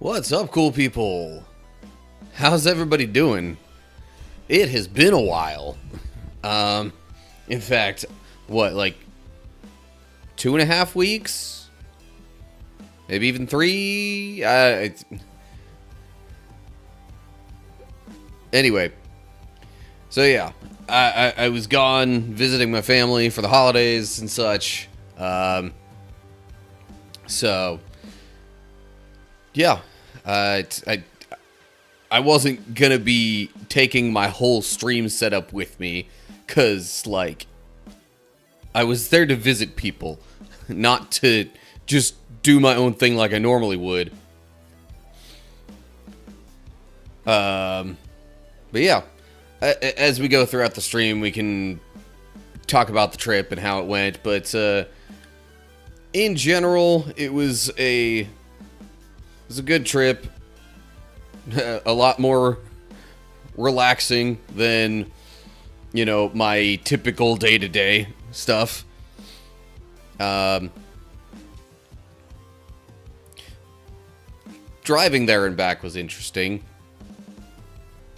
What's up, cool people? How's everybody doing? It has been a while. In fact, like 2.5 weeks? Maybe even 3? Anyway, so yeah, I was gone visiting my family for the holidays and such. So yeah, I wasn't gonna be taking my whole stream setup with me, cause like I was there to visit people, not to just do my own thing like I normally would. But yeah, as we go throughout the stream, we can talk about the trip and how it went. But in general, it was a good trip. A lot more relaxing than, you know, my typical day-to-day stuff. Driving there and back was interesting.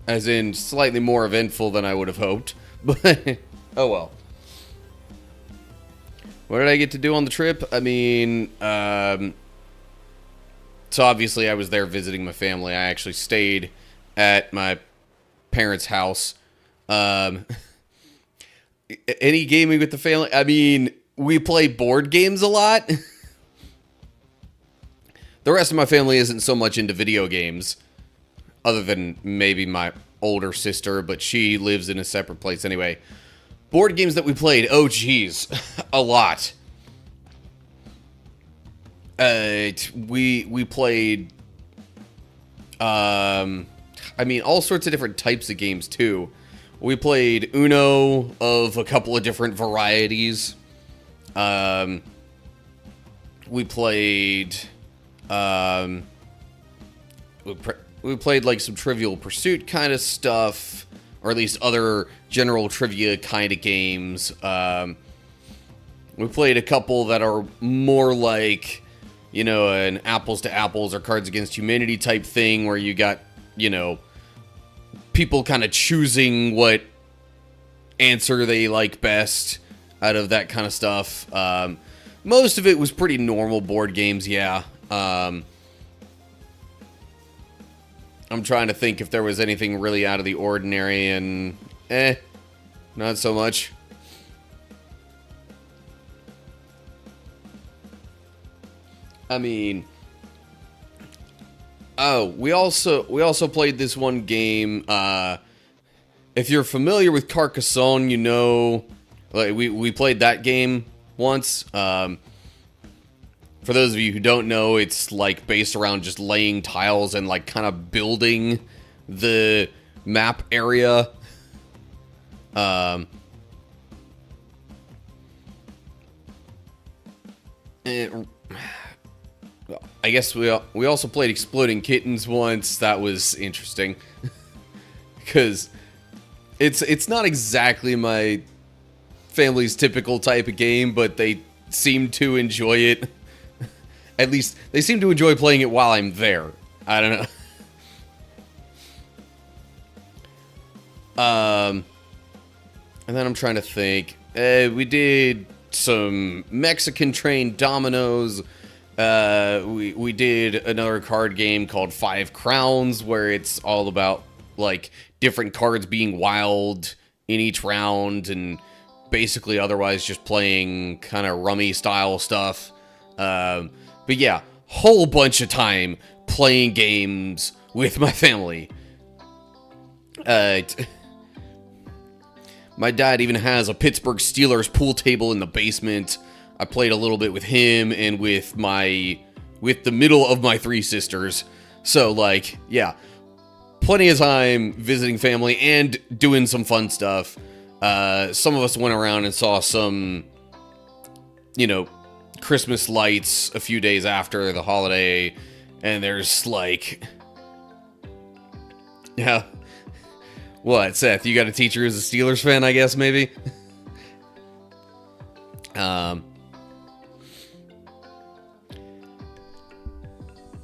As in, slightly more eventful than I would have hoped. But, oh well. What did I get to do on the trip? I mean, so obviously I was there visiting my family. I actually stayed at my parents' house. Any gaming with the family? I mean, we play board games a lot. The rest of my family isn't so much into video games. Other than maybe my older sister, but she lives in a separate place anyway. Board games that we played, oh geez, a lot. We played, I mean, all sorts of different types of games too. We played Uno of a couple of different varieties. We played, we played like some Trivial Pursuit kind of stuff, or at least other general trivia kind of games. We played a couple that are more like, you know, an apples to apples or Cards Against Humanity type thing, where you got, you know, people kind of choosing what answer they like best out of that kind of stuff. Most of it was pretty normal board games, yeah. I'm trying to think if there was anything really out of the ordinary, and not so much. I mean, oh, we also played this one game. If you're familiar with Carcassonne, you know, like we played that game once. For those of you who don't know, it's like based around just laying tiles and like kind of building the map area. I guess we also played Exploding Kittens once. That was interesting because it's not exactly my family's typical type of game, but they seem to enjoy it. At least, they seem to enjoy playing it while I'm there. I don't know. And then I'm trying to think. We did some Mexican train dominoes. We did another card game called Five Crowns, where it's all about, like, different cards being wild in each round, and basically otherwise just playing kind of rummy style stuff. But yeah, whole bunch of time playing games with my family. My dad even has a Pittsburgh Steelers pool table in the basement. I played a little bit with him and with the middle of my 3 sisters. So like, yeah, plenty of time visiting family and doing some fun stuff. Some of us went around and saw some, you know, Christmas lights a few days after the holiday, and there's like, yeah, what, Seth, you got a teacher who's a Steelers fan, I guess, maybe?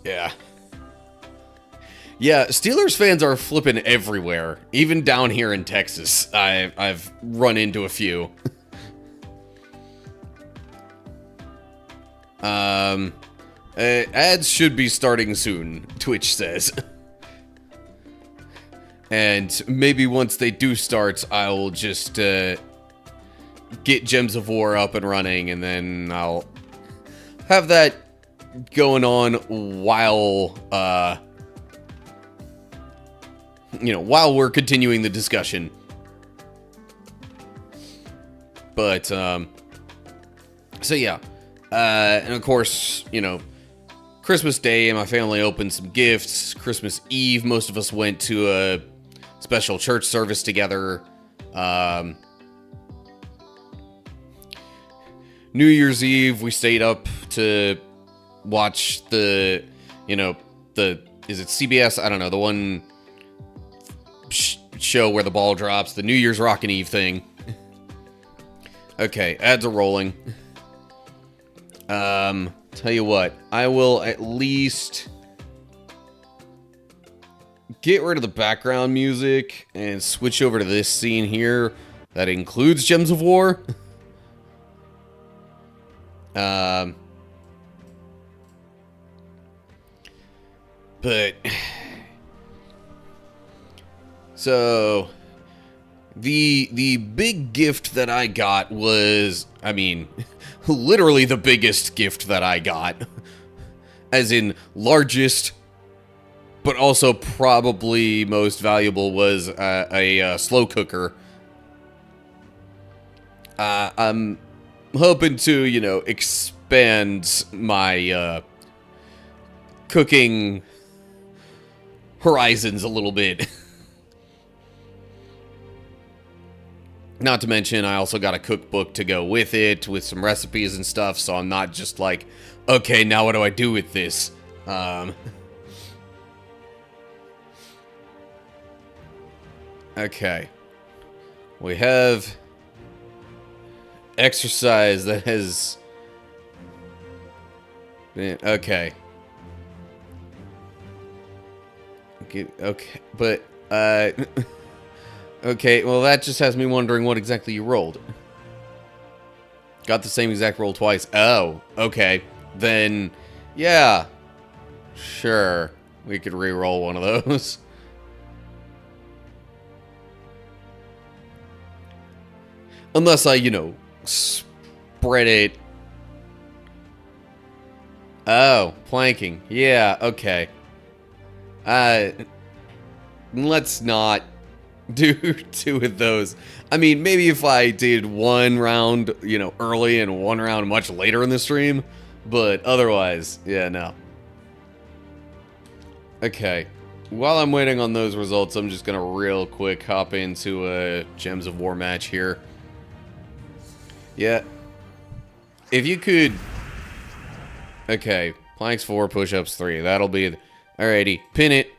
Yeah. Yeah, Steelers fans are flipping everywhere. Even down here in Texas, I've run into a few. Ads should be starting soon, Twitch says. And maybe once they do start, I'll just get Gems of War up and running, and then I'll have that going on while, while we're continuing the discussion. But, so yeah. And of course, Christmas Day, my family opened some gifts. Christmas Eve, most of us went to a special church service together. New Year's Eve, we stayed up to watch is it CBS? I don't know, the one show where the ball drops, the New Year's Rockin' Eve thing. Okay, ads are rolling. Tell you what, I will at least get rid of the background music and switch over to this scene here that includes Gems of War. But so the big gift that I got was, literally the biggest gift that I got, as in largest, but also probably most valuable, was a slow cooker. I'm hoping to, expand my cooking horizons a little bit. Not to mention, I also got a cookbook to go with it, with some recipes and stuff, so I'm not just like, okay, now what do I do with this? Okay. We have exercise that has... Okay. Okay, but, okay, well, that just has me wondering what exactly you rolled. Got the same exact roll twice. Oh, okay. Then, yeah. Sure. We could re-roll one of those. Unless I, spread it. Oh, planking. Yeah, okay. Let's not do two of those. Maybe if I did one round, early and one round much later in the stream, but otherwise, yeah, no. Okay. While I'm waiting on those results, I'm just gonna real quick hop into a Gems of War match here. Yeah. If you could... Okay. Planks 4, push-ups 3. That'll be... Alrighty. Pin it.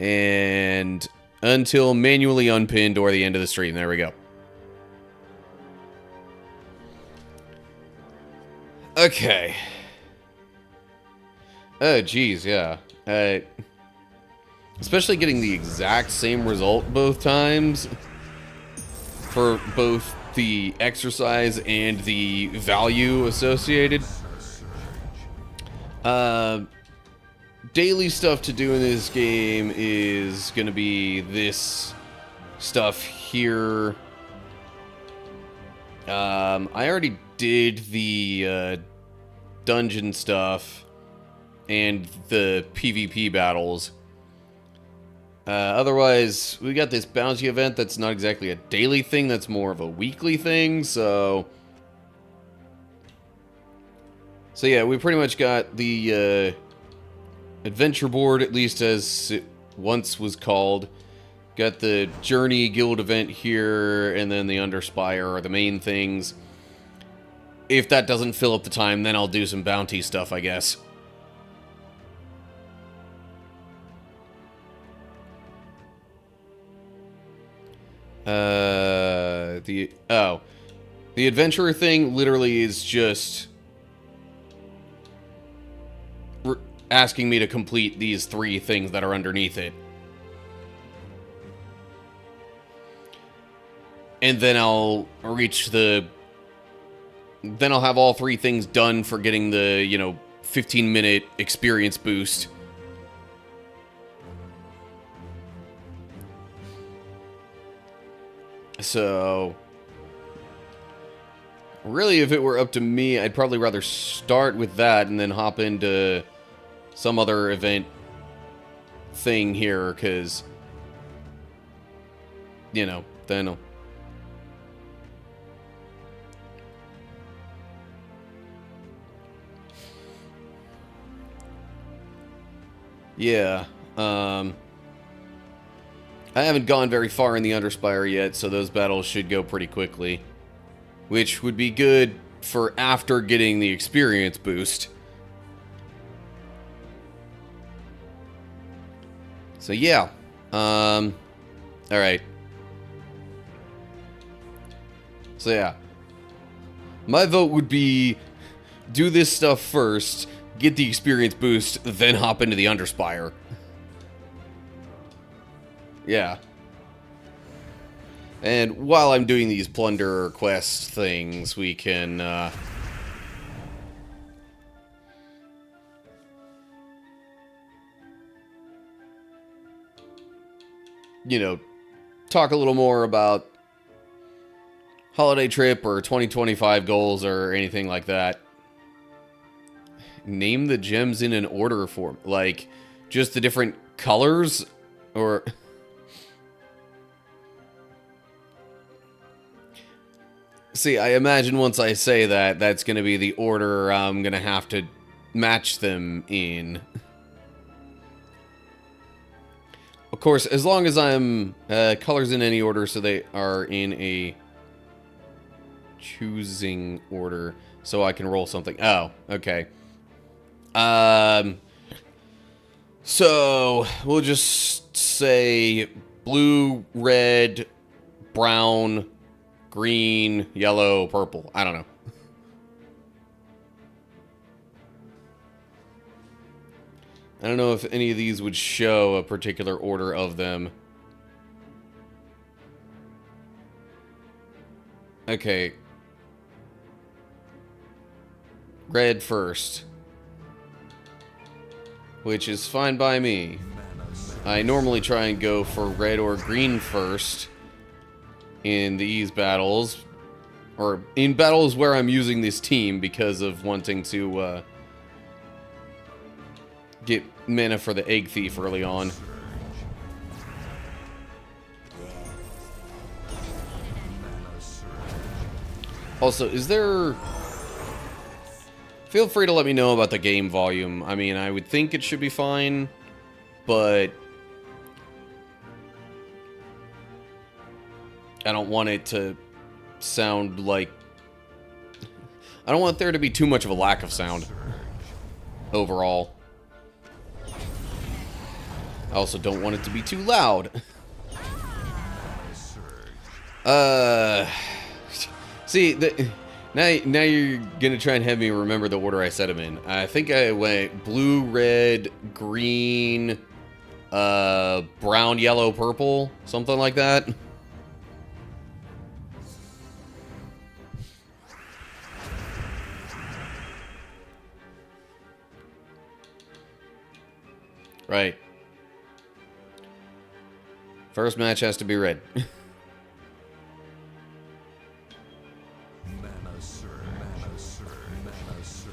And... until manually unpinned or the end of the stream. There we go. Okay. Oh, geez, yeah. Especially getting the exact same result both times. For both the exercise and the value associated. Daily stuff to do in this game is going to be this stuff here. I already did the dungeon stuff and the PvP battles. Otherwise, we got this bounty event that's not exactly a daily thing, that's more of a weekly thing, so... So yeah, we pretty much got the adventure board, at least as it once was called. Got the Journey Guild event here, and then the Underspire are the main things. If that doesn't fill up the time, then I'll do some bounty stuff, I guess. The adventurer thing literally is just asking me to complete these 3 things that are underneath it. And then I'll reach the... Then I'll have all 3 things done for getting the, 15-minute experience boost. So... Really, if it were up to me, I'd probably rather start with that and then hop into some other event thing here, because, then I'll... Yeah, I haven't gone very far in the Underspire yet, so those battles should go pretty quickly. Which would be good for after getting the experience boost. So yeah, alright. So yeah, my vote would be do this stuff first, get the experience boost, then hop into the Underspire. Yeah. And while I'm doing these plunder quest things, we can, talk a little more about holiday trip or 2025 goals or anything like that. Name the gems in an order form. Like, just the different colors? Or... See, I imagine once I say that, that's going to be the order I'm going to have to match them in. Of course, as long as I'm colors in any order, so they are in a choosing order, so I can roll something. Oh, okay. So we'll just say blue, red, brown, green, yellow, purple. I don't know. I don't know if any of these would show a particular order of them. Okay. Red first. Which is fine by me. I normally try and go for red or green first in these battles, or in battles where I'm using this team because of wanting to get mana for the Egg Thief early on. Also, is there... Feel free to let me know about the game volume. I mean, I would think it should be fine, but I don't want it to sound like... I don't want there to be too much of a lack of sound overall. I also don't want it to be too loud. See, now you're gonna try and have me remember the order I set them in. I think I went blue, red, green, brown, yellow, purple, something like that. Right. First match has to be red. Mana surge, mana surge, mana surge.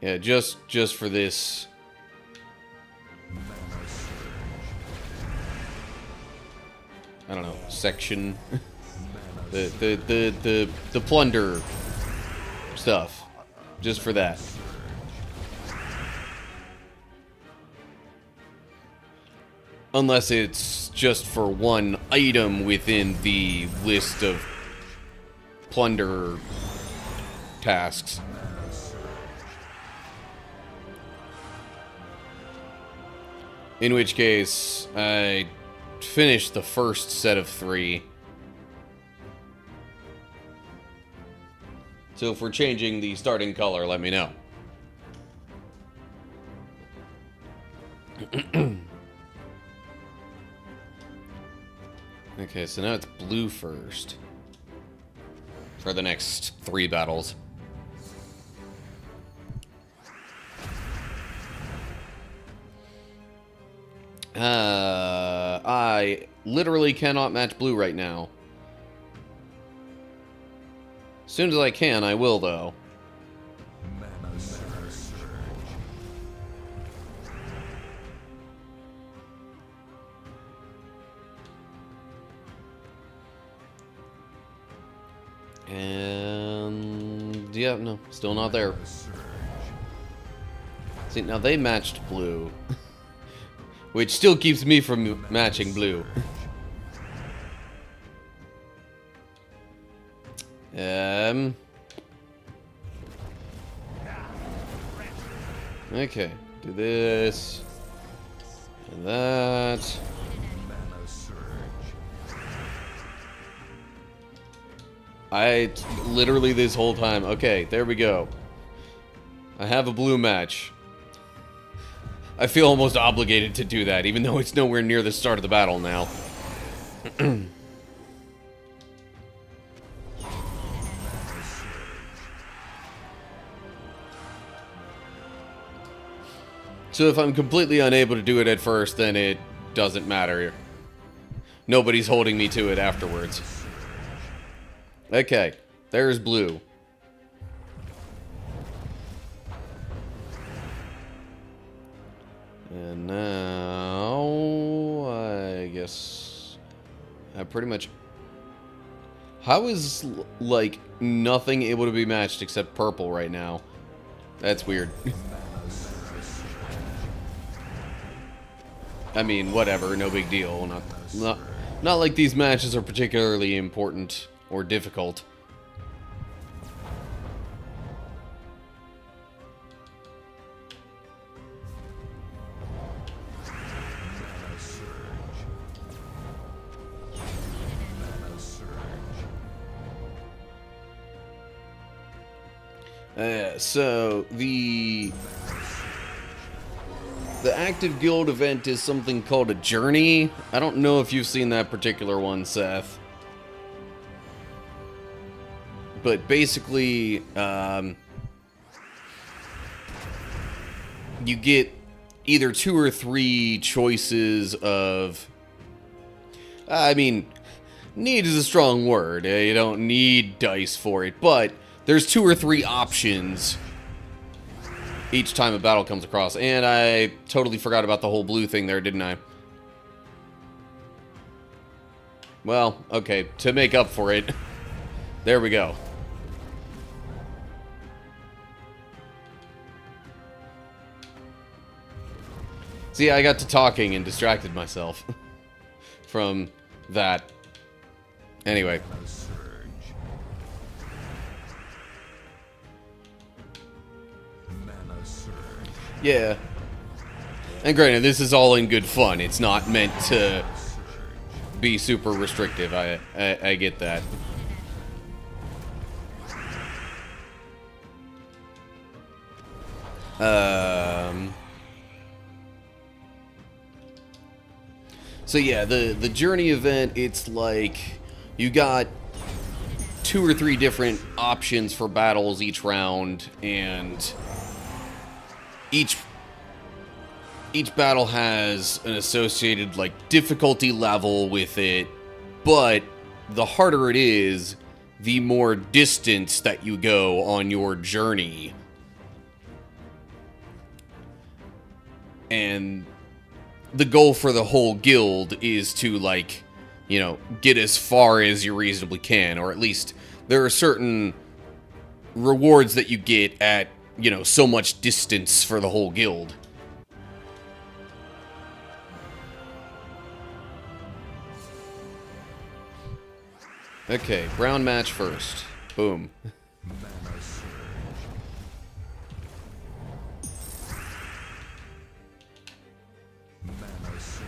Yeah, just for this. I don't know, section. the plunder stuff. Just for that. Unless it's just for one item within the list of plunder tasks. In which case, I finished the first set of 3. So if we're changing the starting color, let me know. Okay, so now it's blue first. For the next 3 battles. I literally cannot match blue right now. As soon as I can, I will, though. Mana surge. And... yeah, no, still not there. Surge. See, now they matched blue. Which still keeps me from matching blue. Okay, do this. And that. Mana surge. Literally this whole time. Okay, there we go. I have a blue match. I feel almost obligated to do that, even though it's nowhere near the start of the battle now. So if I'm completely unable to do it at first, then it doesn't matter. Nobody's holding me to it afterwards. Okay, there's blue. And now, I guess I pretty much... How is, like, nothing able to be matched except purple right now? That's weird. I mean, whatever, no big deal. Not like these matches are particularly important or difficult. Mana surge. Mana surge. So the active guild event is something called a journey. I don't know if you've seen that particular one, Seth. But basically, you get either 2 or 3 choices of... I mean, need is a strong word. You don't need dice for it, but there's 2 or 3 options each time a battle comes across. And I totally forgot about the whole blue thing there, didn't I? Well, okay, to make up for it, there we go. See, I got to talking and distracted myself from that. Anyway. Mana surge. Mana surge. Yeah. And granted, this is all in good fun. It's not meant to be super restrictive. I get that. So yeah, the journey event, it's like you got 2 or 3 different options for battles each round, and each battle has an associated like difficulty level with it, but the harder it is, the more distance that you go on your journey. And the goal for the whole guild is to, like, you know, get as far as you reasonably can, or at least there are certain rewards that you get at, you know, so much distance for the whole guild. Okay, brown match first. Boom. Mana surge. Mana surge.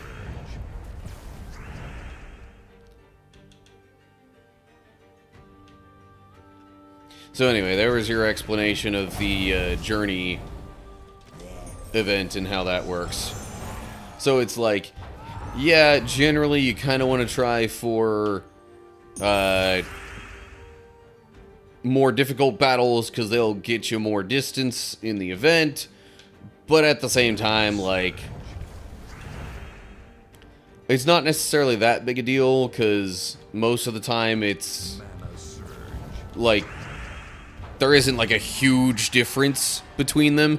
So anyway, there was your explanation of the journey event and how that works. So it's like, yeah, generally you kind of want to try for more difficult battles because they'll get you more distance in the event, but at the same time, like, it's not necessarily that big a deal because most of the time it's like there isn't like a huge difference between them.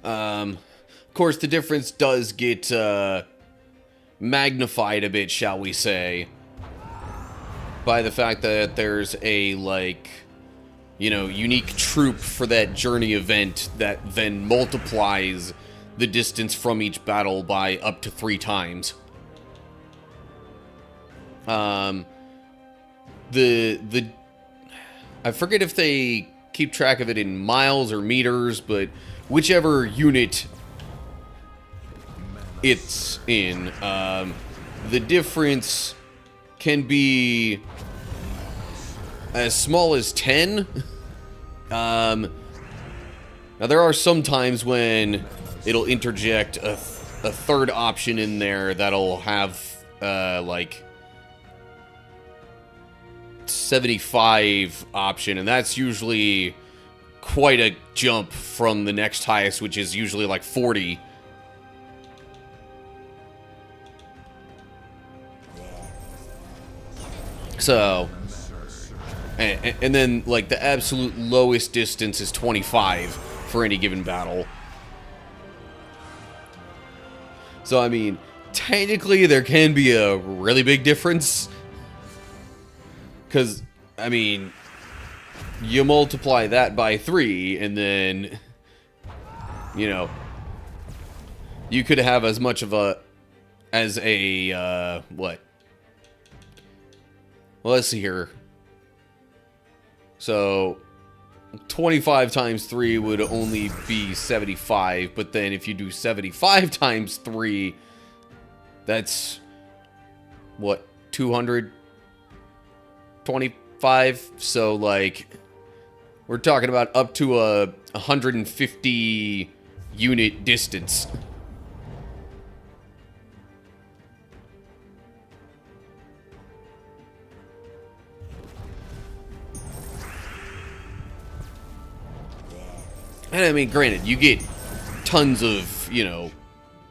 Of course, the difference does get magnified a bit, shall we say, by the fact that there's a, like, you know, unique troop for that journey event that then multiplies the distance from each battle by up to 3 times. I forget if they keep track of it in miles or meters, but whichever unit it's in, the difference can be as small as 10. Now there are some times when it'll interject a third option in there that'll have like 75 option, and that's usually quite a jump from the next highest, which is usually like 40. So, and then, like, the absolute lowest distance is 25 for any given battle. So, I mean, technically there can be a really big difference. Because, I mean, you multiply that by 3, and then, you know, you could have as much of a, what? Well, let's see here. So, 25 times 3 would only be 75, but then if you do 75 times 3, that's, what, 225? So, like, we're talking about up to a 150 unit distance. And I mean, granted, you get tons of, you know,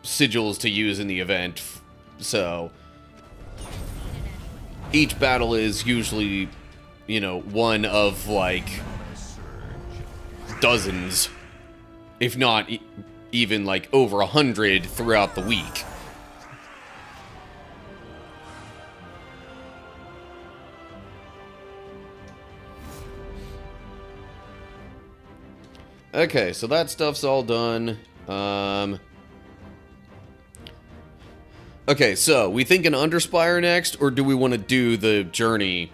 sigils to use in the event, so each battle is usually, you know, one of, like, dozens, if not even, like, over 100 throughout the week. Okay, so that stuff's all done. Okay, so we thinking Underspire next, or do we want to do the journey?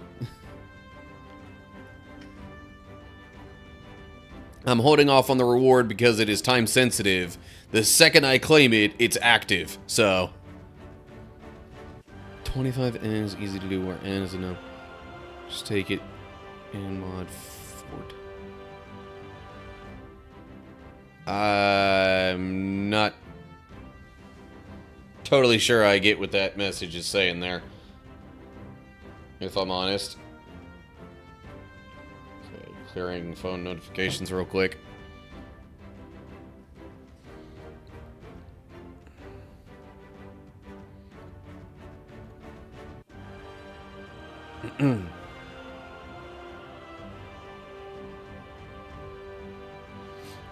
I'm holding off on the reward because it is time sensitive. The second I claim it, it's active, so. 25 N is easy to do where N is enough. Just take it in mod fort. I'm not totally sure I get what that message is saying there, if I'm honest. Okay, clearing phone notifications real quick.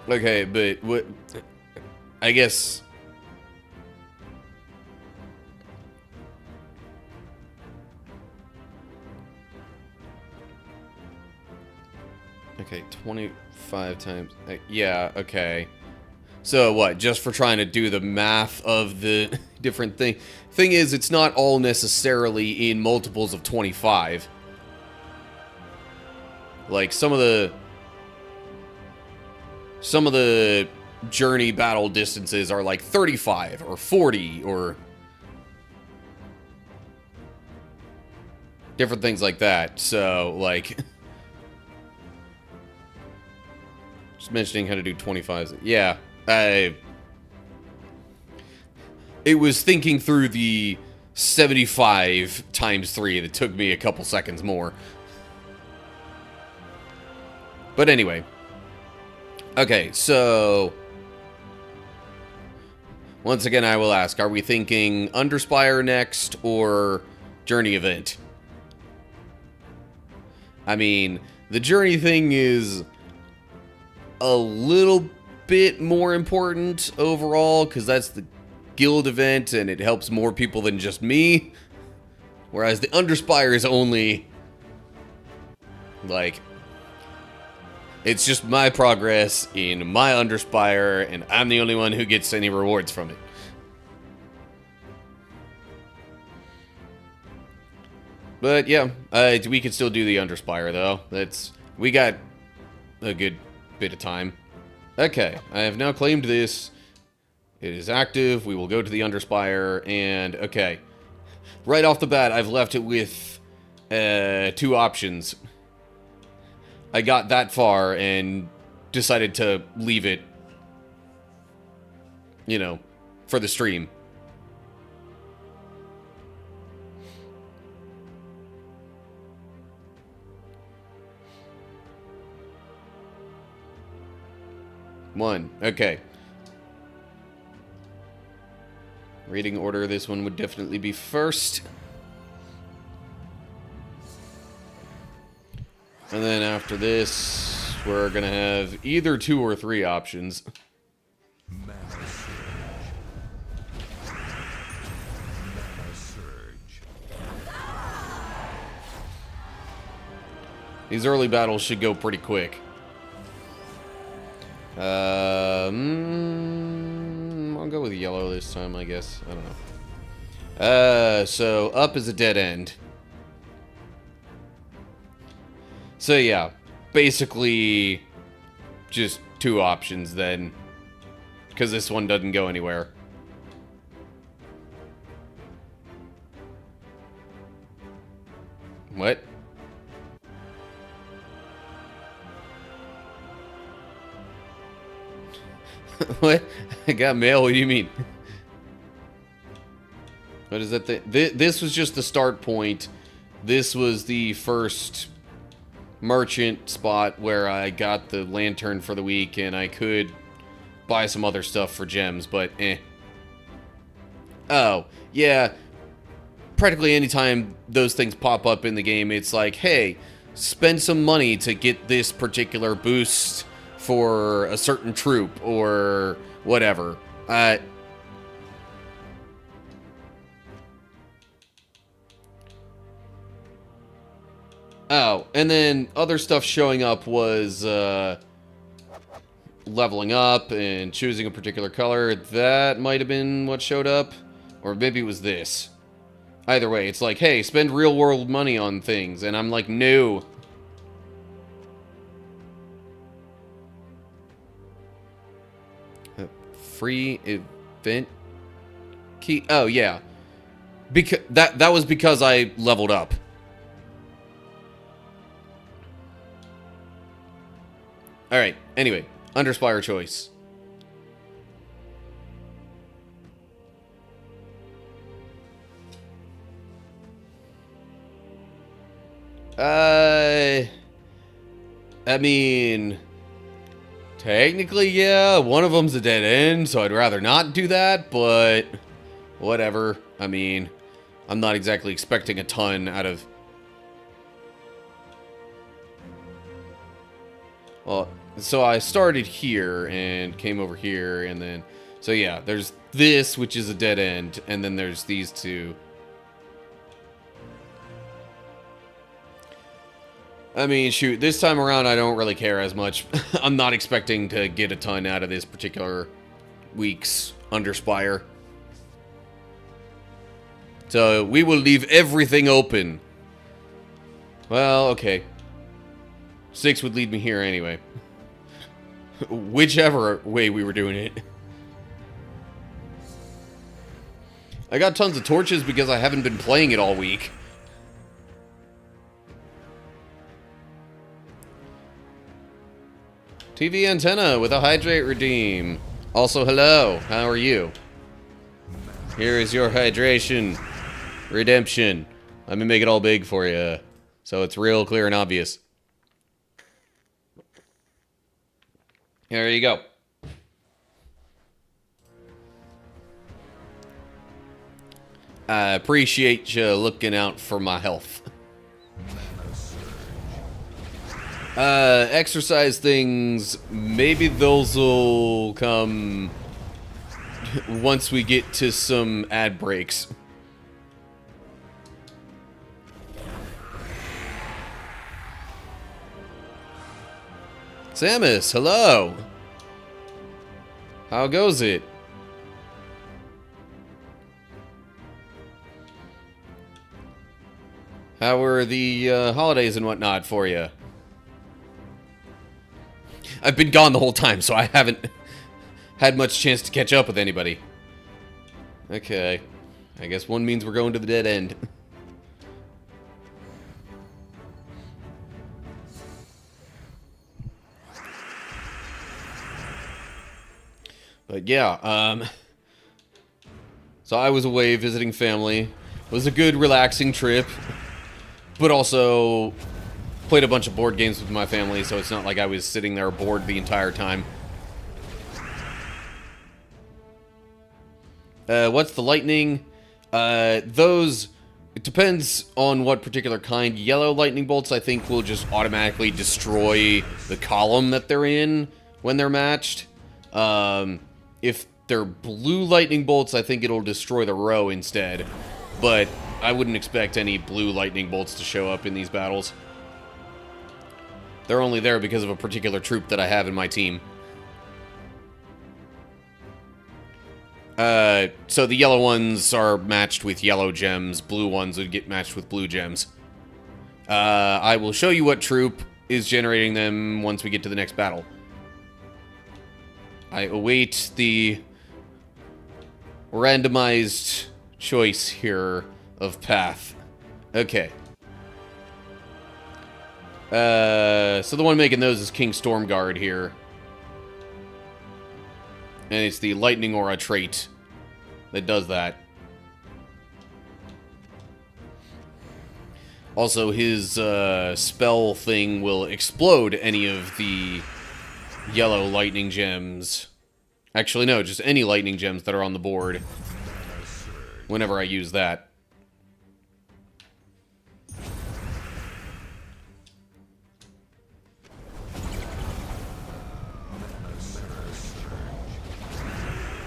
Okay, but what, I guess, okay, 25 times, yeah, okay. So what, just for trying to do the math of the different thing. Thing is, it's not all necessarily in multiples of 25. Like, some of the journey battle distances are like 35 or 40 or different things like that. So, like, just mentioning how to do 25s. Yeah, it was thinking through the 75 times 3 that took me a couple seconds more. But anyway. Okay, so once again I will ask, are we thinking Underspire next or Journey event? I mean, the Journey thing is a little bit more important overall because that's the guild event and it helps more people than just me. Whereas the Underspire is only like, it's just my progress in my Underspire, and I'm the only one who gets any rewards from it. But yeah, we could still do the Underspire though. We got a good bit of time. Okay, I have now claimed this. It is active. We will go to the Underspire, and okay. Right off the bat, I've left it with 2 options. I got that far and decided to leave it, you know, for the stream. One. Okay. Reading order, this one would definitely be first. And then after this, we're going to have either 2 or 3 options. Mana Surge. These early battles should go pretty quick. I'll go with yellow this time, I guess. I don't know. So up is a dead end. So yeah, basically just 2 options then, because this one doesn't go anywhere. What? What? I got mail, what do you mean? What is that thing? This was just the start point. This was the first merchant spot where I got the lantern for the week, and I could buy some other stuff for gems, but eh. Oh, yeah. Practically anytime those things pop up in the game, it's like, hey, spend some money to get this particular boost for a certain troop, or whatever. Oh, and then other stuff showing up was leveling up and choosing a particular color. That might have been what showed up. Or maybe it was this. Either way, it's like, hey, spend real world money on things. And I'm like, no. Free event key. Oh, yeah. Because that was because I leveled up. Alright, anyway, Underspire choice. I mean, technically, yeah, one of them's a dead end, so I'd rather not do that, but whatever. I mean, I'm not exactly expecting a ton out of... Well, so I started here and came over here, and then... So yeah, there's this, which is a dead end, and then there's these 2. I mean, shoot, this time around I don't really care as much. I'm not expecting to get a ton out of this particular week's Underspire. So, we will leave everything open. Well, okay. 6 would lead me here anyway. Whichever way we were doing it. I got tons of torches because I haven't been playing it all week. TV antenna with a hydrate redeem. Also, hello. How are you? Here is your hydration redemption. Let me make it all big for you, so it's real clear and obvious. There you go. I appreciate you looking out for my health. Exercise things, maybe those will come once we get to some ad breaks. Samus, hello. How goes it? How were the holidays and whatnot for you? I've been gone the whole time, so I haven't had much chance to catch up with anybody. Okay. I guess one means we're going to the dead end. But yeah, so I was away visiting family. It was a good, relaxing trip, but also played a bunch of board games with my family, so it's not like I was sitting there bored the entire time. What's the lightning? Those, it depends on what particular kind. Yellow lightning bolts, I think, will just automatically destroy the column that they're in when they're matched. If they're blue lightning bolts, I think it'll destroy the row instead. But I wouldn't expect any blue lightning bolts to show up in these battles. They're only there because of a particular troop that I have in my team. So the yellow ones are matched with yellow gems. Blue ones would get matched with blue gems. I will show you what troop is generating them once we get to the next battle. I await the randomized choice here of path. Okay. So the one making those is King Stormguard here. And it's the Lightning Aura trait that does that. Also, his spell thing will explode any of the yellow lightning gems. Actually, no, just any lightning gems that are on the board whenever I use that.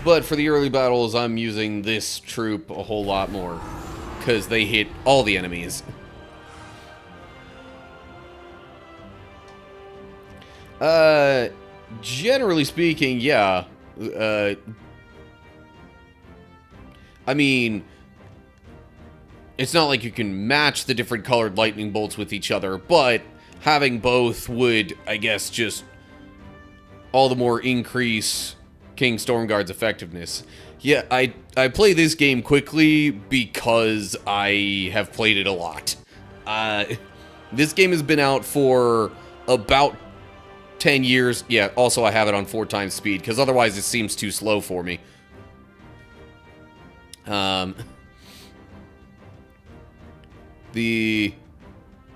But for the early battles, I'm using this troop a whole lot more, because they hit all the enemies. Generally speaking, yeah. I mean, it's not like you can match the different colored lightning bolts with each other, but having both would, I guess, just all the more increase King Stormguard's effectiveness. Yeah, I play this game quickly because I have played it a lot. This game has been out for about 10 years. Yeah, also I have it on 4 times speed, because otherwise it seems too slow for me. But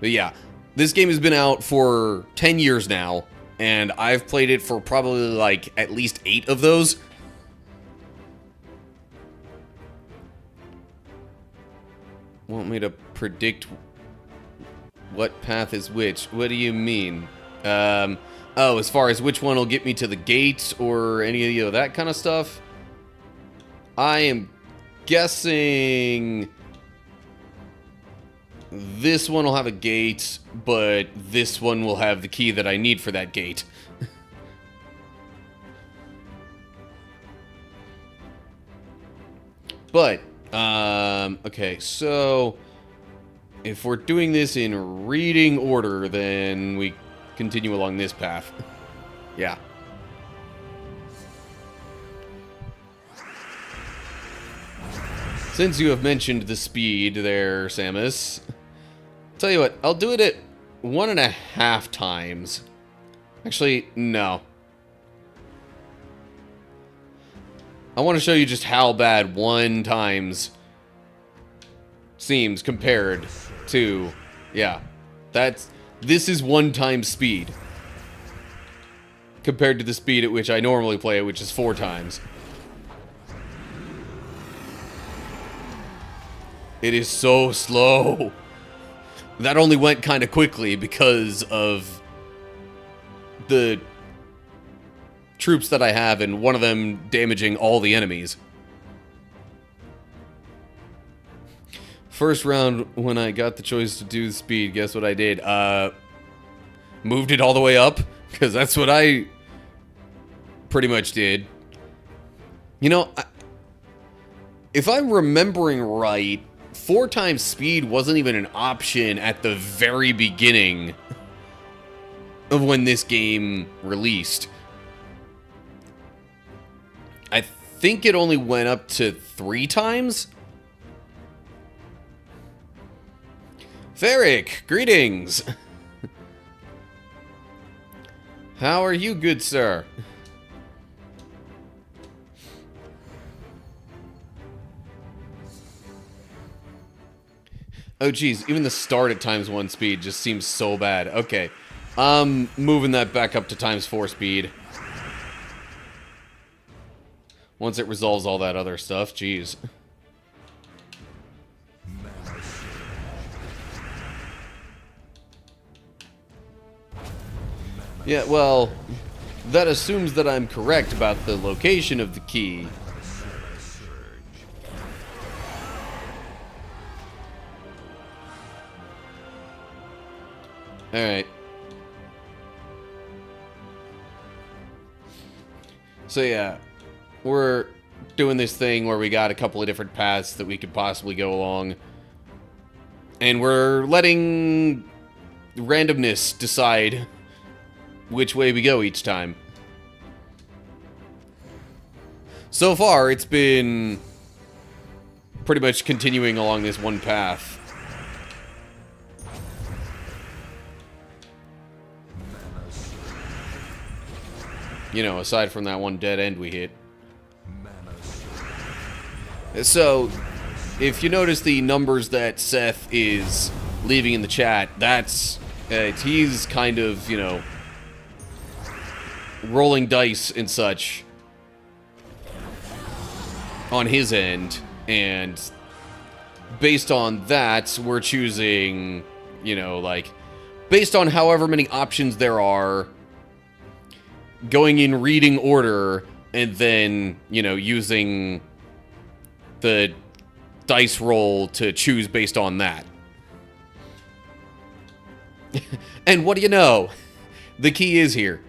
yeah, this game has been out for 10 years now, and I've played it for probably like at least 8 of those. Want me to predict what path is which? What do you mean? Oh, as far as which one will get me to the gate or any of that kind of stuff? I am guessing this one will have a gate, but this one will have the key that I need for that gate. But, okay, so if we're doing this in reading order, then we continue along this path. Yeah. Since you have mentioned the speed there, Samus, tell you what, I'll do it at 1.5 times. Actually, no. I want to show you just how bad 1 times seems compared to, yeah, this is 1 times speed compared to the speed at which I normally play it, which is 4 times. It is so slow. That only went kind of quickly because of the troops that I have, and one of them damaging all the enemies. First round, when I got the choice to do the speed, guess what I did? Moved it all the way up, because that's what I pretty much did. You know, if I'm remembering right, 4 times speed wasn't even an option at the very beginning of when this game released. I think it only went up to 3 times? Varric, greetings! How are you, good sir? Oh geez, even the start at ×1 speed just seems so bad. Okay, I'm moving that back up to ×4 speed. Once it resolves all that other stuff, jeez. Yeah, well, that assumes that I'm correct about the location of the key. Alright. So yeah, we're doing this thing where we got a couple of different paths that we could possibly go along. And we're letting randomness decide which way we go each time. So far, it's been pretty much continuing along this one path. You know, aside from that one dead end we hit. So, if you notice the numbers that Seth is leaving in the chat, that's... he's kind of, you know, rolling dice and such on his end, and based on that, we're choosing, you know, like, based on however many options there are, going in reading order, and then, you know, using the dice roll to choose based on that. And what do you know? The key is here.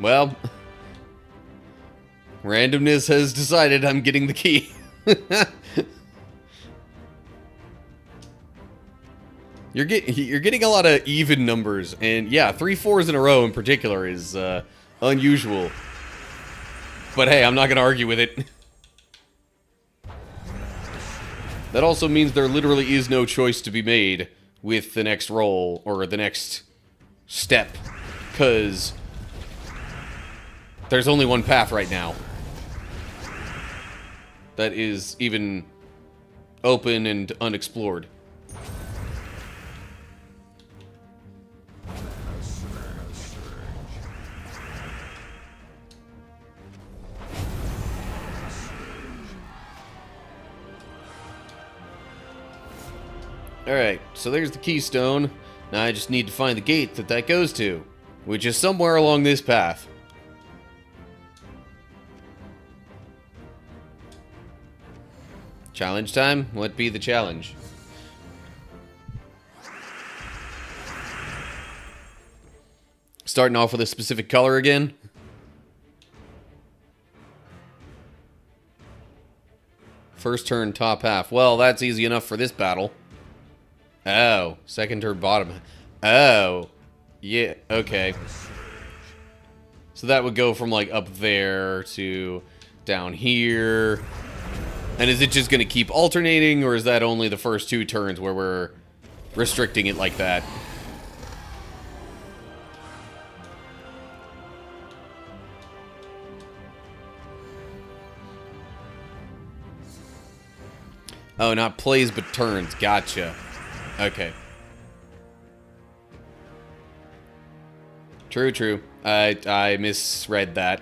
Well, randomness has decided I'm getting the key. You're getting a lot of even numbers, and yeah, 3 4s in a row in particular is unusual. But hey, I'm not gonna argue with it. That also means there literally is no choice to be made with the next roll or the next step, because there's only one path right now that is even open and unexplored. Alright, so there's the keystone. Now I just need to find the gate that goes to, which is somewhere along this path. Challenge time? What be the challenge? Starting off with a specific color again. First turn, top half. Well, that's easy enough for this battle. Oh, second turn bottom. Oh, yeah, okay. So that would go from like up there to down here. And is it just going to keep alternating, or is that only the first 2 turns where we're restricting it like that? Oh, not plays, but turns. Gotcha. Okay. True, true. I misread that.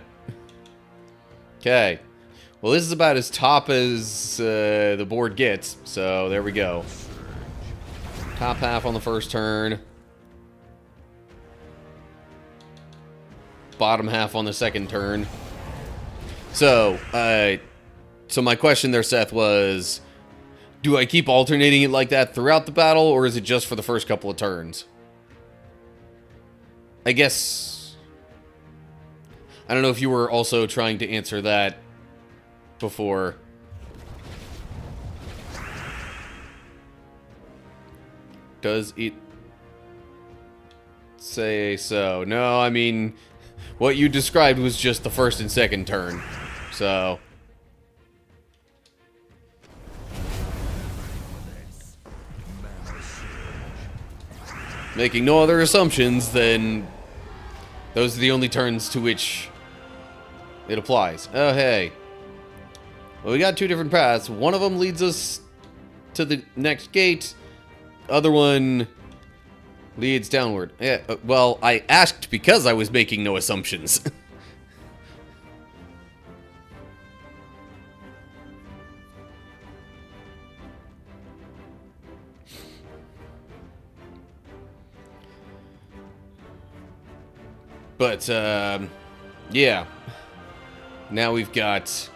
Okay. Well, this is about as top as the board gets, so there we go. Top half on the first turn. Bottom half on the second turn. So my question there, Seth, was... do I keep alternating it like that throughout the battle, or is it just for the first couple of turns? I guess... I don't know if you were also trying to answer that before. Does it say so? No, I mean, what you described was just the first and second turn. So... making no other assumptions, then those are the only turns to which it applies. Oh, hey. Well, we got 2 different paths. One of them leads us to the next gate. Other one leads downward. Yeah, well, I asked because I was making no assumptions. But, yeah. Now we've got...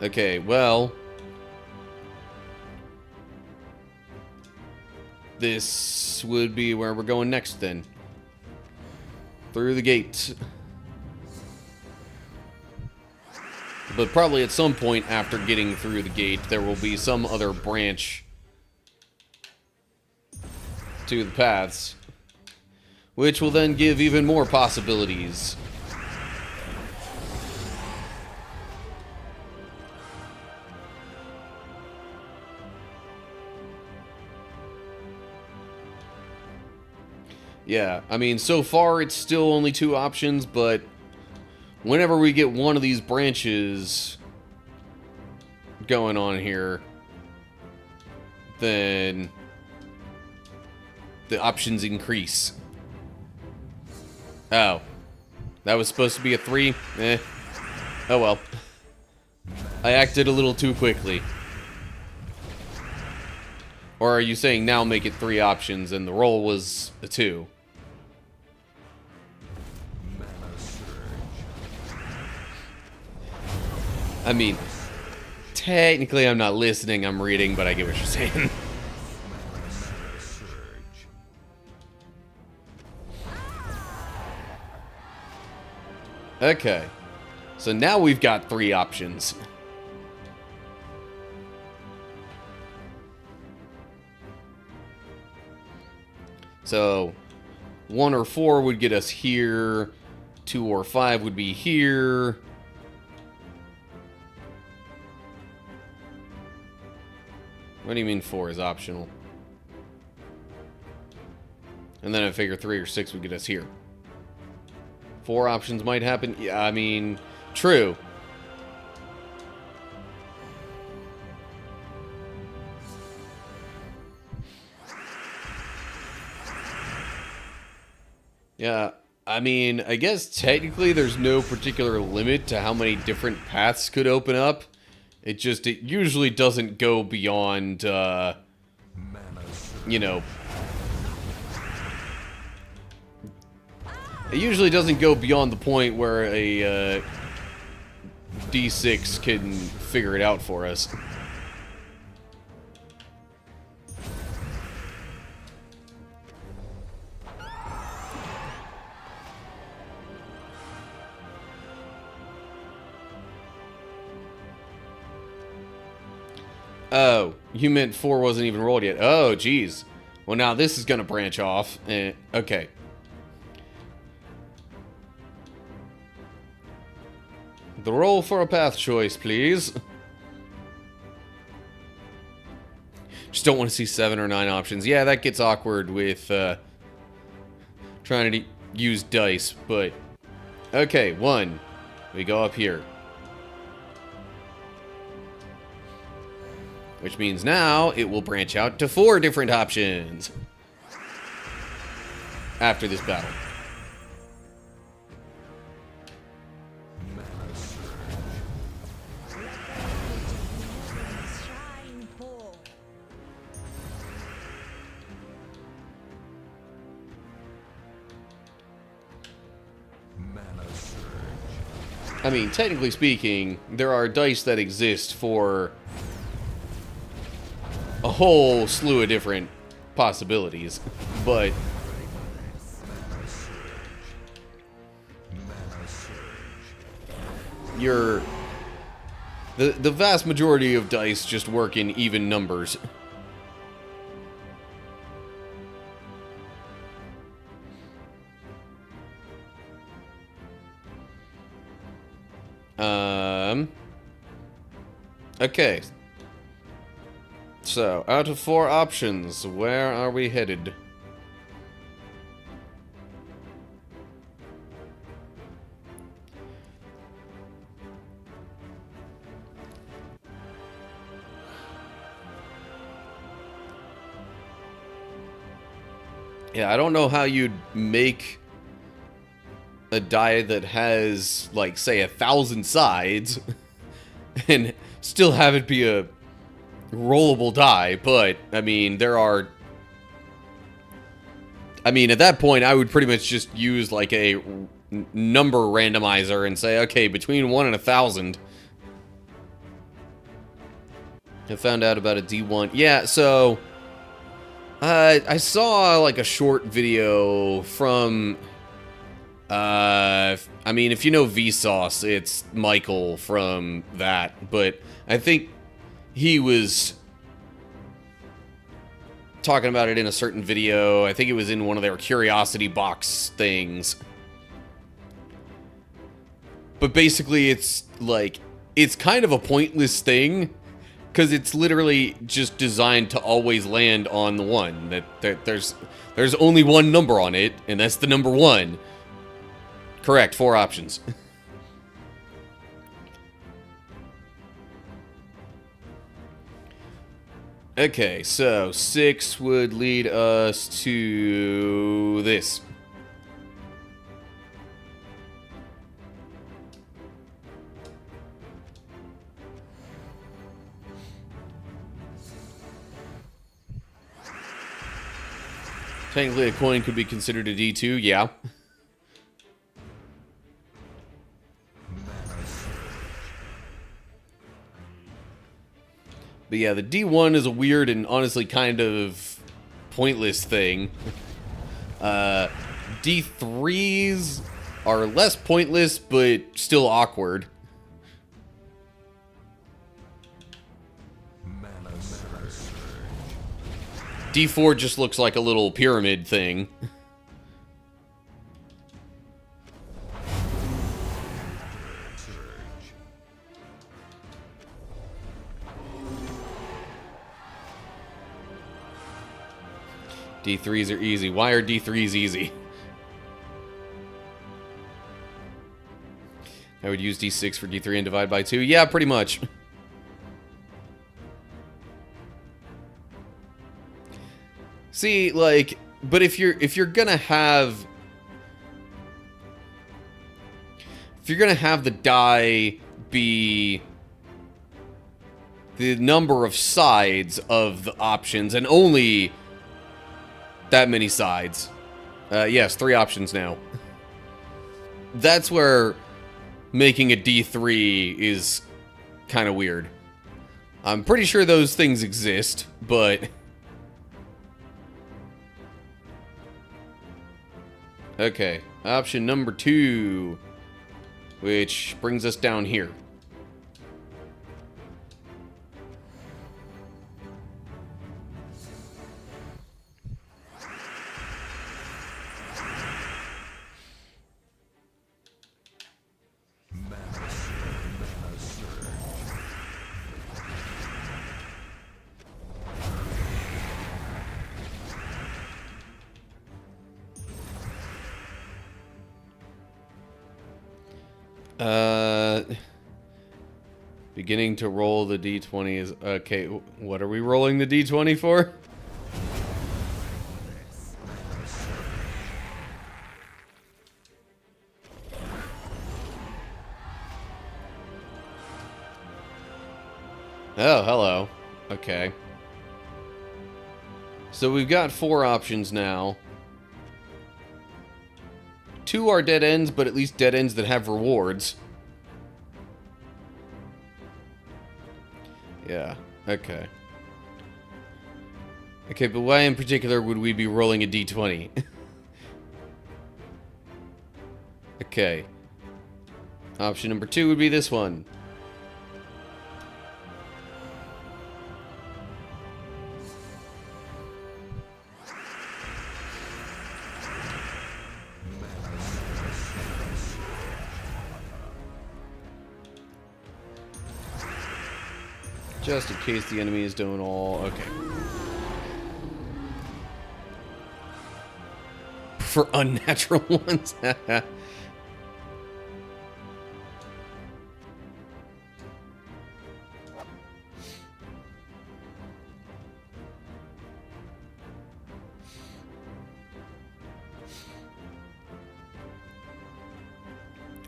okay, well... this would be where we're going next, then. Through the gate. But probably at some point after getting through the gate, there will be some other branch to the paths, which will then give even more possibilities. Yeah, I mean, so far it's still only 2 options, but whenever we get one of these branches going on here, then the options increase. Oh. That was supposed to be a 3? Eh. Oh well. I acted a little too quickly. Or are you saying now make it 3 options and the roll was a 2? I mean, technically I'm not listening, I'm reading, but I get what you're saying. Okay. So now we've got 3 options. So 1 or 4 would get us here. 2 or 5 would be here. What do you mean 4 is optional? And then I figure 3 or 6 would get us here. 4 options might happen. Yeah, I mean, true. Yeah, I mean, I guess technically there's no particular limit to how many different paths could open up. It usually doesn't go beyond, you know... It usually doesn't go beyond the point where a D6 can figure it out for us. Oh, You meant 4 wasn't even rolled yet. Oh, geez. Well, now this is going to branch off. Okay. The roll for a path choice, please. Just don't want to see 7 or 9 options. Yeah, that gets awkward with trying to use dice, but... Okay, 1. We go up here. Which means now it will branch out to 4 different options. After this battle. I mean, technically speaking, there are dice that exist for a whole slew of different possibilities, but the vast majority of dice just work in even numbers. Okay. So, out of 4 options, where are we headed? Yeah, I don't know how you'd make a die that has, like, say, 1,000 sides and still have it be a rollable die, but, I mean, there are... I mean, at that point, I would pretty much just use, like, a number randomizer and say, okay, between 1 and 1,000. I found out about a D1. Yeah, so... I saw, like, a short video from... I mean, if you know Vsauce, it's Michael from that, but I think he was talking about it in a certain video. I think it was in one of their Curiosity Box things. But basically, it's, like, it's kind of a pointless thing, because it's literally just designed to always land on the 1. That there's only one number on it, and that's the number 1. Correct, 4 options. Okay, so 6 would lead us to this. Technically, a coin could be considered a D2, yeah. But yeah, the D1 is a weird and honestly kind of pointless thing. D3s are less pointless, but still awkward. D4 just looks like a little pyramid thing. D3s are easy. Why are D3s easy? I would use D6 for D3 and divide by 2. Yeah, pretty much. See, like, but if you're gonna have the die be the number of sides of the options and only that many sides. Yes, 3 options now. That's where making a D3 is kind of weird. I'm pretty sure those things exist, but... Okay, option number 2, which brings us down here. Beginning to roll the d20 is... Okay, what are we rolling the d20 for? Oh, hello. Okay. So we've got 4 options now. 2 are dead ends, but at least dead ends that have rewards. Yeah, okay. Okay, but why in particular would we be rolling a d20? Okay. Option number 2 would be this one. Just in case the enemy is doing all... Okay. For unnatural ones.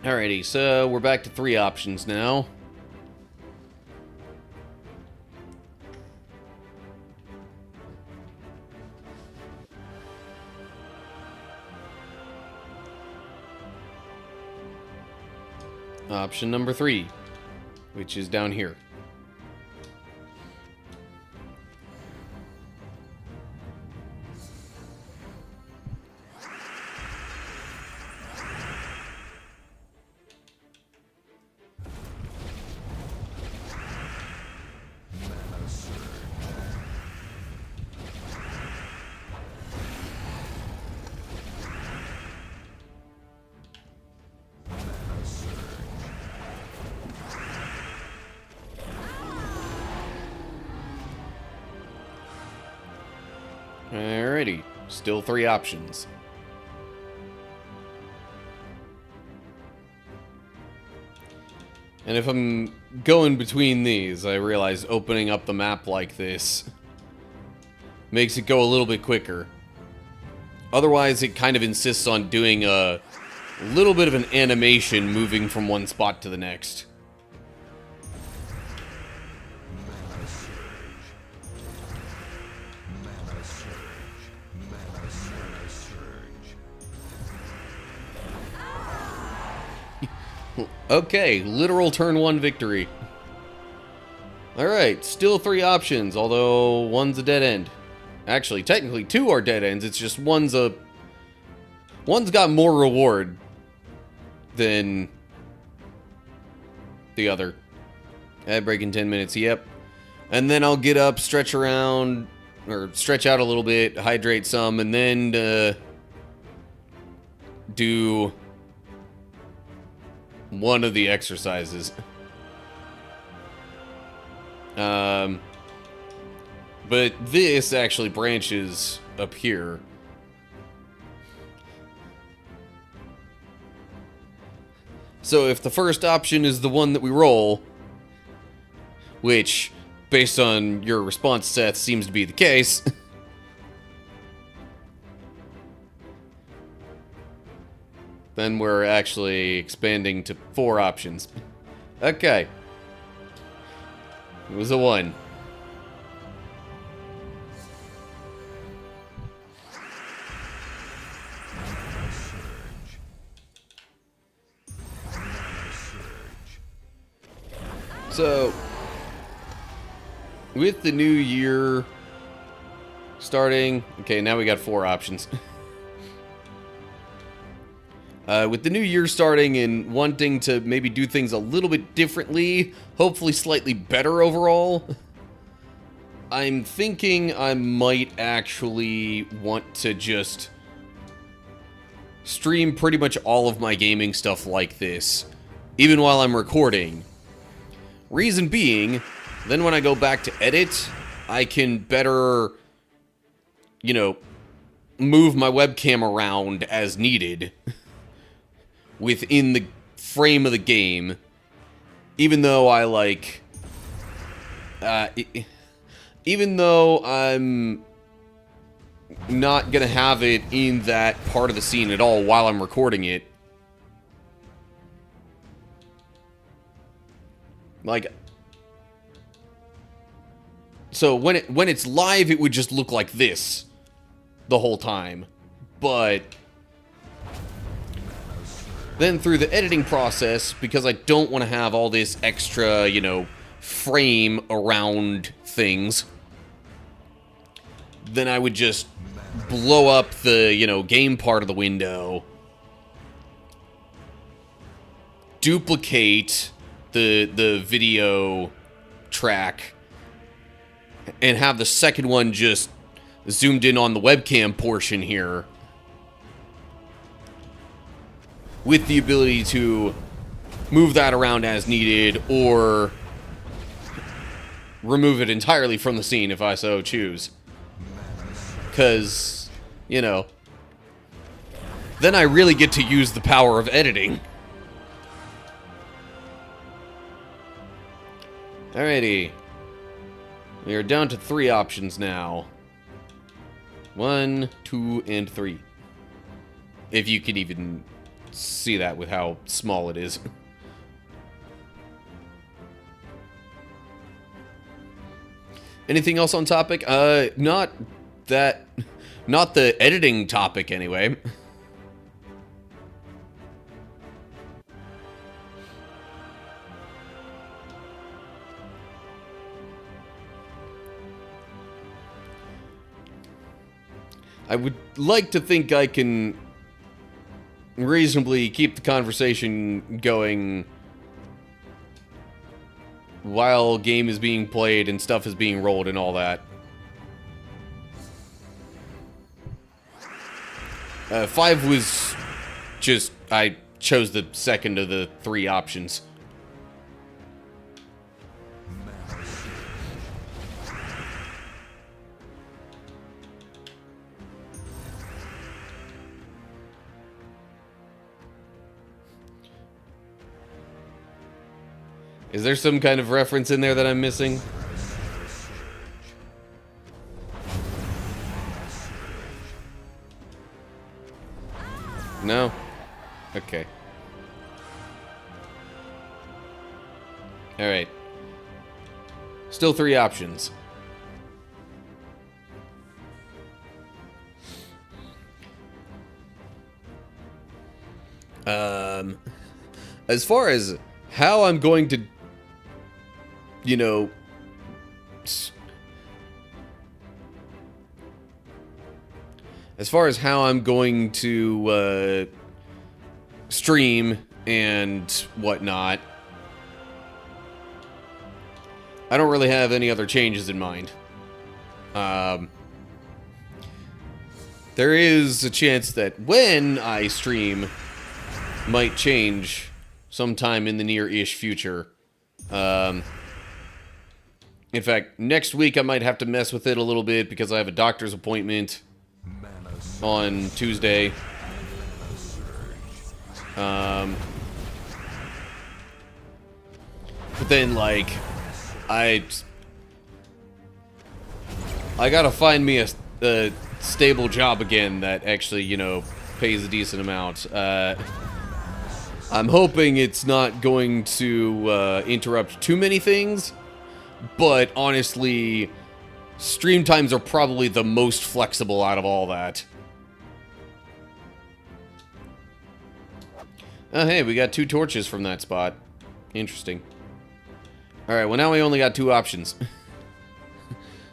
Alrighty, so we're back to 3 options now. Option number 3, which is down here. Alrighty, still 3 options. And if I'm going between these, I realize opening up the map like this makes it go a little bit quicker. Otherwise, it kind of insists on doing a little bit of an animation moving from one spot to the next. Okay, literal turn 1 victory. Alright, still 3 options, although one's a dead end. Actually, technically 2 are dead ends, it's just one's got more reward than the other. Ad break in 10 minutes, yep. And then I'll get up, stretch around, or stretch out a little bit, hydrate some, and then do one of the exercises. But this actually branches up here. So if the first option is the one that we roll, which, based on your response, Seth, seems to be the case, then we're actually expanding to 4 options. Okay. It was a 1. So, with the new year starting... Okay, now we got 4 options. With the new year starting and wanting to maybe do things a little bit differently, hopefully slightly better overall, I'm thinking I might actually want to just stream pretty much all of my gaming stuff like this, even while I'm recording. Reason being, then when I go back to edit, I can better, you know, move my webcam around as needed within the frame of the game, even though I like, even though I'm not gonna have it in that part of the scene at all while I'm recording it. Like, so when it's live, it would just look like this the whole time. But then through the editing process, because I don't want to have all this extra, you know, frame around things, then I would just blow up the, you know, game part of the window, duplicate the video track, and have the second one just zoomed in on the webcam portion here, with the ability to move that around as needed, or remove it entirely from the scene if I so choose. Because, you know, then I really get to use the power of editing. Alrighty. We are down to 3 options now. 1, 2, and 3. If you can even see that with how small it is. Anything else on topic? Not the editing topic anyway. I would like to think I can reasonably keep the conversation going while game is being played and stuff is being rolled and all that. 5 was just, I chose the second of the 3 options. Is there some kind of reference in there that I'm missing? No? Okay. Alright. Still 3 options. As far as how I'm going to, you know, as far as how I'm going to stream and whatnot, I don't really have any other changes in mind. There is a chance that when I stream might change sometime in the near-ish future. In fact, next week I might have to mess with it a little bit because I have a doctor's appointment on Tuesday. But then, like, I gotta find me a stable job again that actually, you know, pays a decent amount. I'm hoping it's not going to interrupt too many things, but honestly, stream times are probably the most flexible out of all that. Oh, hey, we got 2 torches from that spot. Interesting. Alright, well now we only got 2 options.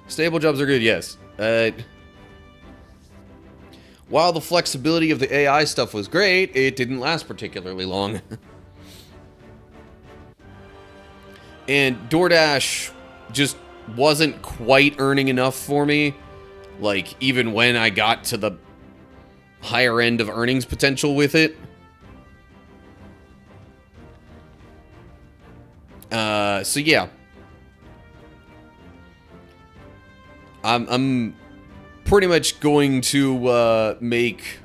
Stable jobs are good, yes. While the flexibility of the AI stuff was great, it didn't last particularly long. And DoorDash just wasn't quite earning enough for me. Like, even when I got to the higher end of earnings potential with it. So yeah. I'm pretty much going to make...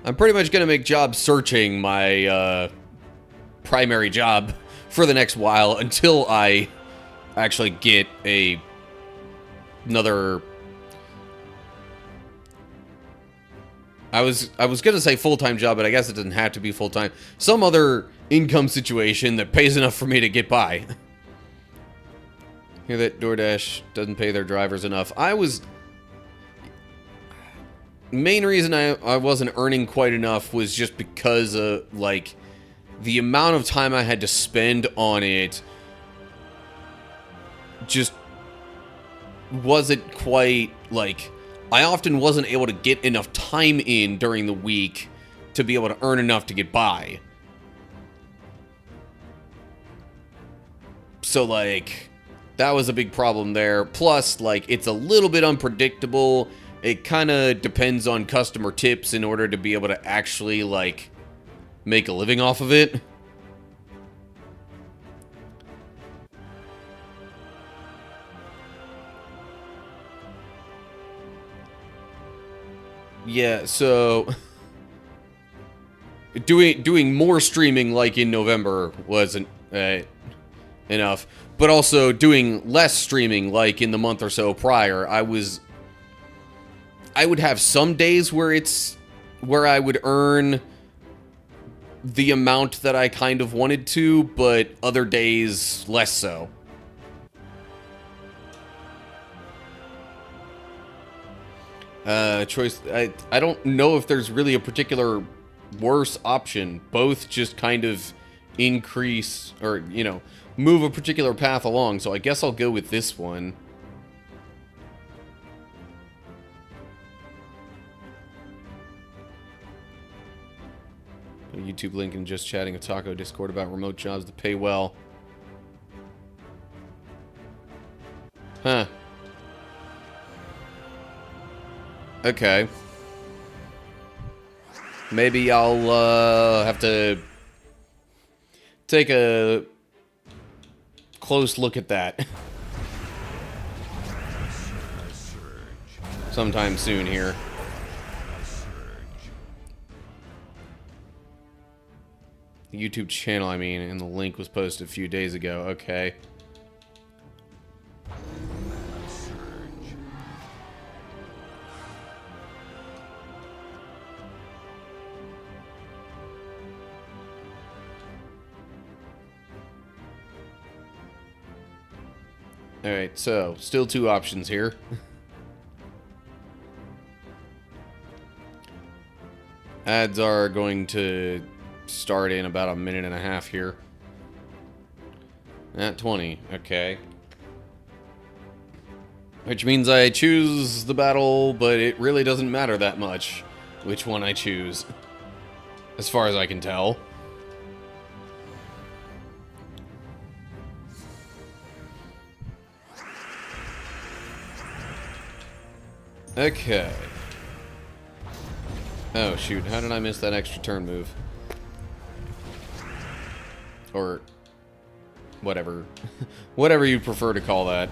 I'm pretty much going to make job searching my primary job for the next while until I actually get another... I was gonna say full-time job, but I guess it doesn't have to be full-time. Some other income situation that pays enough for me to get by. Hear that DoorDash doesn't pay their drivers enough. Main reason I wasn't earning quite enough was just because of, like, the amount of time I had to spend on it just wasn't quite, like... I often wasn't able to get enough time in during the week to be able to earn enough to get by. So, like, that was a big problem there. Plus, like, it's a little bit unpredictable. It kind of depends on customer tips in order to be able to actually, like, make a living off of it. Yeah, so doing more streaming like in November wasn't enough, but also doing less streaming like in the month or so prior. I would have some days where I would earn the amount that I kind of wanted to, but other days less so. Choice. I don't know if there's really a particular worse option. Both just kind of increase or, you know, move a particular path along. So I guess I'll go with this one. A YouTube link and just chatting a taco Discord about remote jobs that pay well. Huh. Okay. Maybe I'll have to take a close look at that sometime soon here. The YouTube channel, I mean, and the link was posted a few days ago. Okay. Alright, so, still two options here. Ads are going to start in about a minute and a half here. At 20, okay. Which means I choose the battle, but it really doesn't matter that much which one I choose. As far as I can tell. Okay. Oh, shoot. How did I miss that extra turn move? Or... whatever. Whatever you prefer to call that.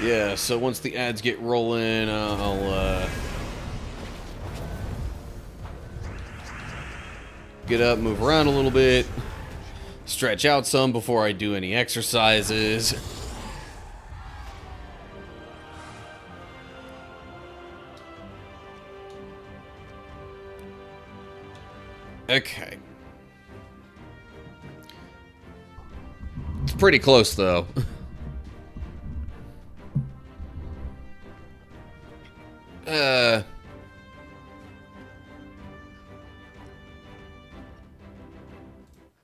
Yeah, so once the ads get rolling, I'll, get up, move around a little bit. Stretch out some before I do any exercises. Okay. It's pretty close, though.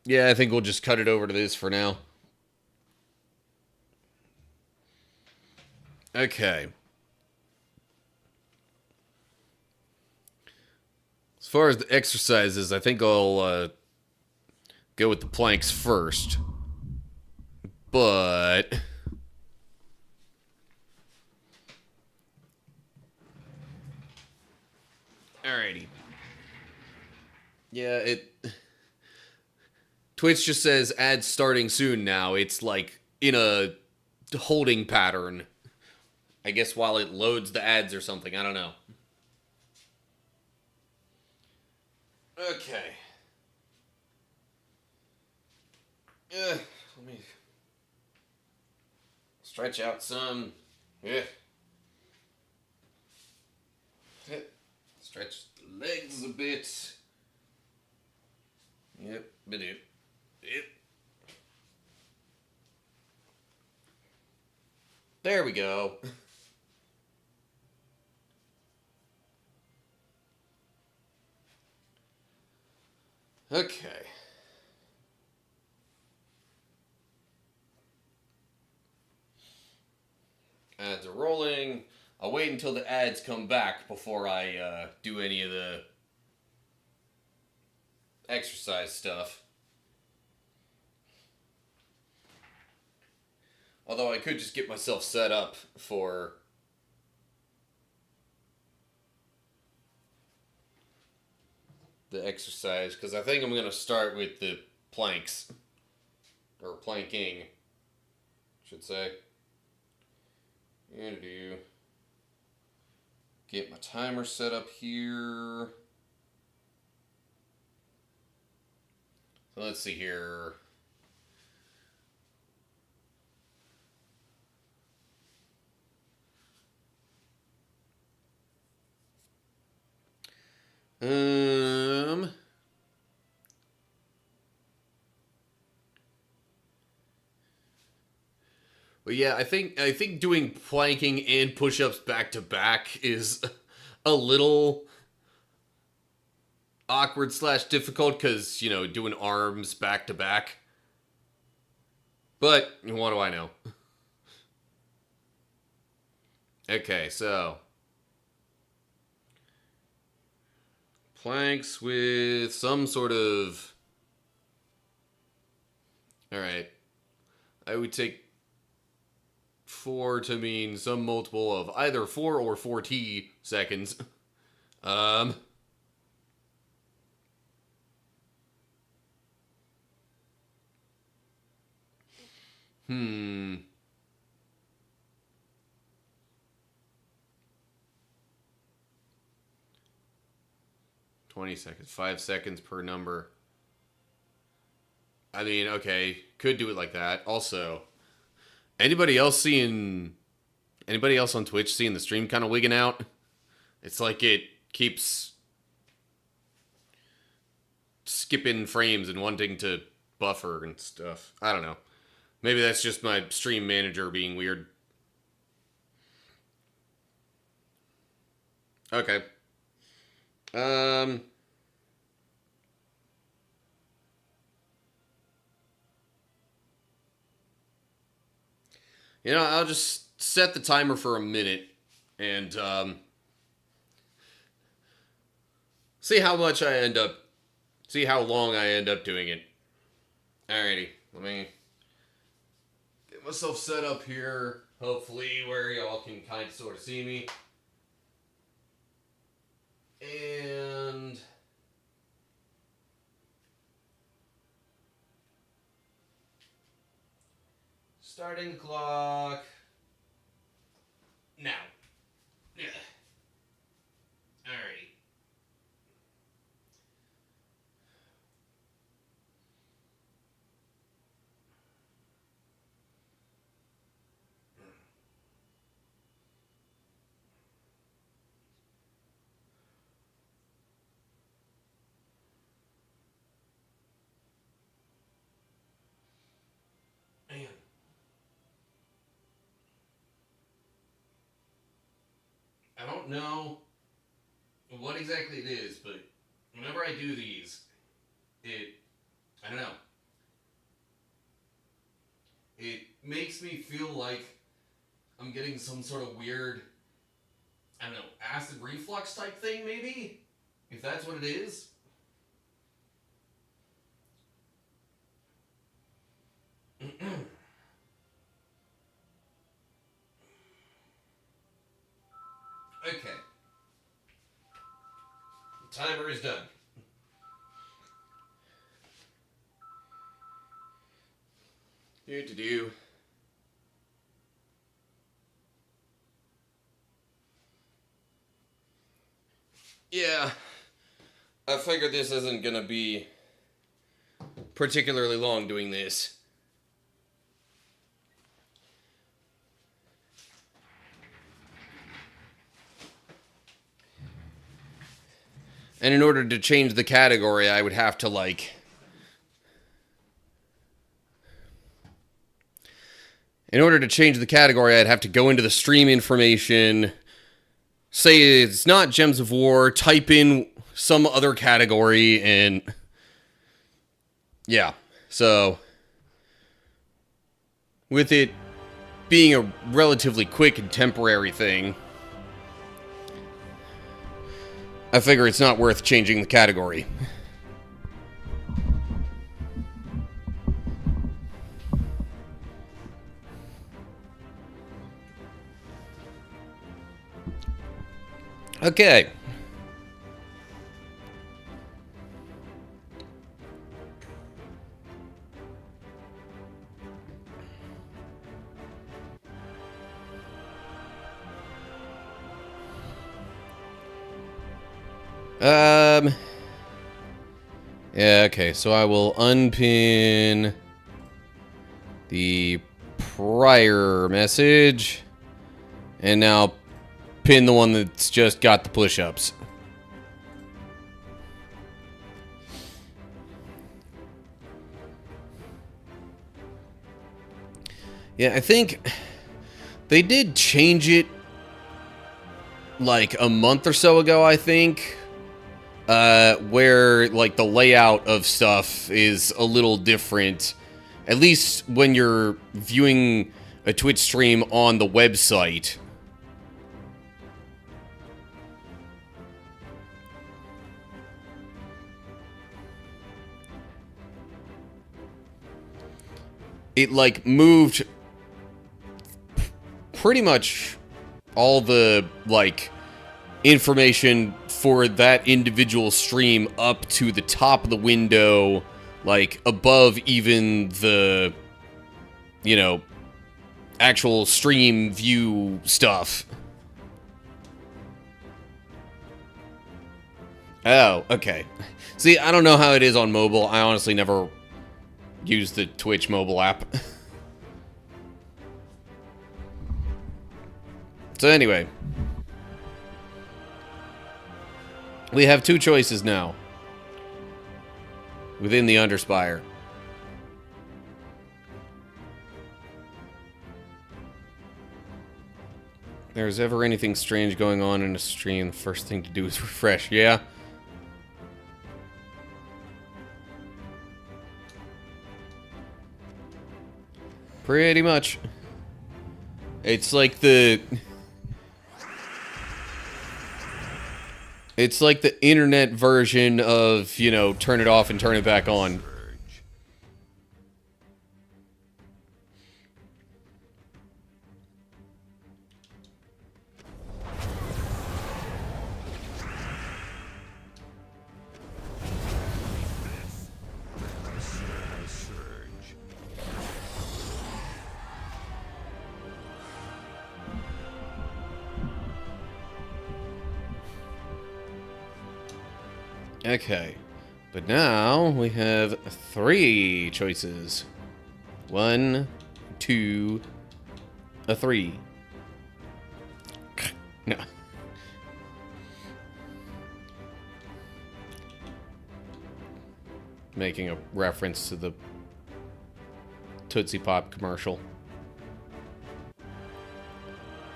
Yeah, I think we'll just cut it over to this for now. Okay. As far as the exercises, I think I'll go with the planks first. But... alrighty. Yeah, Twitch just says ads starting soon now. It's like in a holding pattern I guess while it loads the ads or something. I don't know. Okay. Let me stretch out some. Yeah. Stretch the legs a bit. Yep. Yep. There we go. Okay. Ads are rolling. I'll wait until the ads come back before I do any of the exercise stuff. Although I could just get myself set up for the exercise, because I think I'm going to start with the planks. Or planking, I should say. And do get my timer set up here. So let's see here. But yeah, I think doing planking and push-ups back to back is a little awkward / difficult because, doing arms back to back. But what do I know? Okay, so planks with some sort of... Alright. I would take 4 to mean some multiple of either 4 or 4t seconds. Hmm. 20 seconds. 5 seconds per number. I mean, okay. Could do it like that. Also, anybody else on Twitch seeing the stream kind of wigging out? It's like it keeps skipping frames and wanting to buffer and stuff. I don't know. Maybe that's just my stream manager being weird. Okay. I'll just set the timer for a minute and see how long I end up doing it. Alrighty, let me get myself set up here, hopefully where y'all can kind of sort of see me. And starting clock now. Yeah. Alrighty. Man. I don't know what exactly it is, but whenever I do these, I don't know. It makes me feel like I'm getting some sort of weird, I don't know, acid reflux type thing, maybe? If that's what it is. Okay. The timer is done. Do. Yeah. I figured this isn't gonna be particularly long doing this. And in order to change the category, I would have to, like... In order to change the category, I'd have to go into the stream information, say it's not Gems of War, type in some other category, and... Yeah, so... With it being a relatively quick and temporary thing... I figure it's not worth changing the category. Okay. Yeah, okay, so I will unpin the prior message, and now pin the one that's just got the push-ups. Yeah, I think they did change it like a month or so ago, I think. Where, like, the layout of stuff is a little different. At least when you're viewing a Twitch stream on the website. It, like, moved pretty much all the, like, information for that individual stream up to the top of the window, like, above even the, you know, actual stream view stuff. Oh, okay. See, I don't know how it is on mobile. I honestly never used the Twitch mobile app. So anyway, we have two choices now within the Underspire. If there's ever anything strange going on in a stream, the first thing to do is refresh. Yeah. Pretty much. It's like the... It's like the internet version of, you know, turn it off and turn it back on. Okay, but now we have 3 choices. 1, 2, a 3. No. Making a reference to the Tootsie Pop commercial.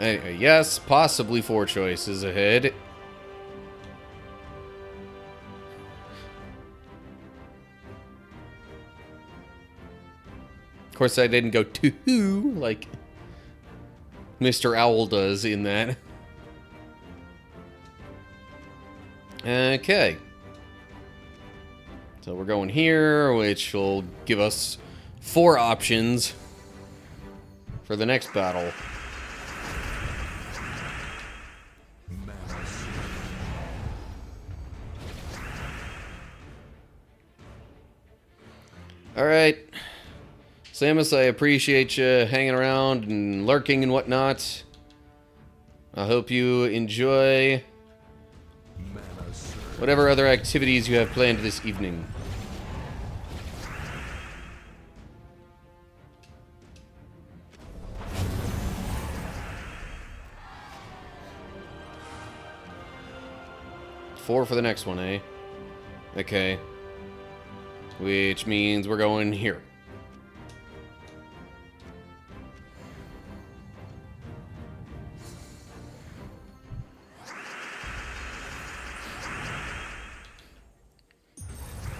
Anyway, yes, possibly 4 choices ahead. Of course, I didn't go 2 like Mr. Owl does in that. Okay. So we're going here, which will give us 4 options for the next battle. Alright. Samus, I appreciate you hanging around and lurking and whatnot. I hope you enjoy Whatever other activities you have planned this evening. Four for the next one, eh? Okay. Which means we're going here.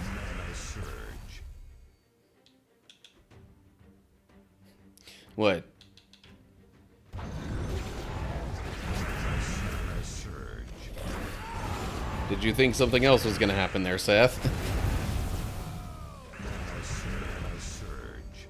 Mana surge. What? Mana surge. Did you think something else was gonna happen there, Seth? Mana surge.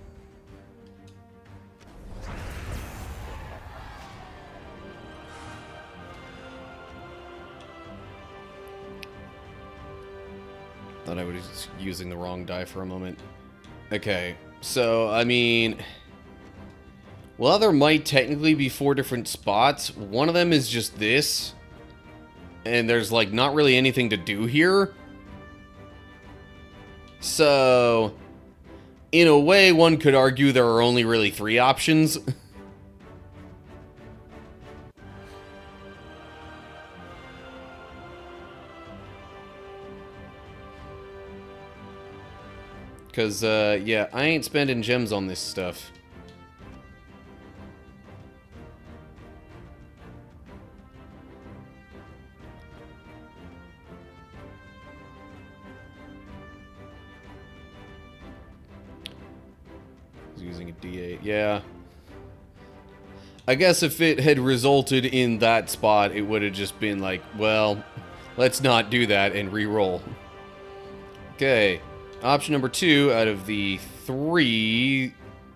Thought I was using the wrong die for a moment. Okay, so, I mean... Well, there might technically be 4 different spots. One of them is just this. And there's, like, not really anything to do here. So... In a way, one could argue there are only really 3 options. Because, yeah, I ain't spending gems on this stuff. He's using a D8, yeah. I guess if it had resulted in that spot, it would have just been like, well, let's not do that and re-roll. Okay. Option number 2 out of the 3,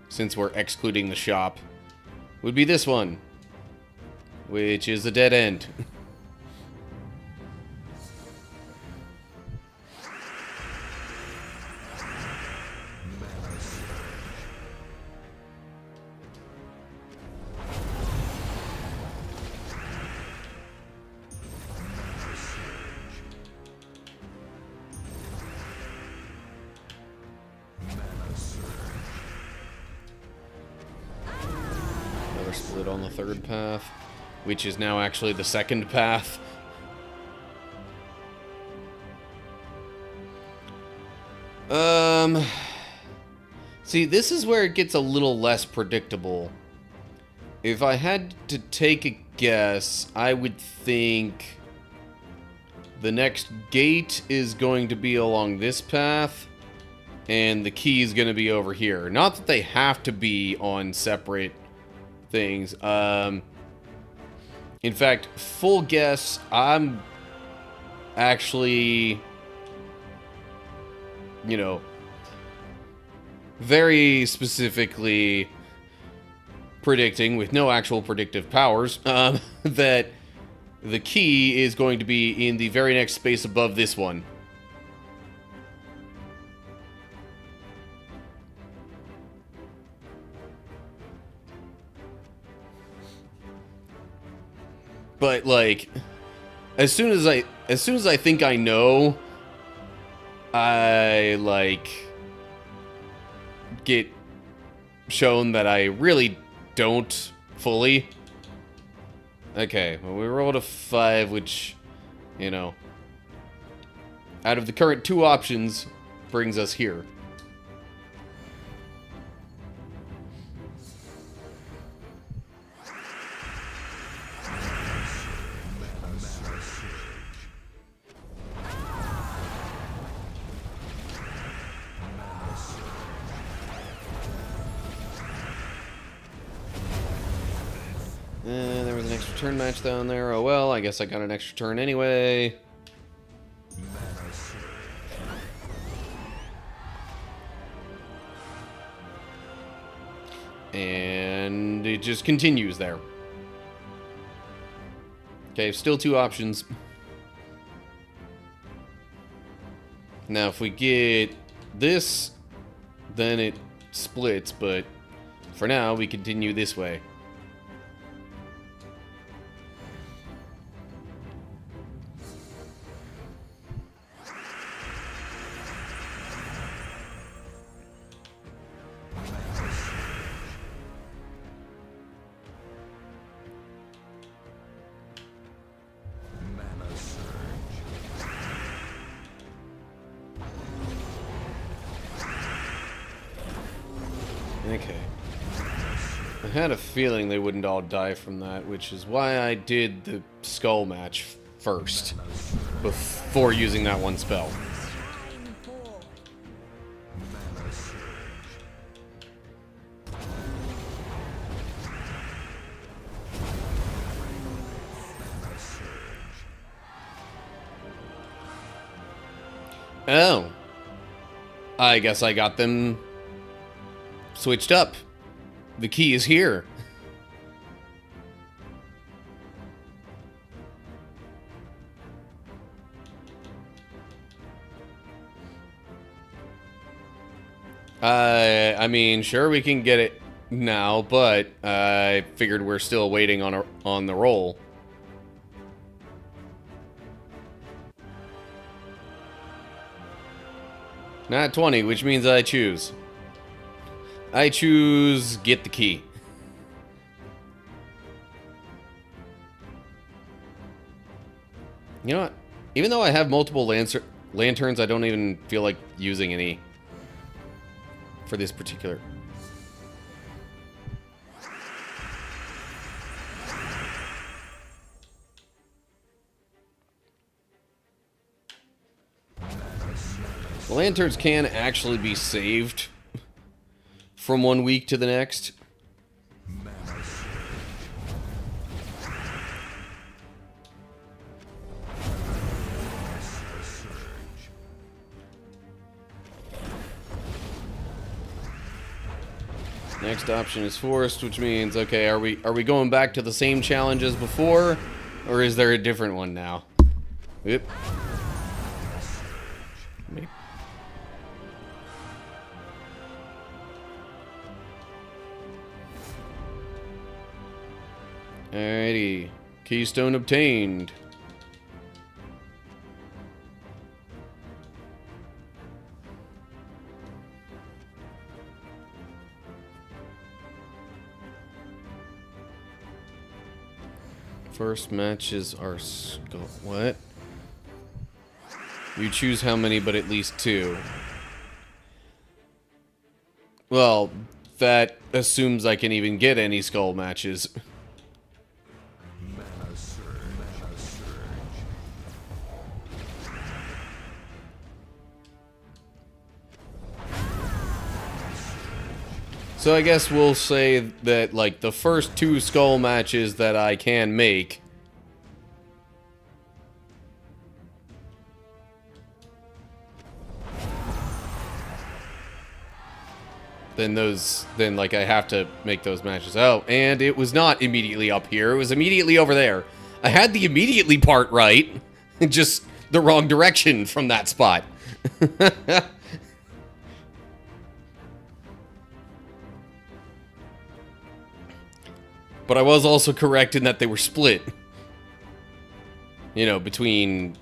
since we're excluding the shop, would be this one, which is a dead end. Mana surge. Mana surge. Mana surge. Another split on the 3rd path, which is now actually the 2nd path. See, this is where it gets a little less predictable. If I had to take a guess, I would think the next gate is going to be along this path, and the key is going to be over here. Not that they have to be on separate things. In fact, full guess, I'm actually, you know, very specifically predicting, with no actual predictive powers, that the key is going to be in the very next space above this one. But like, as soon as I think I know, I like get shown that I really don't fully. Okay, well, we rolled a 5, which, you know, out of the current 2 options, brings us here. Mana surge. Mana surge. There was an extra turn match down there. Oh well, I guess I got an extra turn anyway. Mana surge. And it just continues there. Okay, still 2 options. Now, if we get this, then it splits, but for now, we continue this way. had a feeling they wouldn't all die from that, which is why I did the skull match first, before using that one spell. Mana surge. Mana surge. Oh. I guess I got them switched up. The key is here. I mean, sure, we can get it now, but I figured we're still waiting on the roll. Not 20, which means I choose. I choose get the key. You know what? Even though I have multiple lanterns, I don't even feel like using any for this particular. The lanterns can actually be saved from 1 week to the next. Mana surge. Mana surge. Next option is forced, which means, okay, are we going back to the same challenge as before, or is there a different one now? Yep. Me. Alrighty, keystone obtained. First matches are what? You choose how many, but at least 2. Well, that assumes I can even get any skull matches. Mana surge. Mana surge. So I guess we'll say that, like, the first 2 skull matches that I can make then like I have to make those matches. Oh, and it was not immediately up here. It was immediately over there. I had the immediately part right, just the wrong direction from that spot. But I was also correct in that they were split. You know, between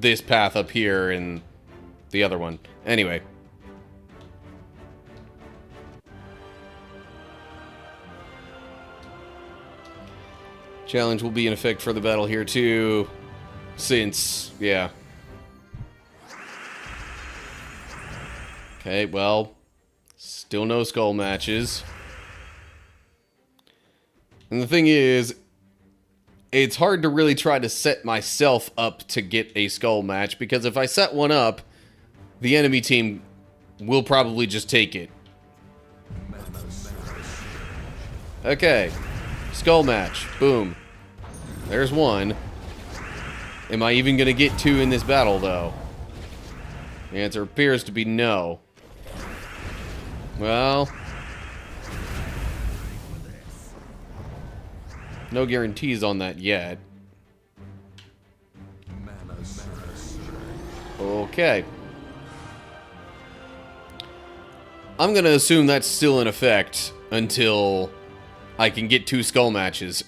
this path up here and the other one. Anyway. Challenge will be in effect for the battle here too, since, yeah. Okay, well, still no skull matches. And the thing is, it's hard to really try to set myself up to get a skull match, because if I set one up, the enemy team will probably just take it. Okay, skull match, boom. There's one. Am I even gonna get 2 in this battle, though? The answer appears to be no. Well, no guarantees on that yet. Mana surge. Okay. I'm gonna assume that's still in effect until I can get 2 skull matches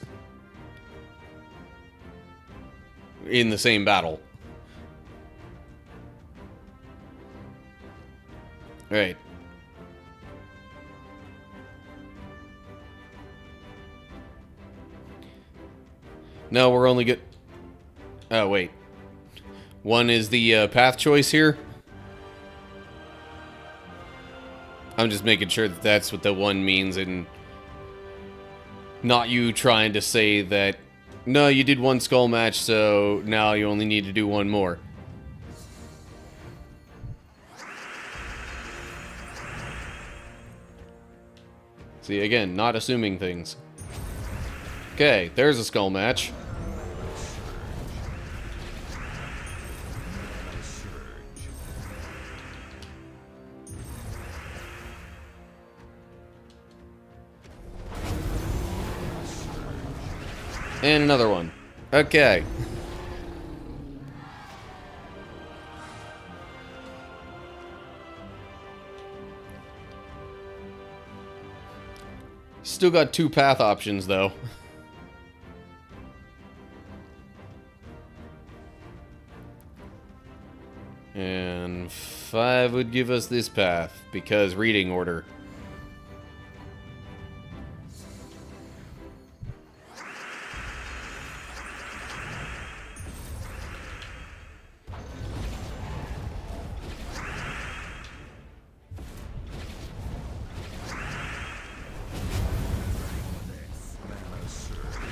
in the same battle. Alright. No, we're only good. Oh, wait. One is the path choice here. I'm just making sure that that's what the one means in Not you trying to say that, no, you did one skull match, so now you only need to do one more. See, again, not assuming things. Okay, there's a skull match. And another one. Okay. Still got 2 path options, though. And 5 would give us this path, because reading order.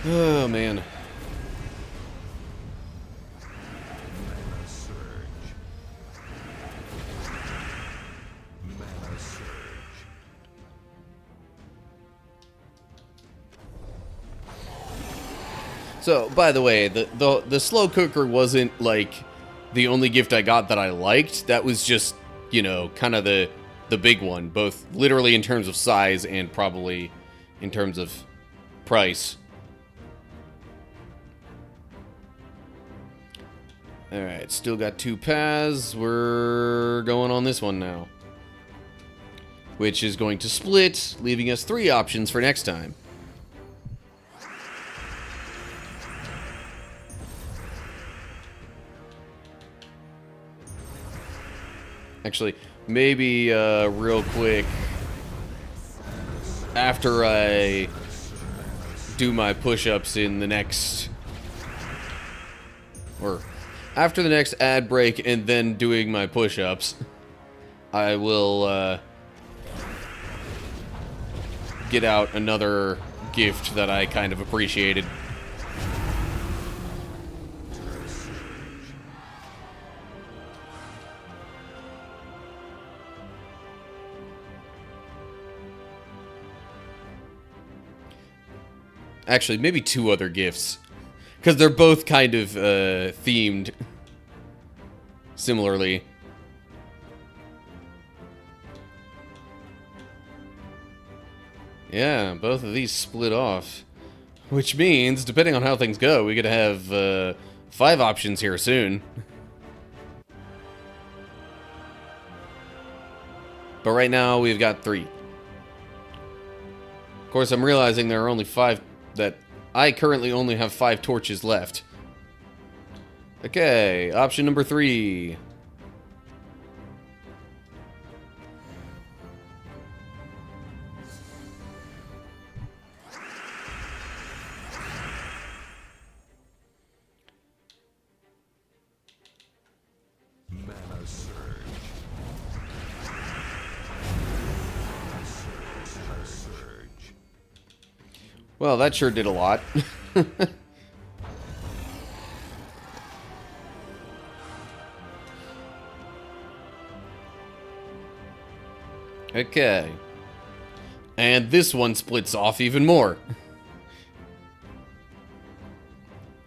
Oh, man. Mana surge. Mana surge. So, by the way, the slow cooker wasn't, like, the only gift I got that I liked. That was just, you know, kind of the big one, both literally in terms of size and probably in terms of price. Alright, still got 2 paths. We're going on this one now. Which is going to split, leaving us 3 options for next time. Actually, maybe real quick, after I do my push-ups in the next... or after the next ad break and then doing my push-ups, I will get out another gift that I kind of appreciated. Actually, maybe 2 other gifts. Because they're both kind of themed similarly. Yeah, both of these split off. Which means, depending on how things go, we could have 5 options here soon. But right now, we've got 3. Of course, I'm realizing there are only 5... that I currently only have 5 torches left. Okay, option number 3. Mana surge. Mana surge. Well, that sure did a lot. Okay. And this one splits off even more.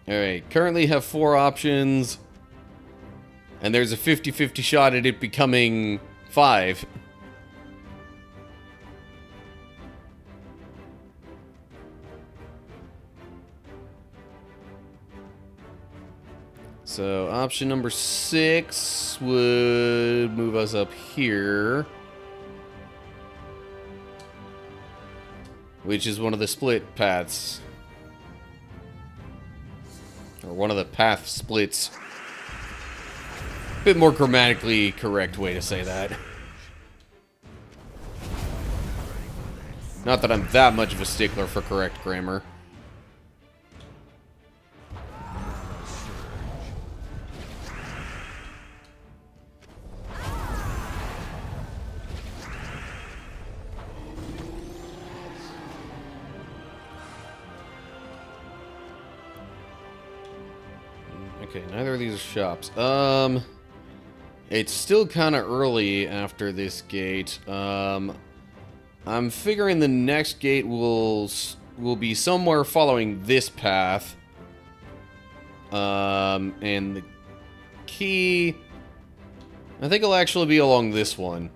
Alright, currently have 4 options. And there's a 50-50 shot at it becoming 5. So, option number 6 would move us up here. Which is one of the split paths. Or one of the path splits. Bit more grammatically correct way to say that. Not that I'm that much of a stickler for correct grammar. Okay, neither of these are shops. It's still kind of early after this gate. I'm figuring the next gate will be somewhere following this path. And the key, I think it'll actually be along this one.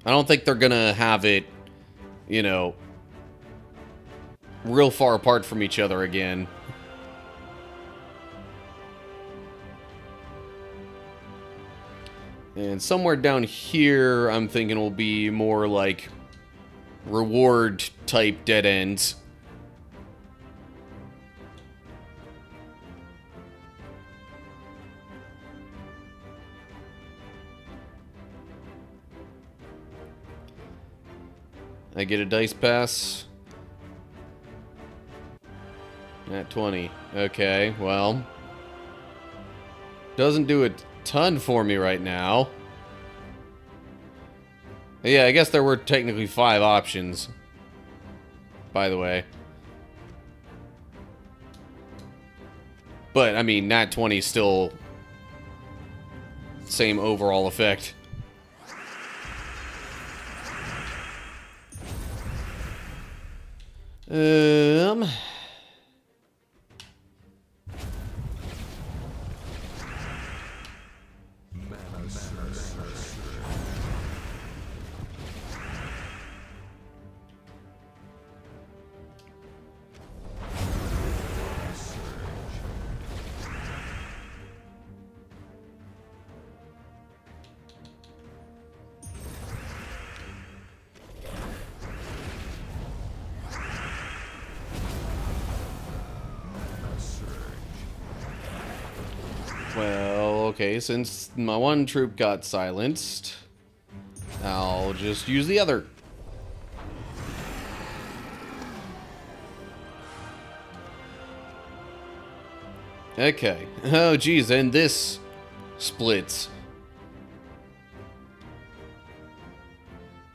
I don't think they're gonna have it, you know, real far apart from each other again. And somewhere down here, I'm thinking will be more like reward type dead ends. I get a dice pass. At 20. Okay, well. Doesn't do a ton for me right now. Yeah, I guess there were technically 5 options. By the way. But, I mean, nat 20 is still same overall effect. Well, okay, since my one troop got silenced, I'll just use the other. Okay. Oh, geez, and this splits.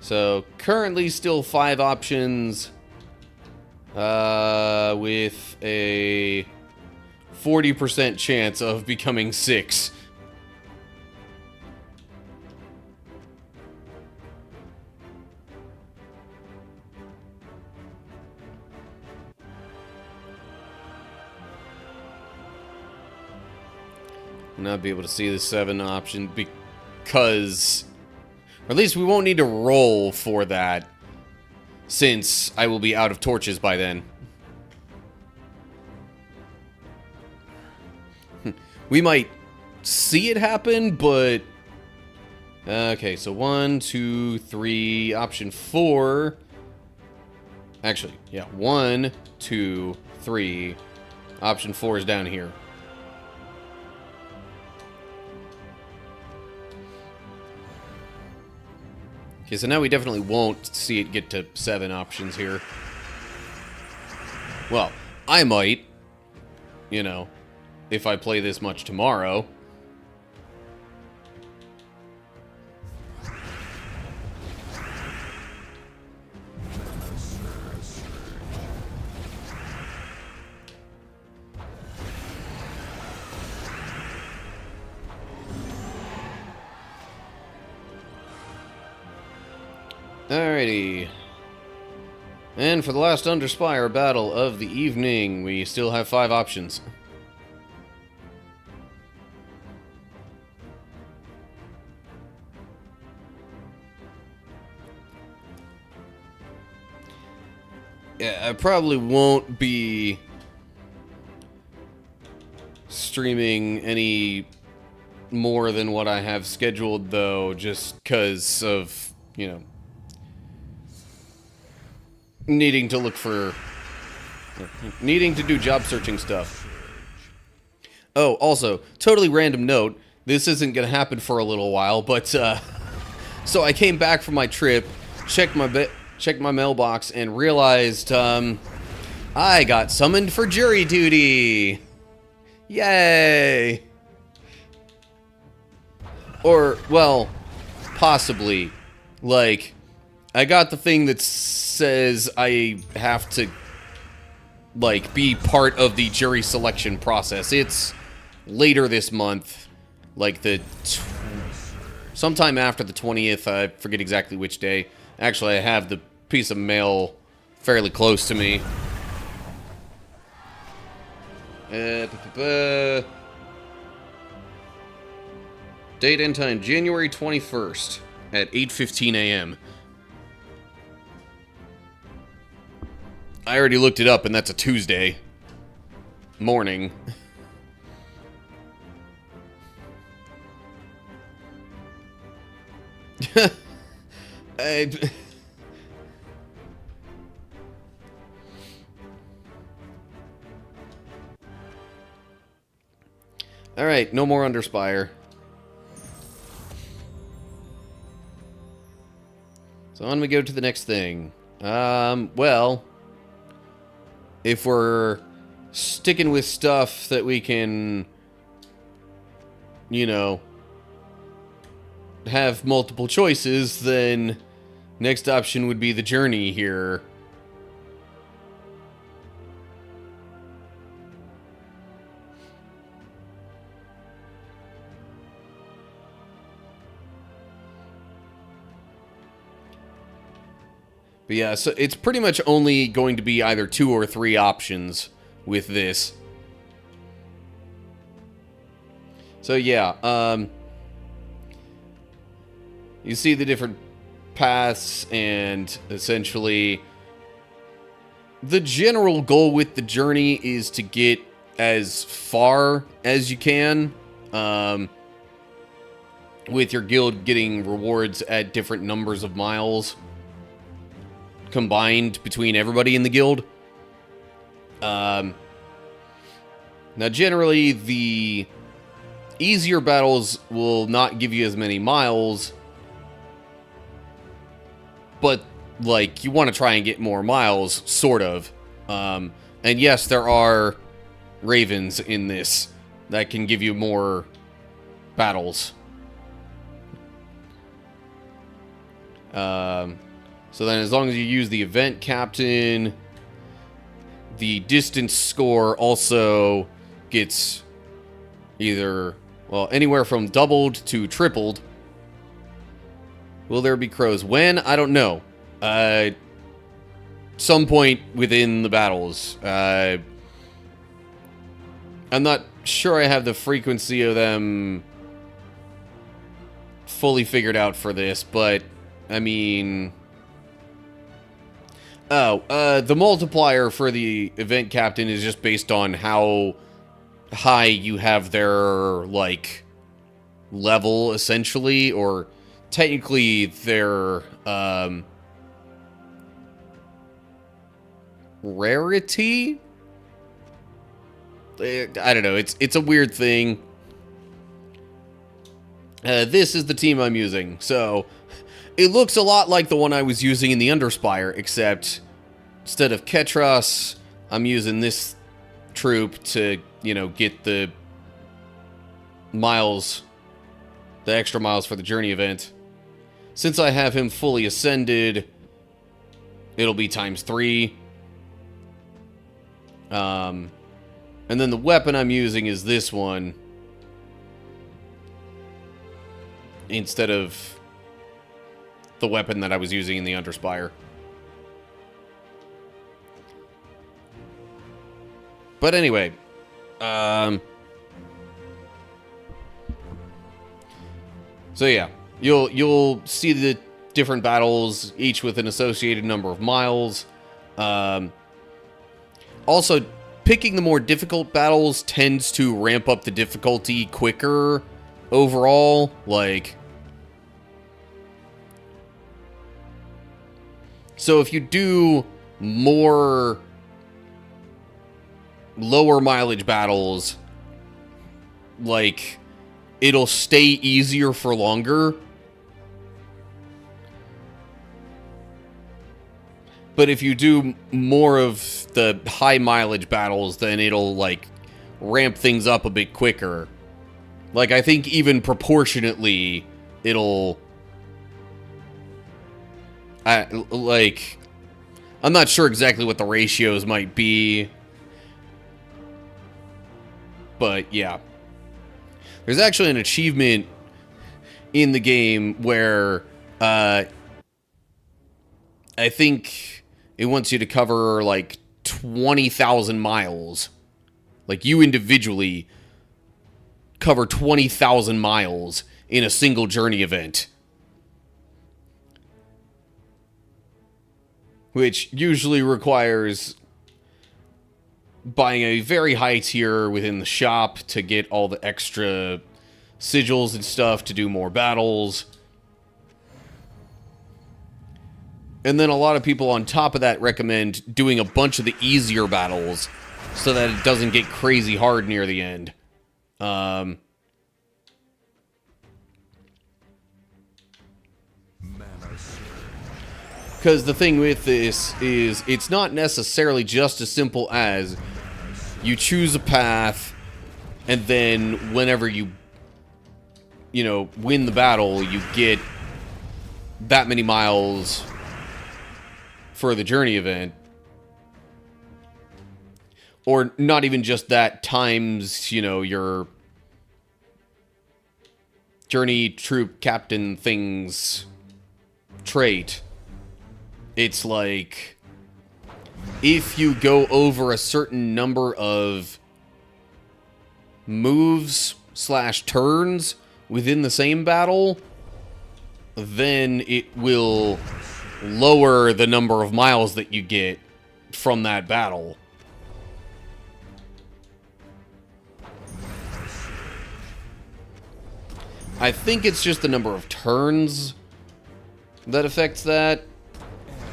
So, currently still 5 options, with a 40% chance of becoming 6. Not be able to see the 7 option because, or at least we won't need to roll for that, since I will be out of torches by then. We might see it happen, but... Okay, so 1, 2, 3, option 4... Actually, yeah, 1, 2, 3... Option 4 is down here. Okay, so now we definitely won't see it get to 7 options here. Well, I might, you know, if I play this much tomorrow. Alrighty. And for the last Underspire battle of the evening, we still have 5 options. Yeah, I probably won't be streaming any more than what I have scheduled, though, just because of, you know, needing to look for... needing to do job searching stuff. Oh, also, totally random note, this isn't going to happen for a little while, but, so I came back from my trip, checked my mailbox, and realized, I got summoned for jury duty! Yay! Or, well, possibly. Like, I got the thing that says I have to, like, be part of the jury selection process. It's later this month, like sometime after the 20th. I forget exactly which day. Actually, I have the piece of mail fairly close to me. Date and time, January 21st at 8:15 a.m. I already looked it up, and that's a Tuesday morning. Alright, no more Underspire. So on we go to the next thing. Well, if we're sticking with stuff that we can, you know, have multiple choices, then next option would be the journey here. But yeah, so it's pretty much only going to be either 2 or 3 options with this. So yeah, you see the different paths, and essentially the general goal with the journey is to get as far as you can, with your guild getting rewards at different numbers of miles combined between everybody in the guild. Now generally the easier battles will not give you as many miles, but like you want to try and get more miles, sort of. And yes, there are ravens in this that can give you more battles. So then as long as you use the event captain, the distance score also gets either, well, anywhere from doubled to tripled. Will there be crows? When? I don't know. Some point within the battles. I'm not sure I have the frequency of them fully figured out for this, but I mean... Oh, the multiplier for the event captain is just based on how high you have their, like, level, essentially, or technically their, rarity? I don't know, it's a weird thing. This is the team I'm using, so... It looks a lot like the one I was using in the Underspire, except instead of Ketras, I'm using this troop to, you know, get the miles, the extra miles for the journey event. Since I have him fully ascended, it'll be ×3. And then the weapon I'm using is this one, instead of the weapon that I was using in the Underspire. But anyway, so yeah, you'll see the different battles, each with an associated number of miles. Also, picking the more difficult battles tends to ramp up the difficulty quicker overall, like... So if you do more lower mileage battles, like, it'll stay easier for longer. But if you do more of the high mileage battles, then it'll, like, ramp things up a bit quicker. Like, I think even proportionately, it'll... I'm not sure exactly what the ratios might be. But, yeah. There's actually an achievement in the game where I think it wants you to cover like 20,000 miles. Like you individually cover 20,000 miles in a single journey event. Which usually requires buying a very high tier within the shop to get all the extra sigils and stuff to do more battles. And then a lot of people on top of that recommend doing a bunch of the easier battles so that it doesn't get crazy hard near the end. Mana surge. Because the thing with this is it's not necessarily just as simple as you choose a path and then whenever you know, win the battle, you get that many miles for the journey event. Or not even just that times, you know, your journey troop captain things trait. It's like if you go over a certain number of moves / turns within the same battle, then it will lower the number of miles that you get from that battle. I think it's just the number of turns that affects that.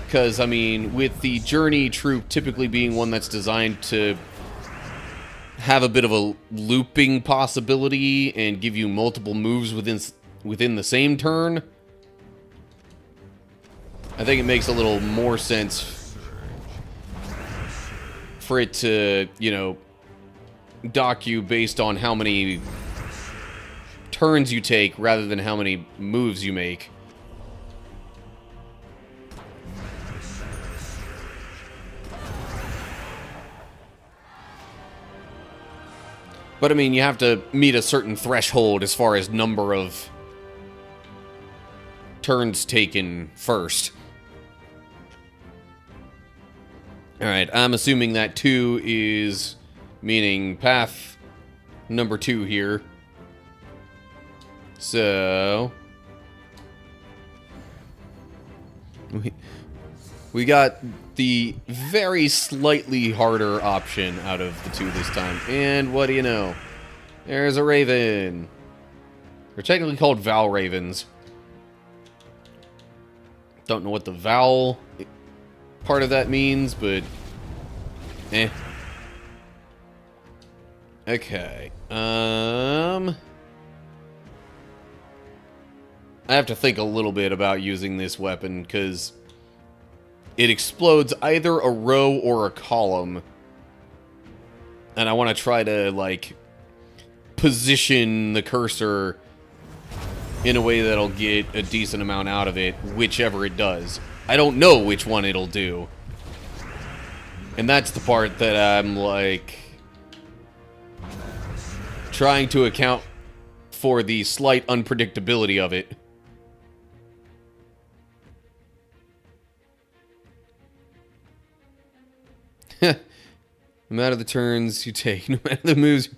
Because, I mean, with the journey troop typically being one that's designed to have a bit of a looping possibility and give you multiple moves within the same turn, I think it makes a little more sense for it to, you know, dock you based on how many turns you take rather than how many moves you make. But I mean, you have to meet a certain threshold as far as number of turns taken first. Alright, I'm assuming that 2 is meaning path number 2 here. So we got the very slightly harder option out of the 2 this time. And what do you know? There's a raven. They're technically called Val Ravens. Don't know what the Val part of that means, but eh. Okay. I have to think a little bit about using this weapon, because it explodes either a row or a column. And I want to try to, like, position the cursor in a way that'll get a decent amount out of it, whichever it does. I don't know which one it'll do. And that's the part that I'm, like, trying to account for the slight unpredictability of it. No matter the turns you take, no matter the moves.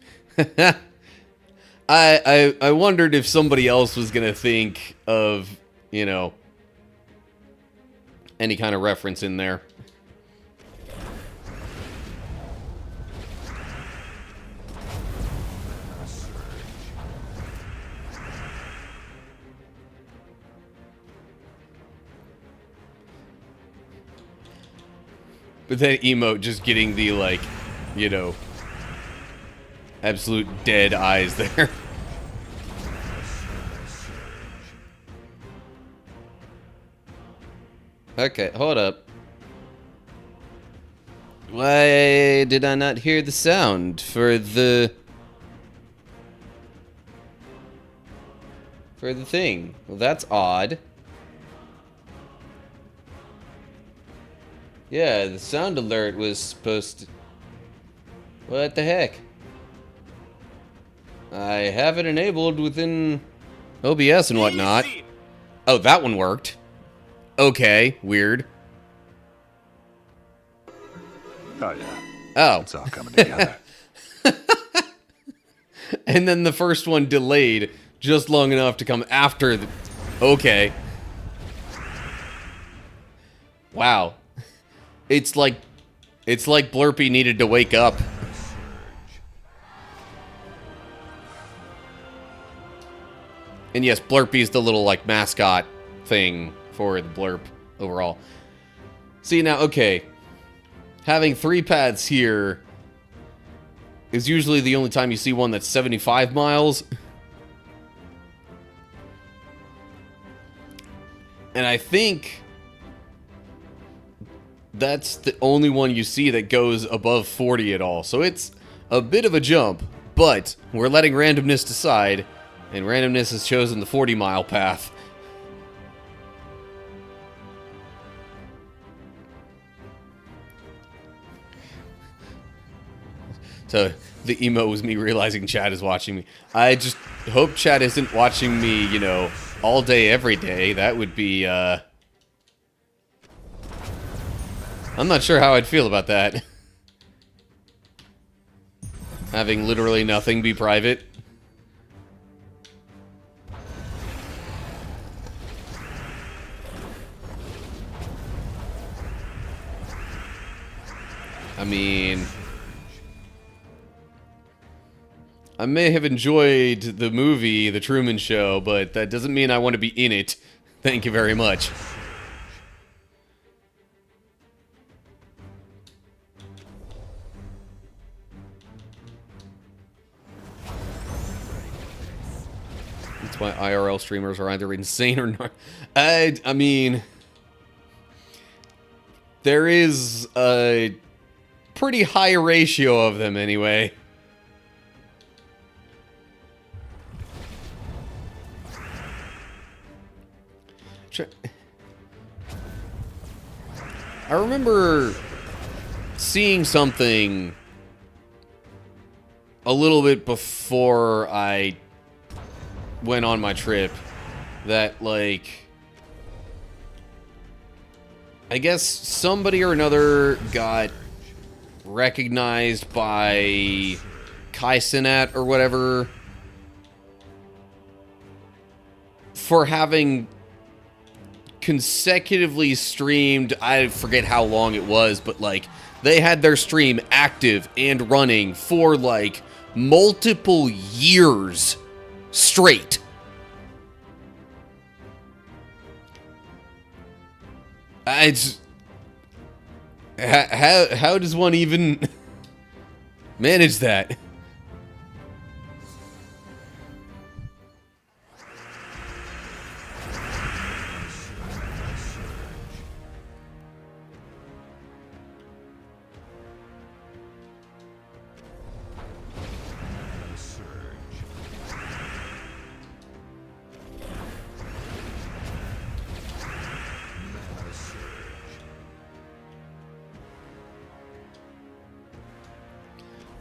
I wondered if somebody else was gonna think of, you know, any kind of reference in there. But that emote just getting the, like, you know, absolute dead eyes there. Okay, hold up. Why did I not hear the sound for the thing? Well, that's odd. Yeah, the sound alert was supposed to... What the heck? I have it enabled within OBS and whatnot. Oh, that one worked. Okay, weird. Oh, yeah. Oh. It's all coming together. And then the first one delayed just long enough to come after the... Okay. Wow. It's like Blurpy needed to wake up. And yes, Blurpy's the little, like, mascot thing for the Blurp overall. See, now, okay. Having 3 paths here is usually the only time you see one that's 75 miles. And I think that's the only one you see that goes above 40 at all. So it's a bit of a jump, but we're letting randomness decide, and randomness has chosen the 40-mile path. So the emo was me realizing Chad is watching me. I just hope Chad isn't watching me, you know, all day, every day. That would be, I'm not sure how I'd feel about that. Having literally nothing be private. I mean... I may have enjoyed the movie, The Truman Show, but that doesn't mean I want to be in it. Thank you very much. That's why IRL streamers are either insane or not. I mean... There is a pretty high ratio of them anyway. I remember seeing something a little bit before I went on my trip that, like, I guess somebody or another got recognized by Kai Cenat or whatever for having consecutively streamed, I forget how long it was, but like they had their stream active and running for like multiple years straight. It's how does one even manage that?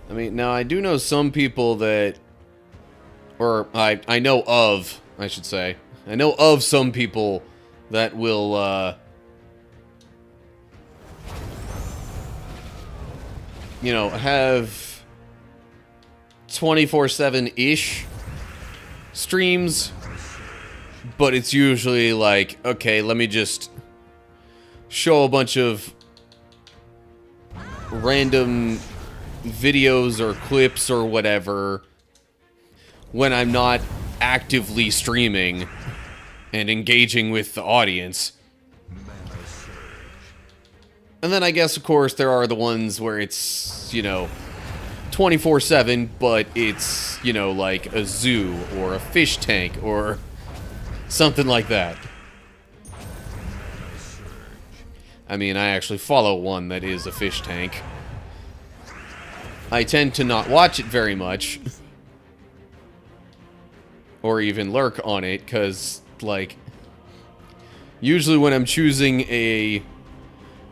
I mean, now I do know some people that, or I know of, I should say, I know of some people that will, you know, have 24/7-ish streams, but it's usually like, okay, let me just show a bunch of random videos or clips or whatever when I'm not actively streaming and engaging with the audience. And then I guess, of course, there are the ones where it's, you know, 24/7, but it's, you know, like a zoo or a fish tank or something like that. I mean, I actually follow one that is a fish tank. I tend to not watch it very much. Or even lurk on it, because, like, usually when I'm choosing a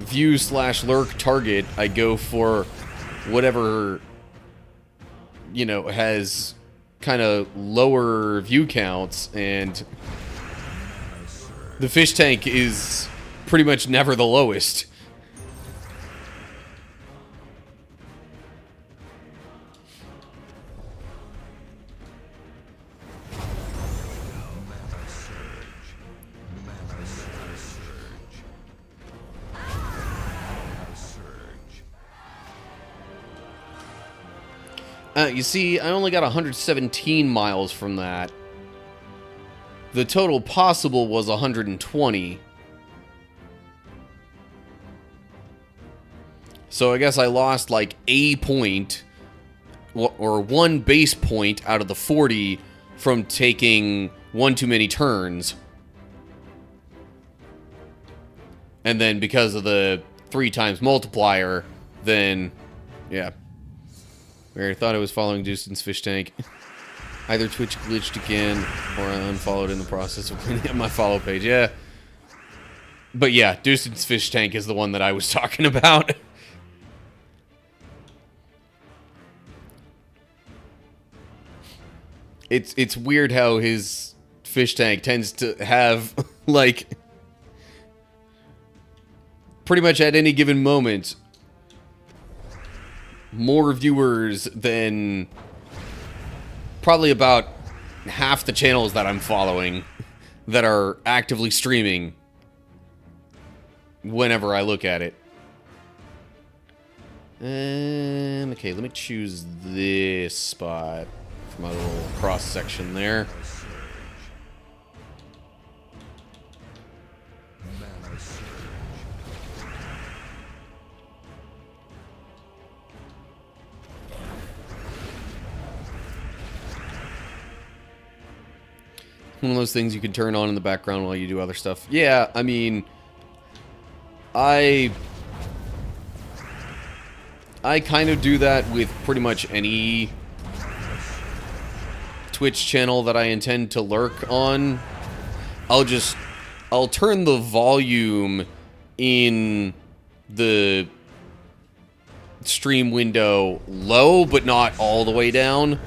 view/lurk target, I go for whatever, you know, has kind of lower view counts, and the fish tank is pretty much never the lowest. You see, I only got 117 miles from that. The total possible was 120. So I guess I lost like a point, or 1 base point out of the 40 from taking one too many turns. And then because of the 3 times multiplier, then, yeah. I thought I was following Dustin's fish tank. Either Twitch glitched again, or I unfollowed in the process of cleaning up my follow page. Yeah. But yeah, Dustin's fish tank is the one that I was talking about. It's weird how his fish tank tends to have, like, pretty much at any given moment, more viewers than probably about half the channels that I'm following that are actively streaming whenever I look at it. Okay, let me choose this spot for my little cross section there. One of those things you can turn on in the background while you do other stuff. Yeah, I mean, I kind of do that with pretty much any Twitch channel that I intend to lurk on. I'll turn the volume in the stream window low, but not all the way down.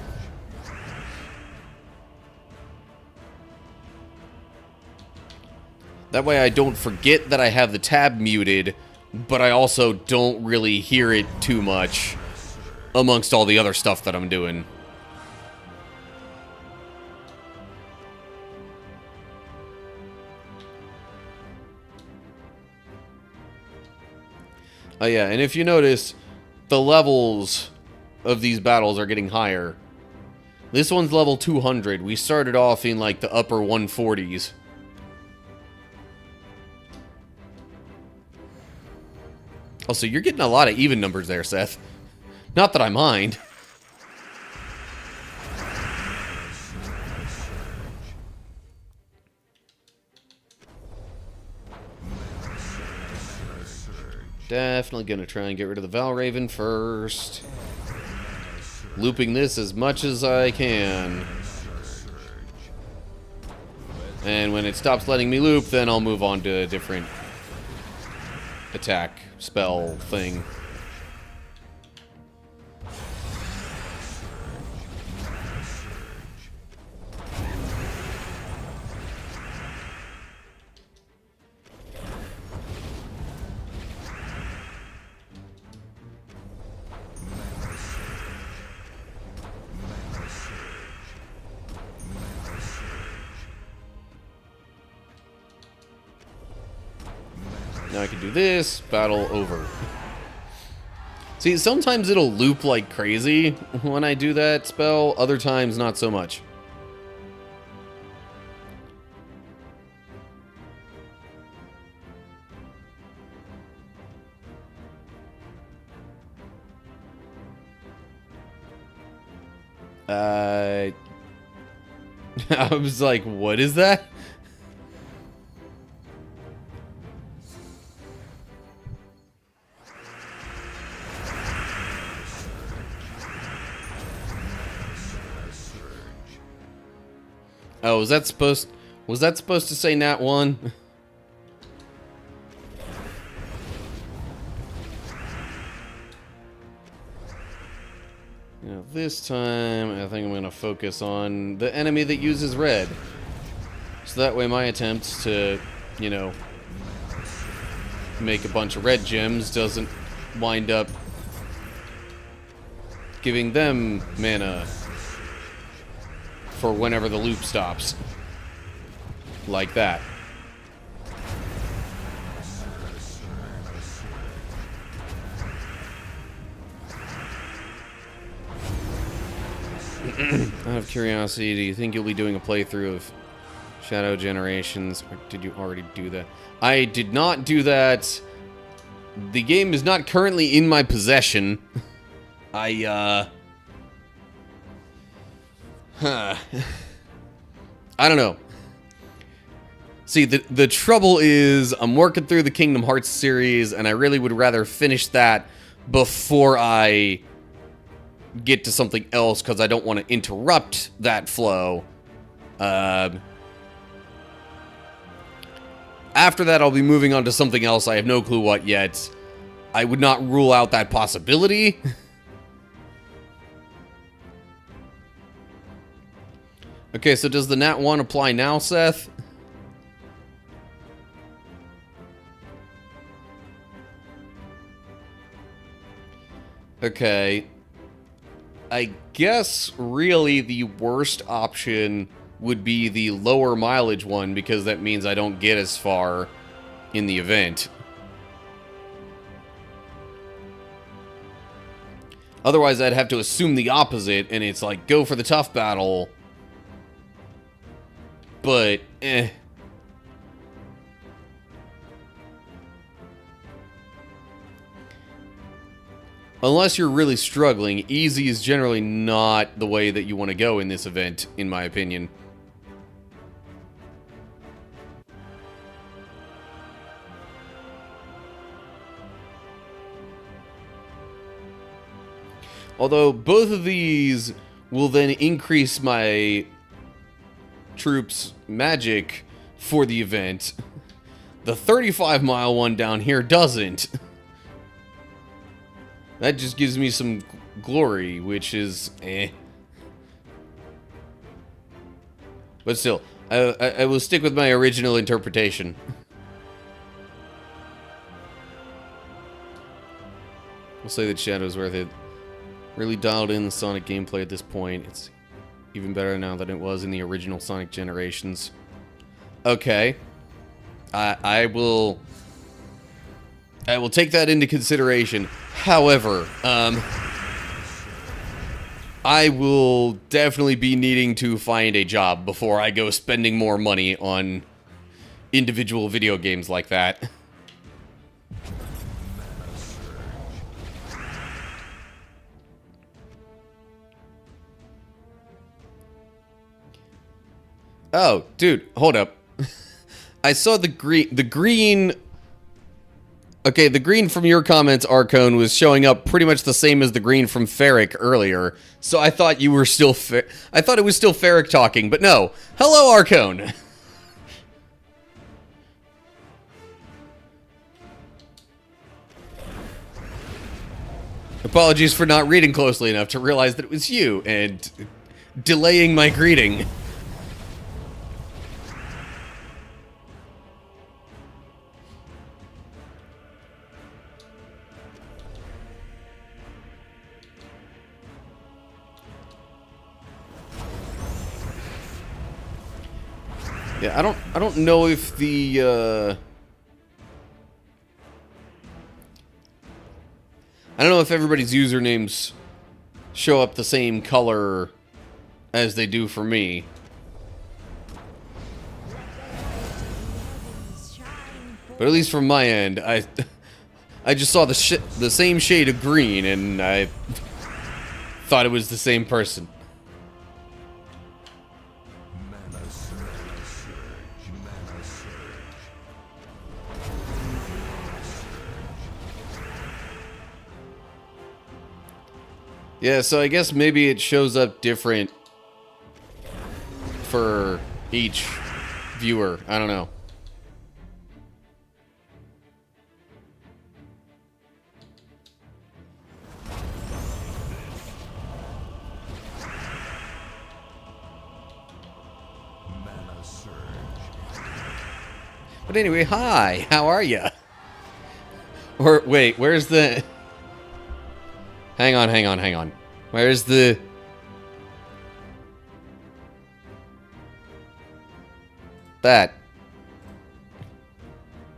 That way I don't forget that I have the tab muted, but I also don't really hear it too much amongst all the other stuff that I'm doing. Oh yeah, and if you notice, the levels of these battles are getting higher. This one's level 200. We started off in like the upper 140s. Also, you're getting a lot of even numbers there, Seth. Not that I mind. Definitely gonna try and get rid of the Valraven first. Looping this as much as I can. And when it stops letting me loop, then I'll move on to a different attack spell thing. Now I can do this, battle over. See, sometimes it'll loop like crazy when I do that spell, other times not so much. I was like, what is that? Oh, was that supposed to say Nat 1? Yeah, this time, I think I'm going to focus on the enemy that uses red. So that way my attempts to, you know, make a bunch of red gems doesn't wind up giving them mana for whenever the loop stops. Like that. Out of curiosity, do you think you'll be doing a playthrough of Shadow Generations, or did you already do that? I did not do that. The game is not currently in my possession. I don't know. See, the trouble is I'm working through the Kingdom Hearts series, and I really would rather finish that before I get to something else, because I don't want to interrupt that flow. After that, I'll be moving on to something else. I have no clue what yet. I would not rule out that possibility. Okay, so does the Nat 1 apply now, Seth? Okay. I guess really the worst option would be the lower mileage one, because that means I don't get as far in the event. Otherwise, I'd have to assume the opposite, and it's like, go for the tough battle. But, unless you're really struggling, easy is generally not the way that you want to go in this event, in my opinion. Although both of these will then increase my troops' magic for the event. The 35-mile one down here doesn't. That just gives me some glory, which is But still, I will stick with my original interpretation. We'll say that Shadow's worth it. Really dialed in the Sonic gameplay at this point. It's even better now than it was in the original Sonic Generations. Okay. I will take that into consideration. However, I will definitely be needing to find a job before I go spending more money on individual video games like that. Oh, dude, hold up. I saw the green. Okay, the green from your comments, Arcone, was showing up pretty much the same as the green from Ferric earlier. So I thought you were still I thought it was still Ferric talking, but no. Hello, Arcone. Apologies for not reading closely enough to realize that it was you and delaying my greeting. Yeah, I don't know if the I don't know if everybody's usernames show up the same color as they do for me. But at least from my end, I just saw the same shade of green, and I thought it was the same person. Yeah, so I guess maybe it shows up different for each viewer. I don't know. But anyway, hi, how are ya? Or, wait, where's the... Hang on. Where's the... That.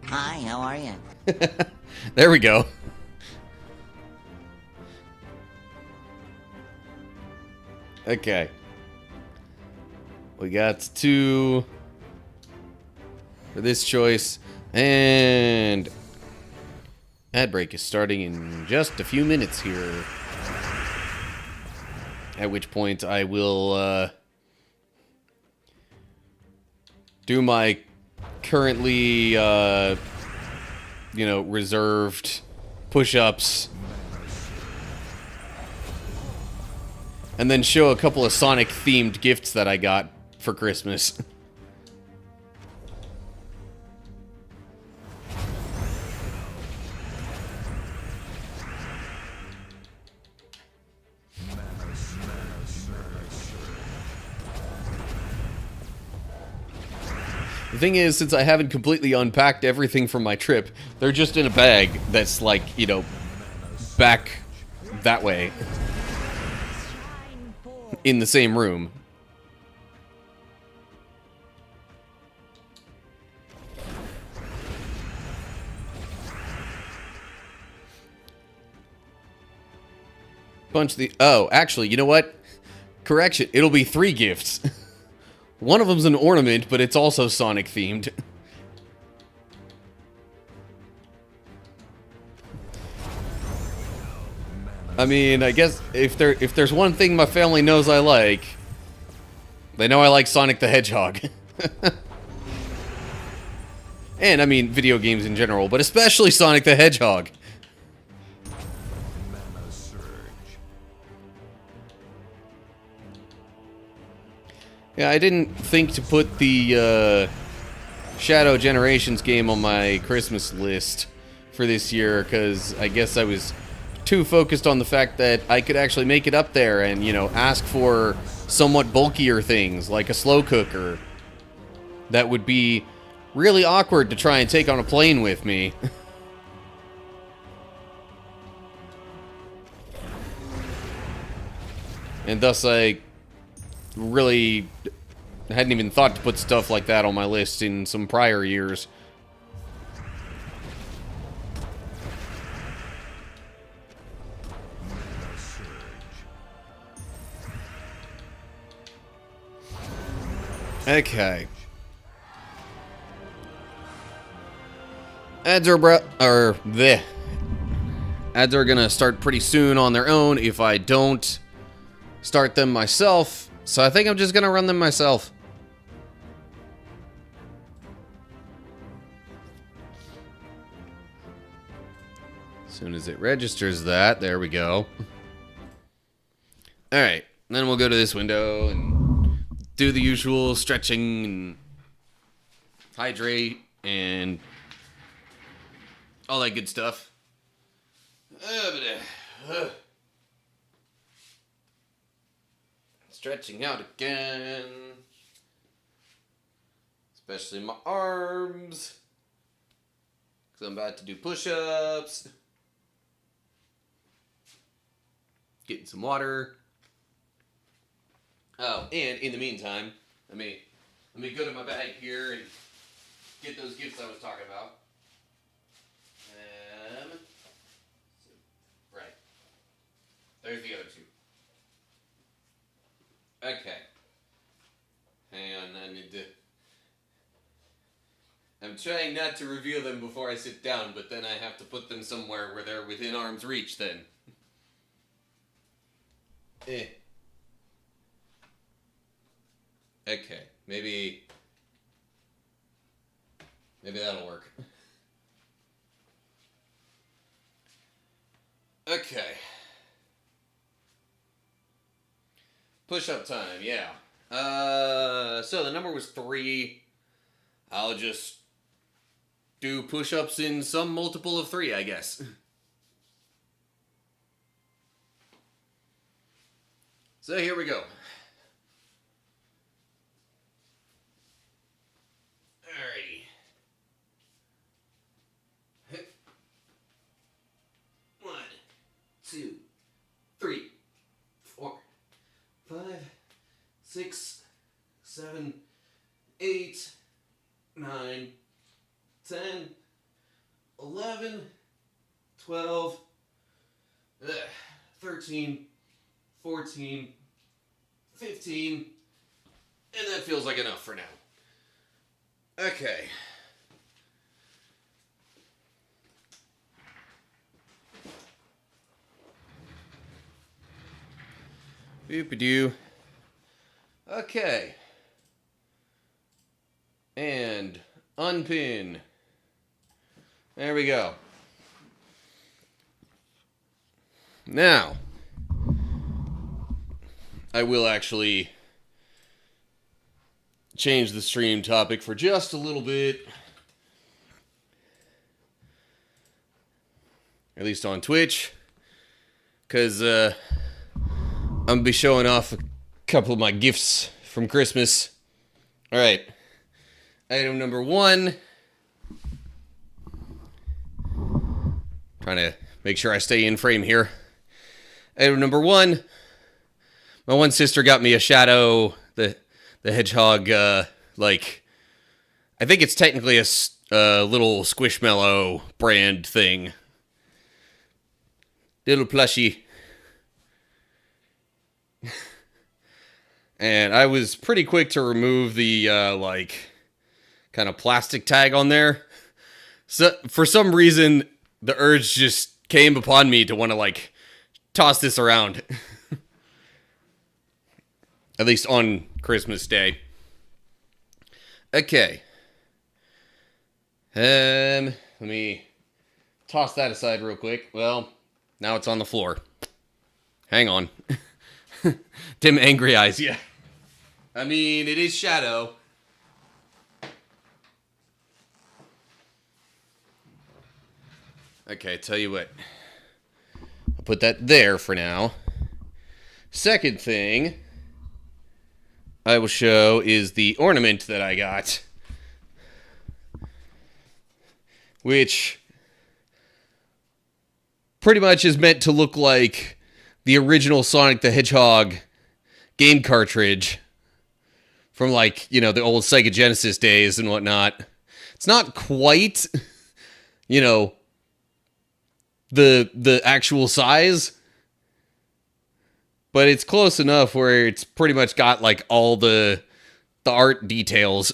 Hi, how are you? There we go. Okay. We got two for this choice, and ad break is starting in just a few minutes here. At which point I will do my currently reserved push-ups, and then show a couple of Sonic themed gifts that I got for Christmas. The thing is, since I haven't completely unpacked everything from my trip, they're just in a bag that's like, back that way. In the same room. Oh, actually, you know what? Correction, it'll be 3 gifts. One of them's an ornament, but it's also Sonic themed. I mean, I guess if there's one thing my family knows I like, they know I like Sonic the Hedgehog. And I mean video games in general, but especially Sonic the Hedgehog. Yeah, I didn't think to put the Shadow Generations game on my Christmas list for this year, because I guess I was too focused on the fact that I could actually make it up there and, ask for somewhat bulkier things, like a slow cooker. That would be really awkward to try and take on a plane with me. And thus I really hadn't even thought to put stuff like that on my list in some prior years. Okay. Ads are Ads are gonna start pretty soon on their own if I don't start them myself. So I think I'm just gonna run them myself. As soon as it registers that, there we go. Alright, then we'll go to this window and do the usual stretching and hydrate and all that good stuff. Stretching out again. Especially my arms. Because I'm about to do push-ups. Getting some water. Oh, and in the meantime, let me go to my bag here and get those gifts I was talking about. Right. There's the other two. Okay. Hang on, I need to... I'm trying not to reveal them before I sit down, but then I have to put them somewhere where they're within arm's reach then. Okay, maybe that'll work. Okay. Push-up time, yeah. So the number was 3. I'll just do push-ups in some multiple of 3, I guess. So here we go. Alrighty. 6, 7, 8, 9, 10, 11, 12, 13, 14, 15, and that feels like enough for now. Okay. Boop-a-doo. Okay. And unpin. There we go. Now, I will actually change the stream topic for just a little bit. At least on Twitch. Because I'm going to be showing off a couple of my gifts from Christmas. Alright. Item number 1. Trying to make sure I stay in frame here. Item number 1. My one sister got me a Shadow the Hedgehog, like, I think it's technically a little Squishmallow brand thing. Little plushie. And I was pretty quick to remove the, like, kind of plastic tag on there. So, for some reason, the urge just came upon me to want to, like, toss this around. At least on Christmas Day. Okay. Let me toss that aside real quick. Well, now it's on the floor. Hang on. Dim angry eyes, yeah. I mean, it is Shadow. Okay, tell you what. I'll put that there for now. Second thing I will show is the ornament that I got, which pretty much is meant to look like the original Sonic the Hedgehog game cartridge from, like, you know, the old Sega Genesis days and whatnot. It's not quite, you know, the actual size, but it's close enough where it's pretty much got, like, all the art details.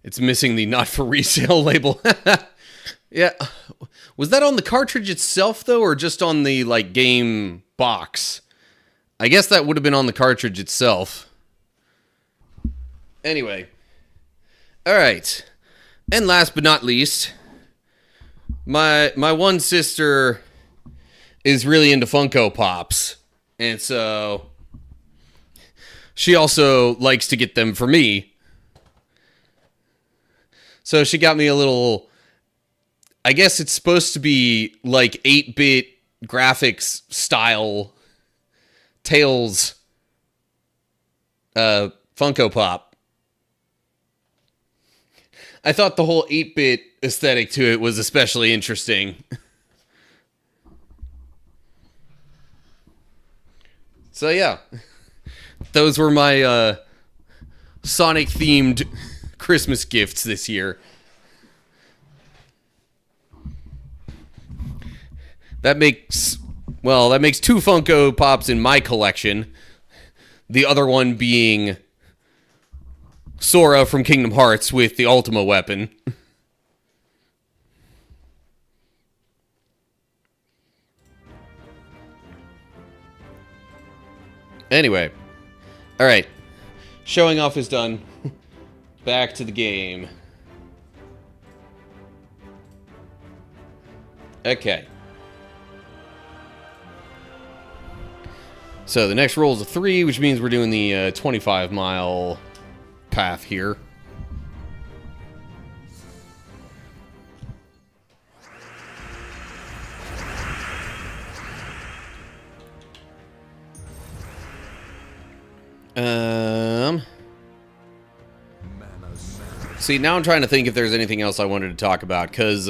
It's missing the not for resale label. Yeah. Was that on the cartridge itself, though, or just on the, like, game box? I guess that would have been on the cartridge itself. Anyway. Alright. And last but not least, my one sister is really into Funko Pops. And so she also likes to get them for me. So she got me a little, I guess it's supposed to be like 8-bit graphics style Tails Funko Pop. I thought the whole 8-bit aesthetic to it was especially interesting. So yeah, those were my Sonic-themed Christmas gifts this year. That makes 2 Funko Pops in my collection. The other one being Sora from Kingdom Hearts with the Ultima weapon. Anyway. Alright. Showing off is done. Back to the game. Okay. So the next roll is a 3, which means we're doing the 25-mile path here. See, now I'm trying to think if there's anything else I wanted to talk about, because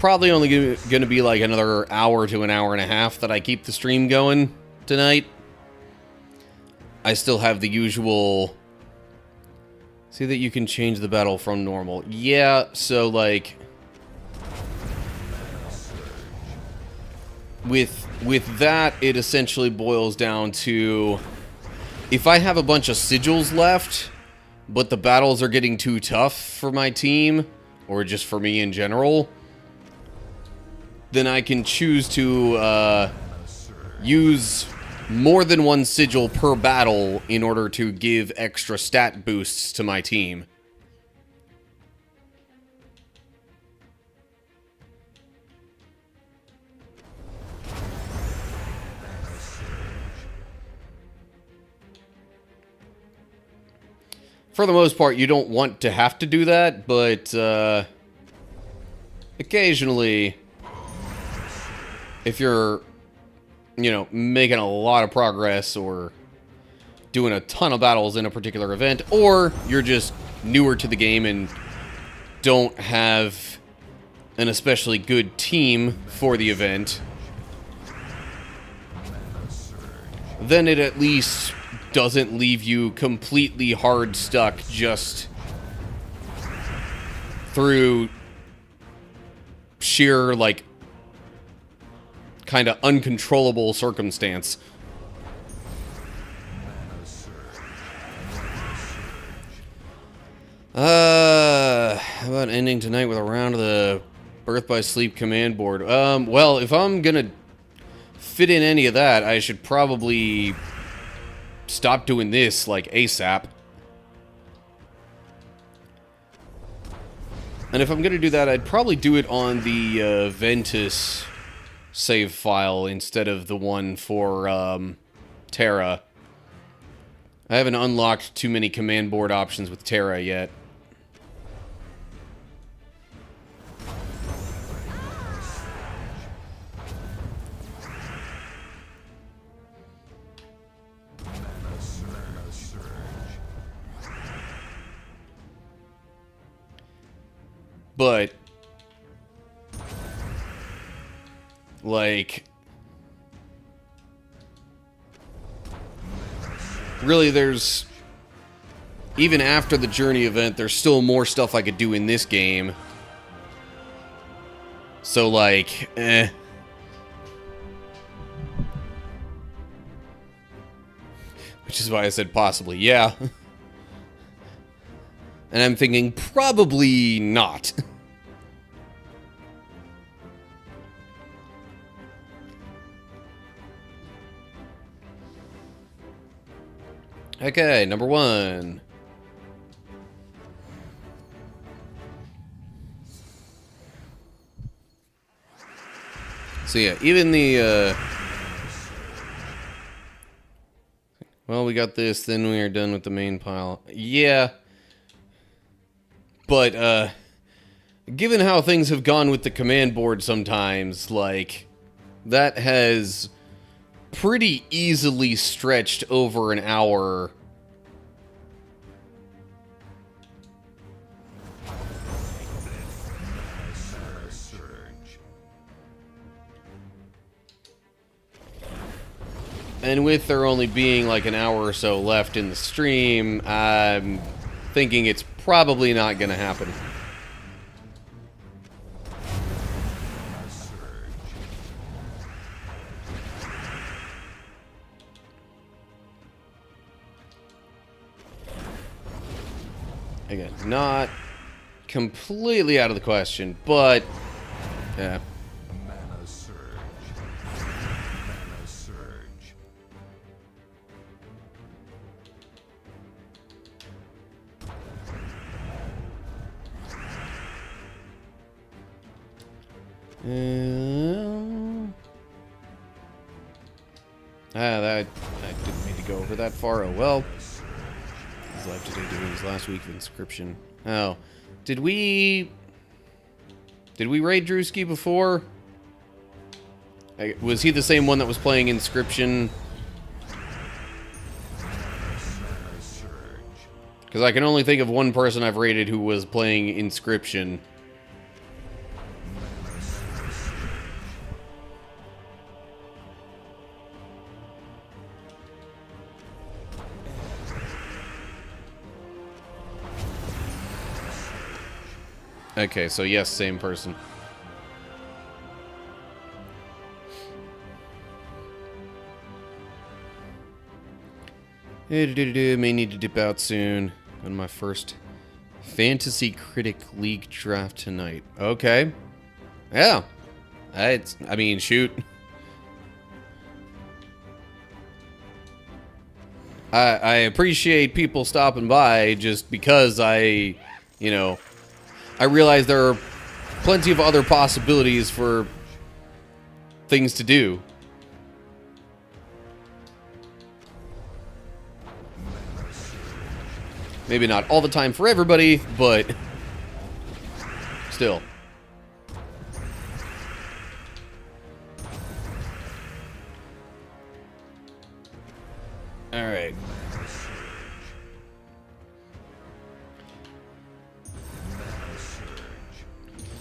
probably only going to be like another hour to an hour and a half that I keep the stream going tonight. I still have the usual... See that you can change the battle from normal. Yeah, so like... With that, it essentially boils down to... If I have a bunch of sigils left, but the battles are getting too tough for my team, or just for me in general, then I can choose to use more than one sigil per battle in order to give extra stat boosts to my team. For the most part, you don't want to have to do that, but occasionally, if you're, you know, making a lot of progress or doing a ton of battles in a particular event, or you're just newer to the game and don't have an especially good team for the event, then it at least doesn't leave you completely hard stuck just through sheer, like, kind of uncontrollable circumstance. How about ending tonight with a round of the Birth by Sleep command board? Well, if I'm gonna fit in any of that, I should probably stop doing this, like, ASAP. And if I'm gonna do that, I'd probably do it on the Ventus save file instead of the one for Terra. I haven't unlocked too many command board options with Terra yet. But, like, really there's, even after the Journey event, there's still more stuff I could do in this game. So, like, Which is why I said possibly, yeah. And I'm thinking, probably not. Okay, number 1. So yeah, even the, well, we got this, then we are done with the main pile. Yeah. But, given how things have gone with the command board sometimes, like, that has pretty easily stretched over an hour. And with there only being like an hour or so left in the stream, I'm thinking it's probably not going to happen. Again, not completely out of the question, but yeah. Mana surge. Mana surge. I didn't mean to go over that far. Oh well. His life today doing his last week of Inscription. Oh, did we raid Drewski before? Was he the same one that was playing Inscription? Because I can only think of one person I've raided who was playing Inscription. Okay, so yes, same person. May need to dip out soon on my first Fantasy Critic League draft tonight. Okay. Yeah. I mean, shoot. I appreciate people stopping by just because I realize there are plenty of other possibilities for things to do. Maybe not all the time for everybody, but still. All right.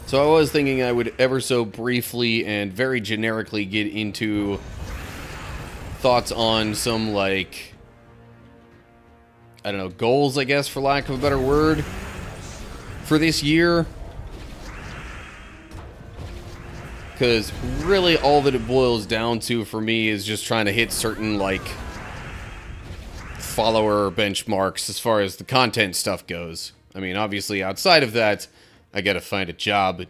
So I was thinking I would ever so briefly and very generically get into thoughts on some, like, I don't know, goals, I guess, for lack of a better word, for this year. Because really all that it boils down to for me is just trying to hit certain, like, follower benchmarks as far as the content stuff goes. I mean, obviously, outside of that, I gotta find a job,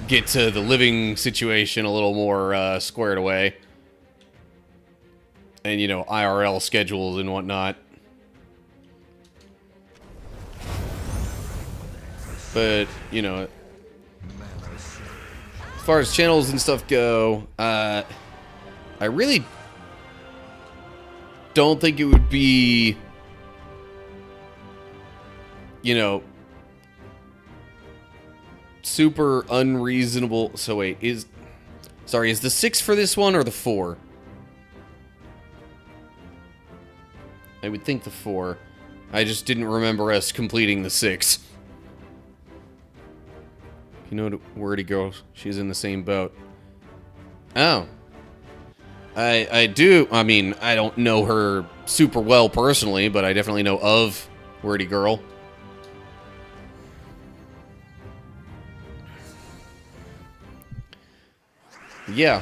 get to the living situation a little more squared away. And, you know, IRL schedules and whatnot. But, you know, as far as channels and stuff go, I really don't think it would be, you know, super unreasonable. So wait, is the 6 for this one or the 4? I would think the 4. I just didn't remember us completing the 6. You know, wordy girl, she's in the same boat. Oh. I do. I mean, I don't know her super well personally, but I definitely know of Wordy Girl. Yeah.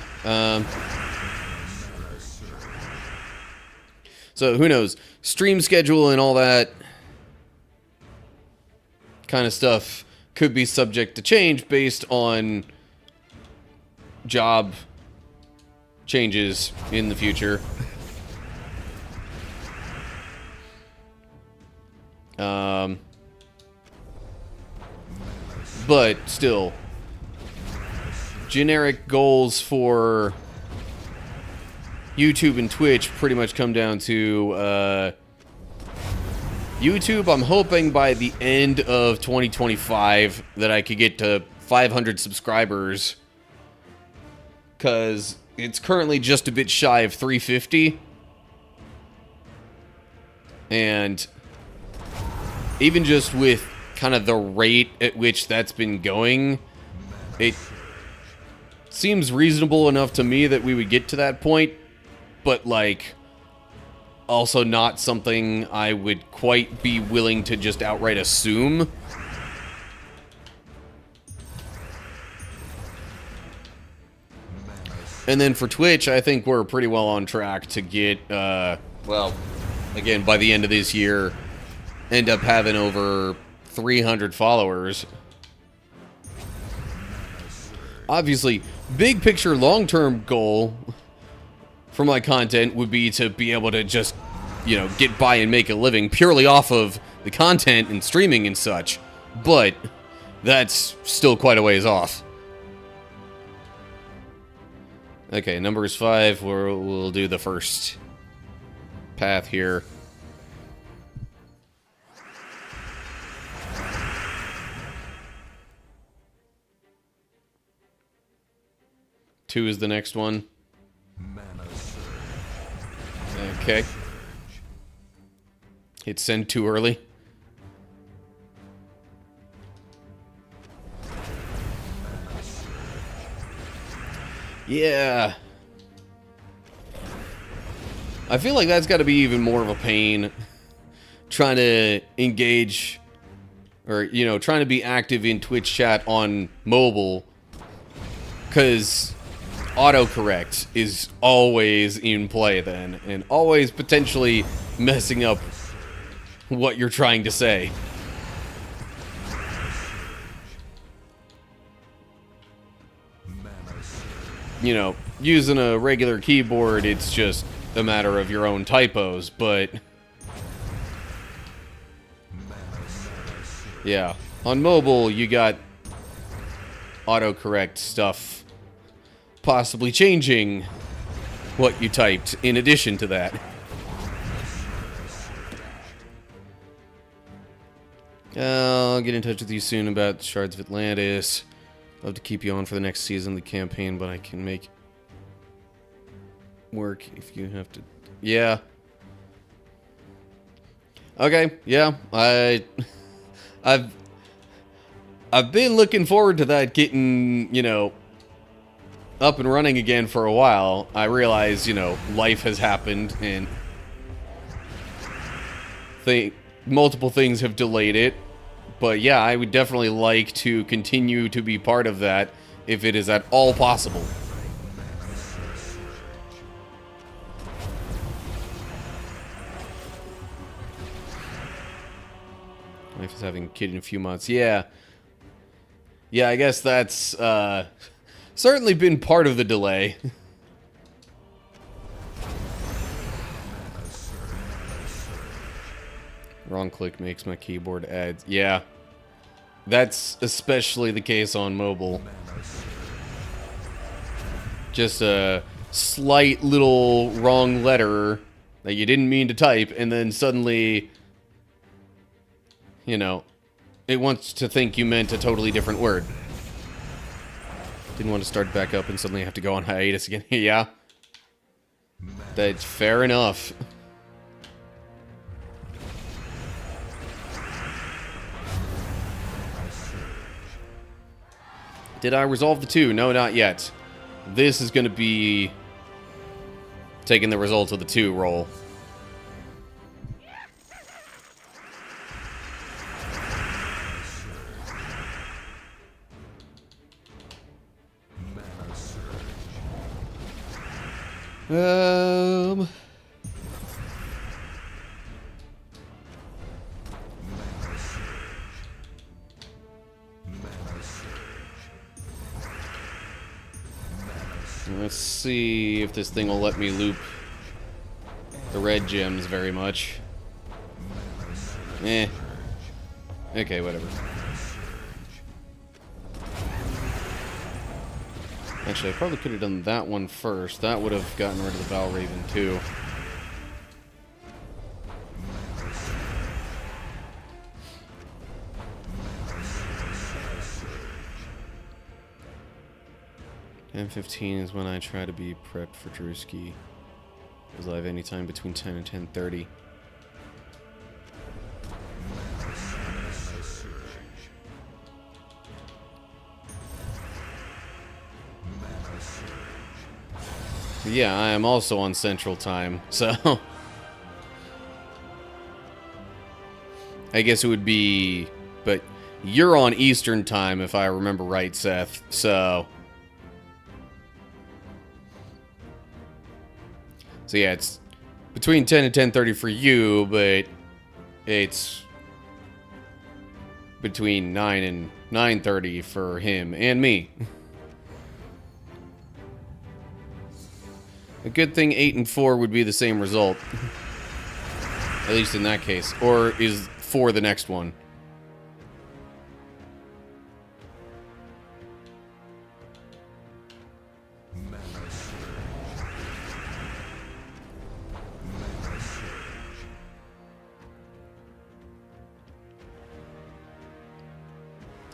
So who knows? Stream schedule and all that kind of stuff could be subject to change based on job changes in the future. But still, generic goals for YouTube and Twitch pretty much come down to YouTube. I'm hoping by the end of 2025 that I could get to 500 subscribers, because it's currently just a bit shy of 350. And even just with kind of the rate at which that's been going, it seems reasonable enough to me that we would get to that point, but, like, also not something I would quite be willing to just outright assume. And then for Twitch, I think we're pretty well on track to get, well, again, by the end of this year, end up having over 300 followers. Obviously, big picture, long-term goal for my content would be to be able to just, you know, get by and make a living purely off of the content and streaming and such. But that's still quite a ways off. Okay, number is 5. We'll do the first path here. Two is the next one. Okay. Hit send too early. Yeah. I feel like that's got to be even more of a pain, trying to engage or, you know, trying to be active in Twitch chat on mobile, because autocorrect is always in play then, and always potentially messing up what you're trying to say. You know, using a regular keyboard, it's just a matter of your own typos, but yeah, on mobile, you got autocorrect stuff possibly changing what you typed in addition to that. I'll get in touch with you soon about Shards of Atlantis. Love to keep you on for the next season of the campaign, but I can make work if you have to. Yeah. Okay, yeah. I've been looking forward to that getting, you know, up and running again for a while. I realize, you know, life has happened and multiple things have delayed it. But yeah, I would definitely like to continue to be part of that if it is at all possible. Life is having a kid in a few months. Yeah. Yeah, I guess that's certainly been part of the delay. Wrong click makes my keyboard ads. Yeah. That's especially the case on mobile. Just a slight little wrong letter that you didn't mean to type, and then suddenly, you know, it wants to think you meant a totally different word. Didn't want to start back up and suddenly have to go on hiatus again. Yeah. That's fair enough. Did I resolve the 2? No, not yet. This is going to be taking the results of the 2 roll. Let's see if this thing will let me loop the red gems very much. Eh. Okay, whatever. Actually, I probably could have done that one first. That would have gotten rid of the Valraven too. M15 is when I try to be prepped for Drewski. Goes live anytime between 10 and 10:30. Yeah, I am also on Central Time, so I guess it would be, but you're on Eastern Time if I remember right, Seth, so yeah, it's between 10 and 10:30 for you, but it's between 9 and 9:30 for him and me. A good thing 8 and 4 would be the same result. At least in that case. Or is 4 the next one?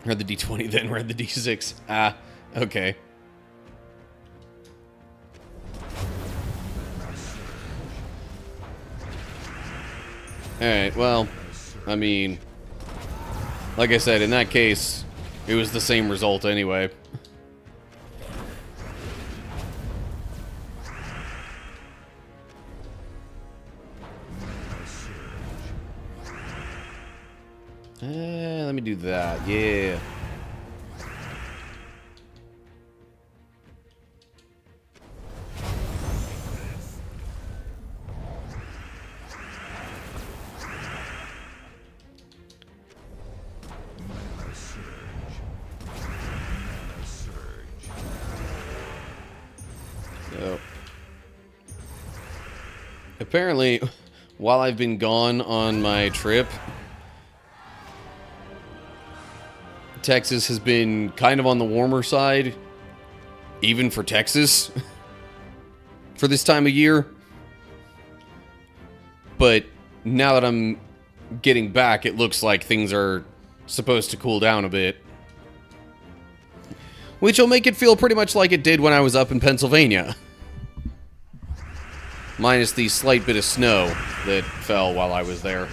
Read the D20, then read the D6. Ah, okay. Alright, well, I mean, like I said, in that case, it was the same result anyway. Let me do that. Yeah. So, apparently, while I've been gone on my trip, Texas has been kind of on the warmer side, even for Texas, for this time of year. But now that I'm getting back, it looks like things are supposed to cool down a bit. Which will make it feel pretty much like it did when I was up in Pennsylvania. Minus the slight bit of snow that fell while I was there.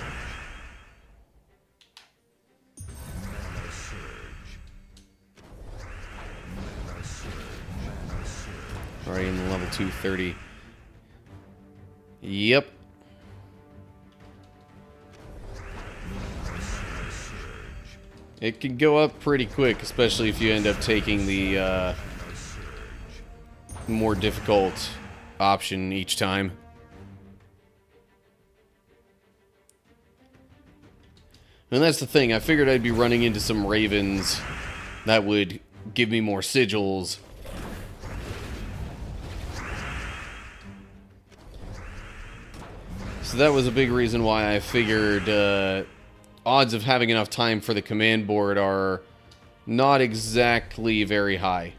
Already in the level 230. Yep. It can go up pretty quick, especially if you end up taking the more difficult option each time. And that's the thing, I figured I'd be running into some ravens that would give me more sigils. So that was a big reason why I figured odds of having enough time for the command board are not exactly very high.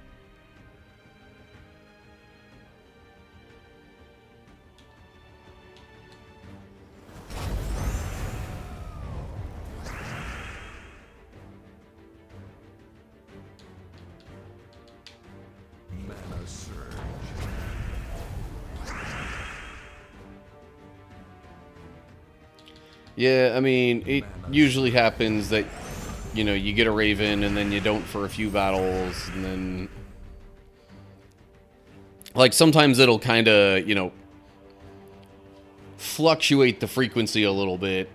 Mana surge. Yeah, I mean, it usually happens that, you know, you get a Raven and then you don't for a few battles, and then... Like, sometimes it'll kind of, you know, fluctuate the frequency a little bit.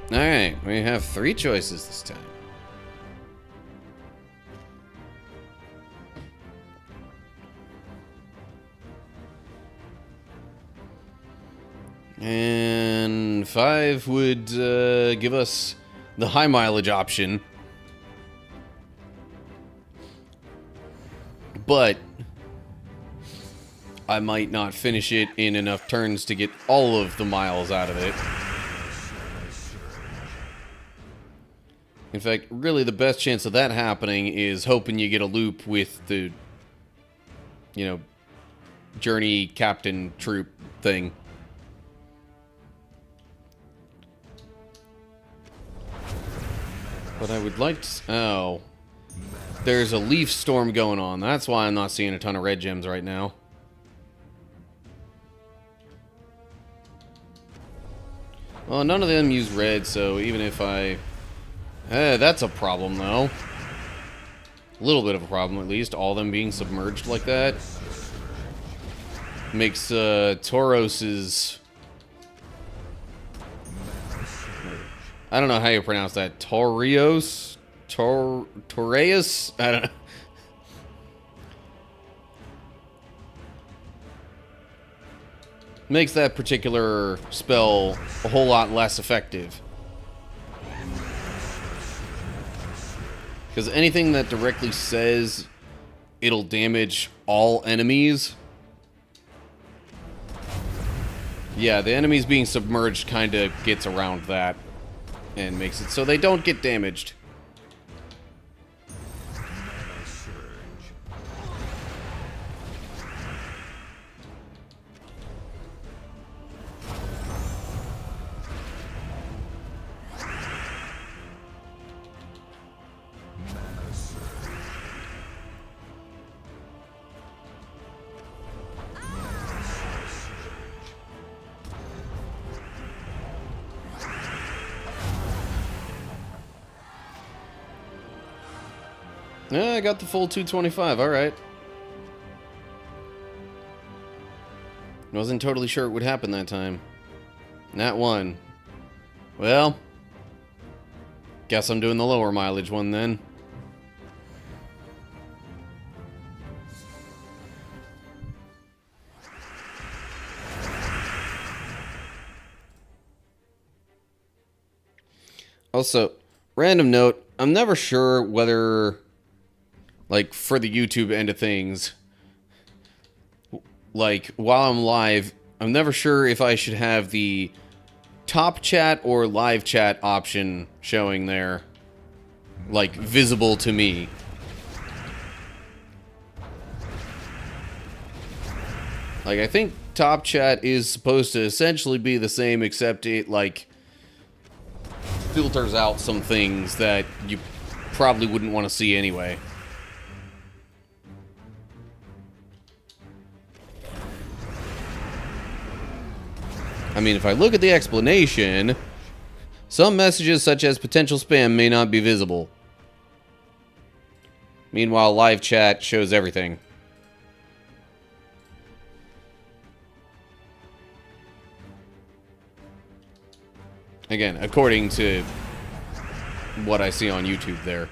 Alright, we have 3 choices this time. And 5 would give us the high mileage option. But I might not finish it in enough turns to get all of the miles out of it. In fact, really the best chance of that happening is hoping you get a loop with the, you know, journey captain troop thing. But I would like to... Oh. There's a leaf storm going on. That's why I'm not seeing a ton of red gems right now. Well, none of them use red, so even if I... that's a problem, though. A little bit of a problem, at least. All them being submerged like that makes Tauros's... I don't know how you pronounce that. Taurios? Taureus? I don't know. Makes that particular spell a whole lot less effective. Because anything that directly says it'll damage all enemies... Yeah, the enemies being submerged kind of gets around that and makes it so they don't get damaged. Yeah, I got the full 225, alright. Wasn't totally sure it would happen that time. Nat 1. Well, guess I'm doing the lower mileage one then. Also, random note, I'm never sure whether, like, for the YouTube end of things, like, while I'm live, I'm never sure if I should have the top chat or live chat option showing there, like, visible to me. Like, I think top chat is supposed to essentially be the same, except it, like, filters out some things that you probably wouldn't want to see anyway. I mean, if I look at the explanation, some messages such as potential spam may not be visible. Meanwhile, live chat shows everything. Again, according to what I see on YouTube there.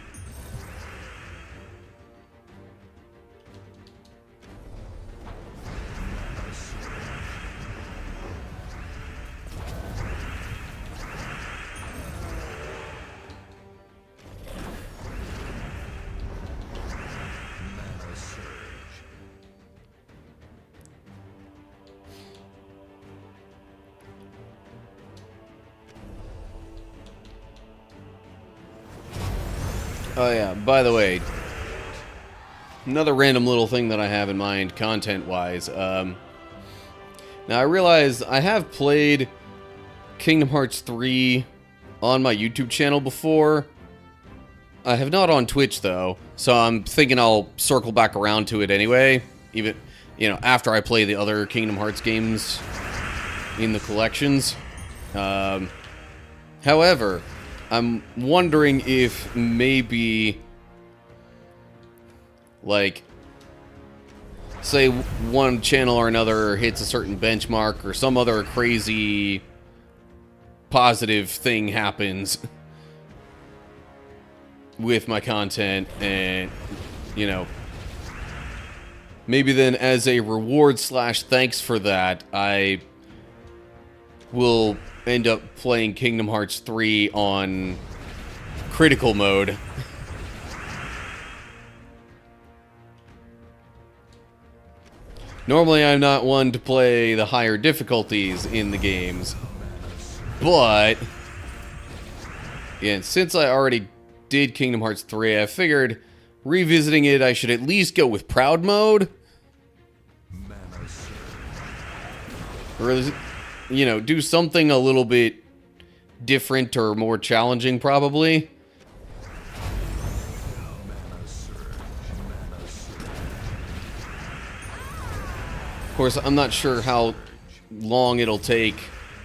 Oh yeah, by the way, another random little thing that I have in mind, content-wise. Now I realize I have played Kingdom Hearts 3 on my YouTube channel before. I have not on Twitch, though, so I'm thinking I'll circle back around to it anyway, even, you know, after I play the other Kingdom Hearts games in the collections. However, I'm wondering if maybe, like, say one channel or another hits a certain benchmark or some other crazy positive thing happens with my content, and, you know, maybe then as a reward slash thanks for that, I will end up playing Kingdom Hearts 3 on critical mode. Normally I'm not one to play the higher difficulties in the games, but yeah, since I already did Kingdom Hearts 3, I figured revisiting it I should at least go with proud mode. Or, you know, do something a little bit different or more challenging, probably. Of course, I'm not sure how long it'll take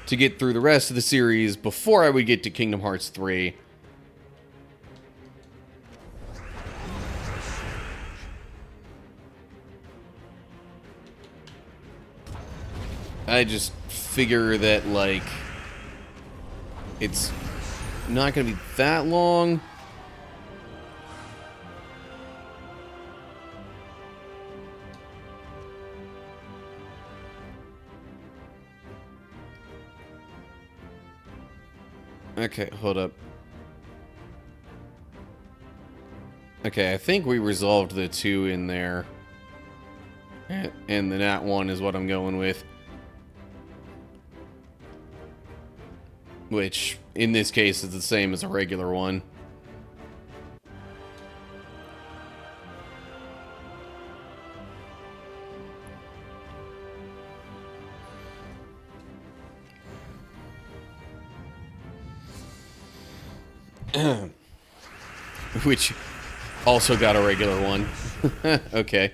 to get through the rest of the series before I would get to Kingdom Hearts 3. I just figure that, like, it's not going to be that long. Okay, hold up. Okay, I think we resolved the 2 in there. And the Nat 1 is what I'm going with. Which, in this case, is the same as a regular one. Which also got a regular one. Okay.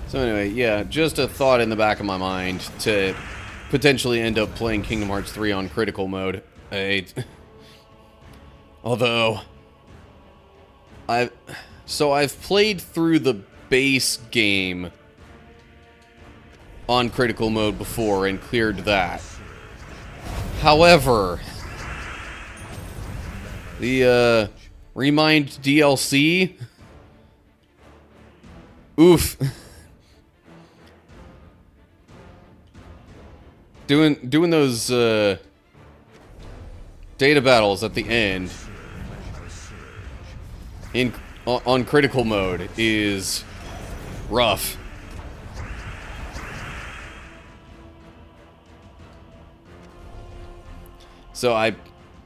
So anyway, yeah, just a thought in the back of my mind to potentially end up playing Kingdom Hearts 3 on critical mode. Although I've played through the base game on critical mode before and cleared that. However, the Remind DLC, oof. Doing those data battles at the end on critical mode is rough. So I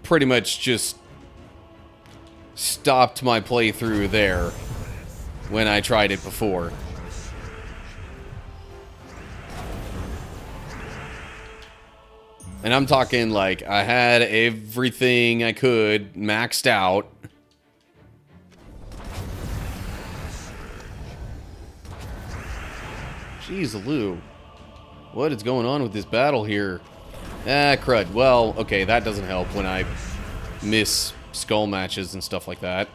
pretty much just stopped my playthrough there when I tried it before. And I'm talking like I had everything I could maxed out. Jeez, Lou. What is going on with this battle here? Ah, crud. Well, okay, that doesn't help when I miss skull matches and stuff like that.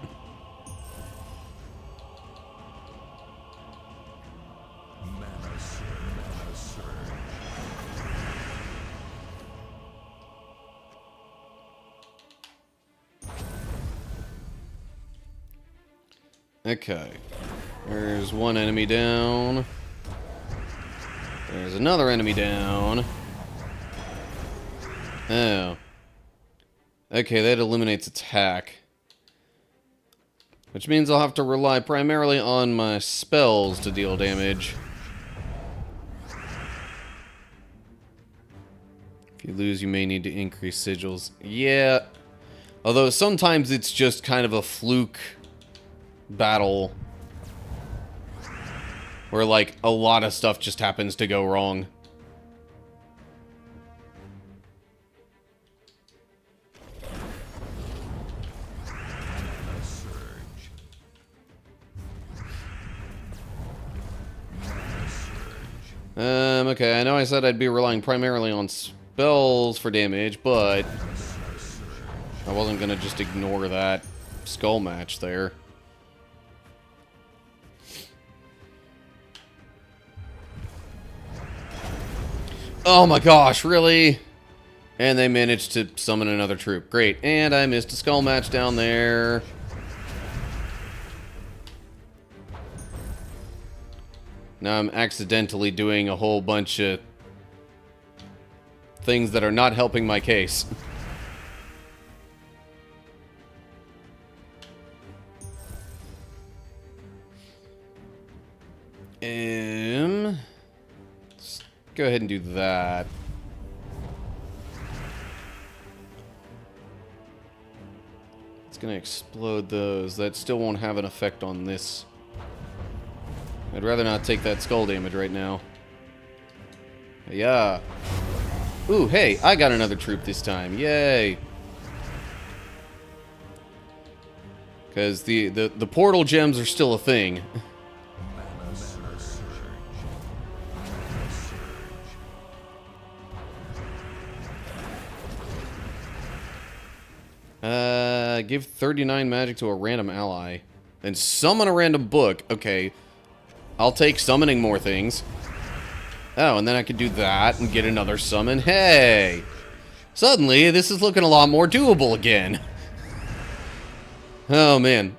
Okay. There's one enemy down. There's another enemy down. Oh. Okay, that eliminates attack. Which means I'll have to rely primarily on my spells to deal damage. If you lose, you may need to increase sigils. Yeah. Although sometimes it's just kind of a fluke battle where like a lot of stuff just happens to go wrong. Okay, I know I said I'd be relying primarily on spells for damage, but I wasn't gonna just ignore that skull match there. Oh my gosh, really? And they managed to summon another troop. Great. And I missed a skull match down there. Now I'm accidentally doing a whole bunch of things that are not helping my case. Let's go ahead and do that. It's gonna explode those. That still won't have an effect on this. I'd rather not take that skull damage right now. Yeah. Ooh, hey, I got another troop this time. Yay. Because the portal gems are still a thing. Give 39 magic to a random ally. And summon a random book. Okay. I'll take summoning more things. Oh, and then I could do that and get another summon. Hey! Suddenly, this is looking a lot more doable again. Oh, man.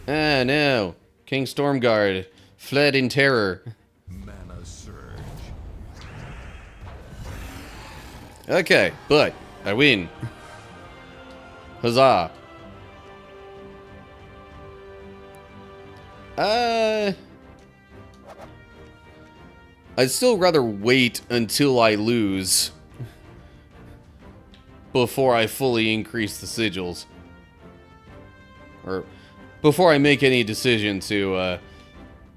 Ah, no. King Stormguard fled in terror. Okay, but I win. Huzzah. I'd still rather wait until I lose before I fully increase the sigils. Or before I make any decision to,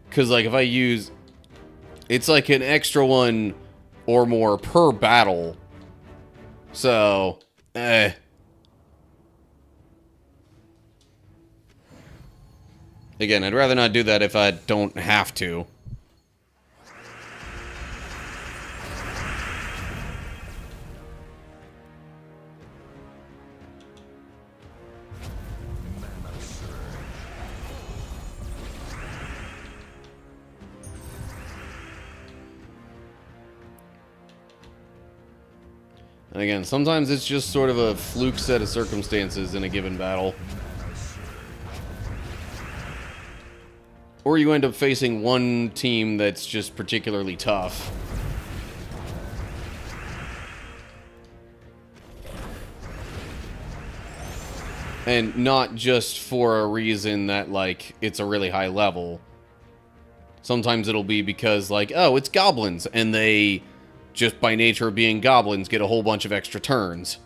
because, like, if I use... It's like an extra one or more per battle. So, Again, I'd rather not do that if I don't have to. And again, sometimes it's just sort of a fluke set of circumstances in a given battle. Or you end up facing one team that's just particularly tough. And not just for a reason that, like, it's a really high level. Sometimes it'll be because, like, oh, it's goblins, and they, just by nature of being goblins, get a whole bunch of extra turns.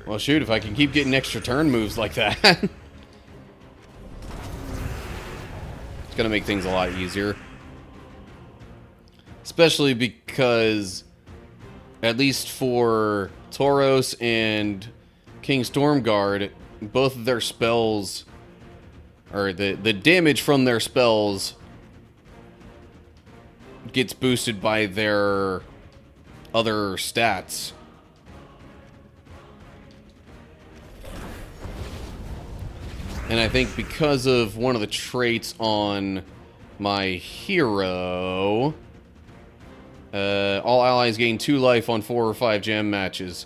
Well, shoot, if I can keep getting extra turn moves like that, it's gonna make things a lot easier. Especially because, at least for Tauros and King Stormguard, both of their spells, or the damage from their spells, gets boosted by their other stats. And I think because of one of the traits on my hero, all allies gain 2 life on 4 or 5 gem matches.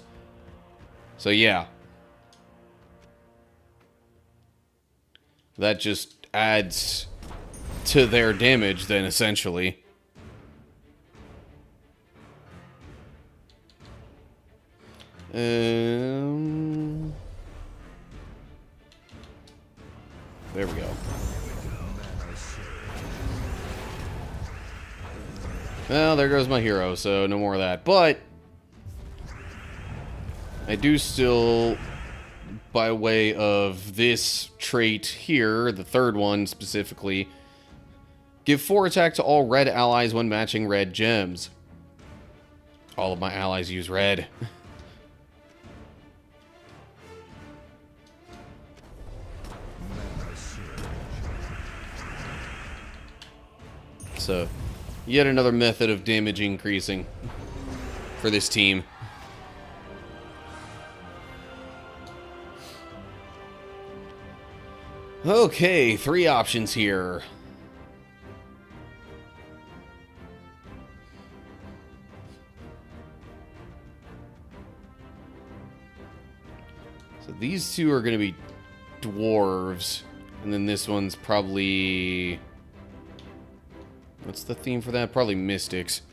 So yeah. That just adds to their damage then, essentially. There we go. Well, there goes my hero, so no more of that. But I do still, by way of this trait here, the third one specifically, give 4 attack to all red allies when matching red gems. All of my allies use red. So, yet another method of damage increasing for this team. Okay, 3 options here. So these 2 are going to be dwarves, and then this one's probably... What's the theme for that? Probably mystics.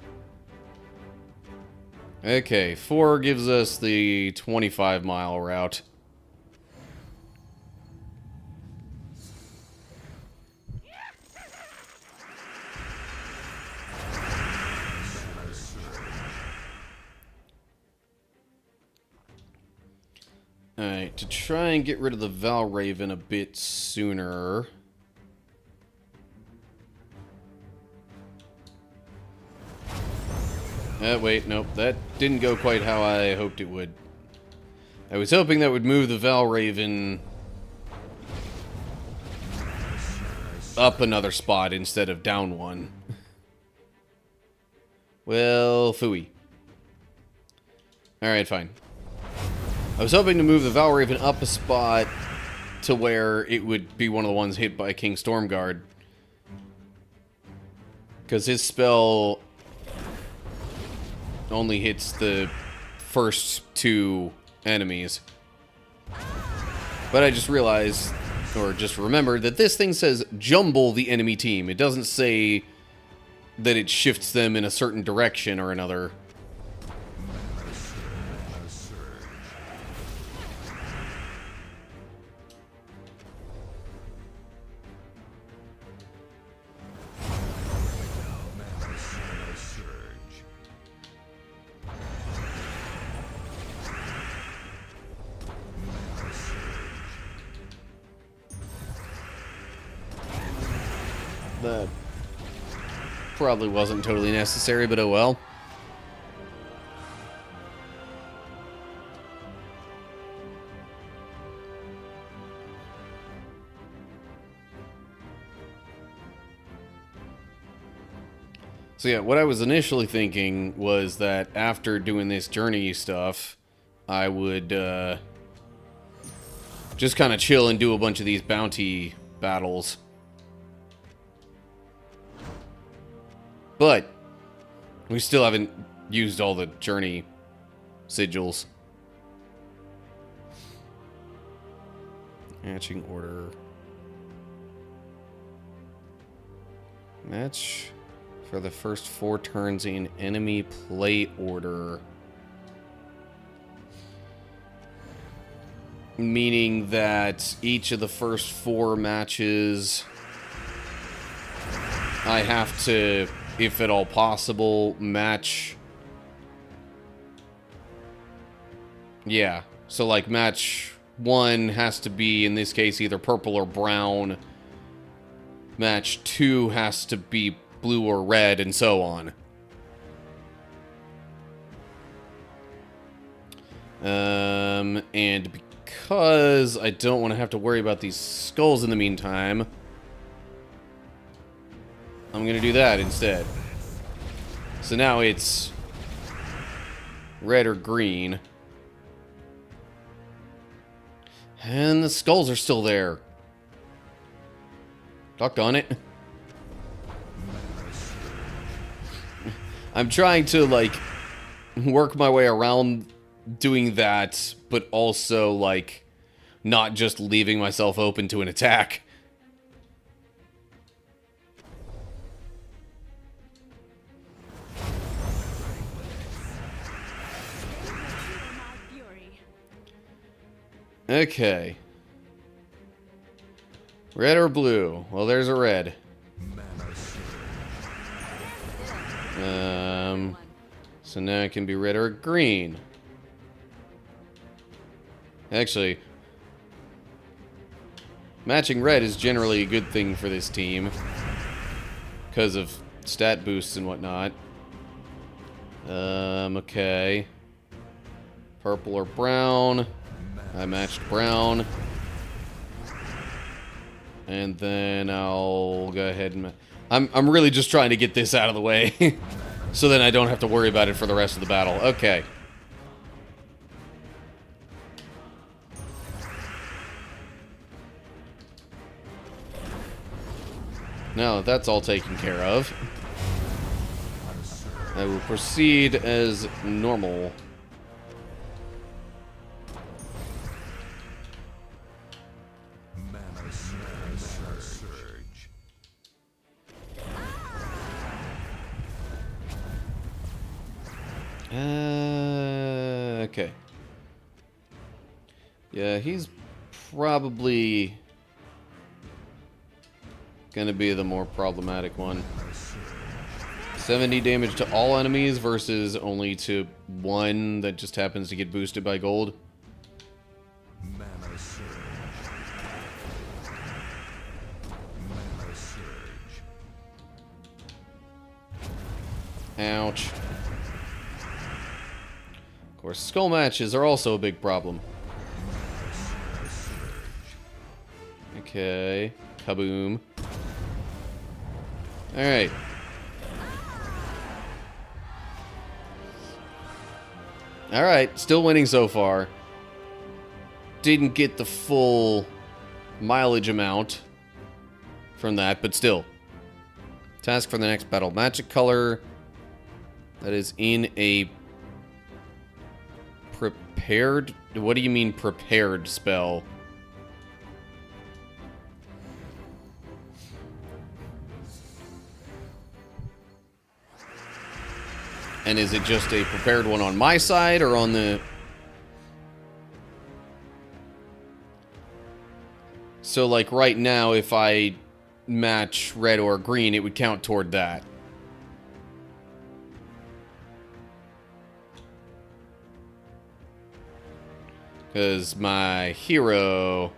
Okay, 4 gives us the 25-mile route. Alright, to try and get rid of the Valraven a bit sooner... wait, nope, that didn't go quite how I hoped it would. I was hoping that would move the Valraven up another spot instead of down one. Well, phooey. Alright, fine. I was hoping to move the Valraven up a spot to where it would be one of the ones hit by King Stormguard. Because his spell only hits the first two enemies. But I just realized, or just remembered, that this thing says jumble the enemy team. It doesn't say that it shifts them in a certain direction or another. That probably wasn't totally necessary, but oh well. So yeah, what I was initially thinking was that after doing this journey stuff, I would just kind of chill and do a bunch of these bounty battles. But we still haven't used all the journey sigils. Matching order. Match for the first 4 turns in enemy play order. Meaning that each of the first 4 matches I have to, if at all possible, match. Yeah, so like match 1 has to be, in this case, either purple or brown. Match 2 has to be blue or red, and so on. And because I don't want to have to worry about these skulls in the meantime, I'm going to do that instead. So now it's red or green. And the skulls are still there. Doggone it. I'm trying to, like, work my way around doing that, but also, like, not just leaving myself open to an attack. Okay. Red or blue? Well, there's a red. So now it can be red or green. Actually, matching red is generally a good thing for this team because of stat boosts and whatnot. Okay. Purple or brown. I matched brown. And then I'll go ahead and... I'm really just trying to get this out of the way. So then I don't have to worry about it for the rest of the battle. Okay. Now that that's all taken care of, I will proceed as normal. Okay. Yeah, he's probably gonna be the more problematic one. 70 damage to all enemies versus only to one that just happens to get boosted by gold. Ouch. Of course, skull matches are also a big problem. Okay. Kaboom. Alright. Alright, still winning so far. didn't get the full mileage amount from that, but still. Task for the next battle. Magic color that is in a prepared... What do you mean prepared spell? And is it just a prepared one on my side or on the... So, like, right now, if I match red or green, it would count toward that. Because my hero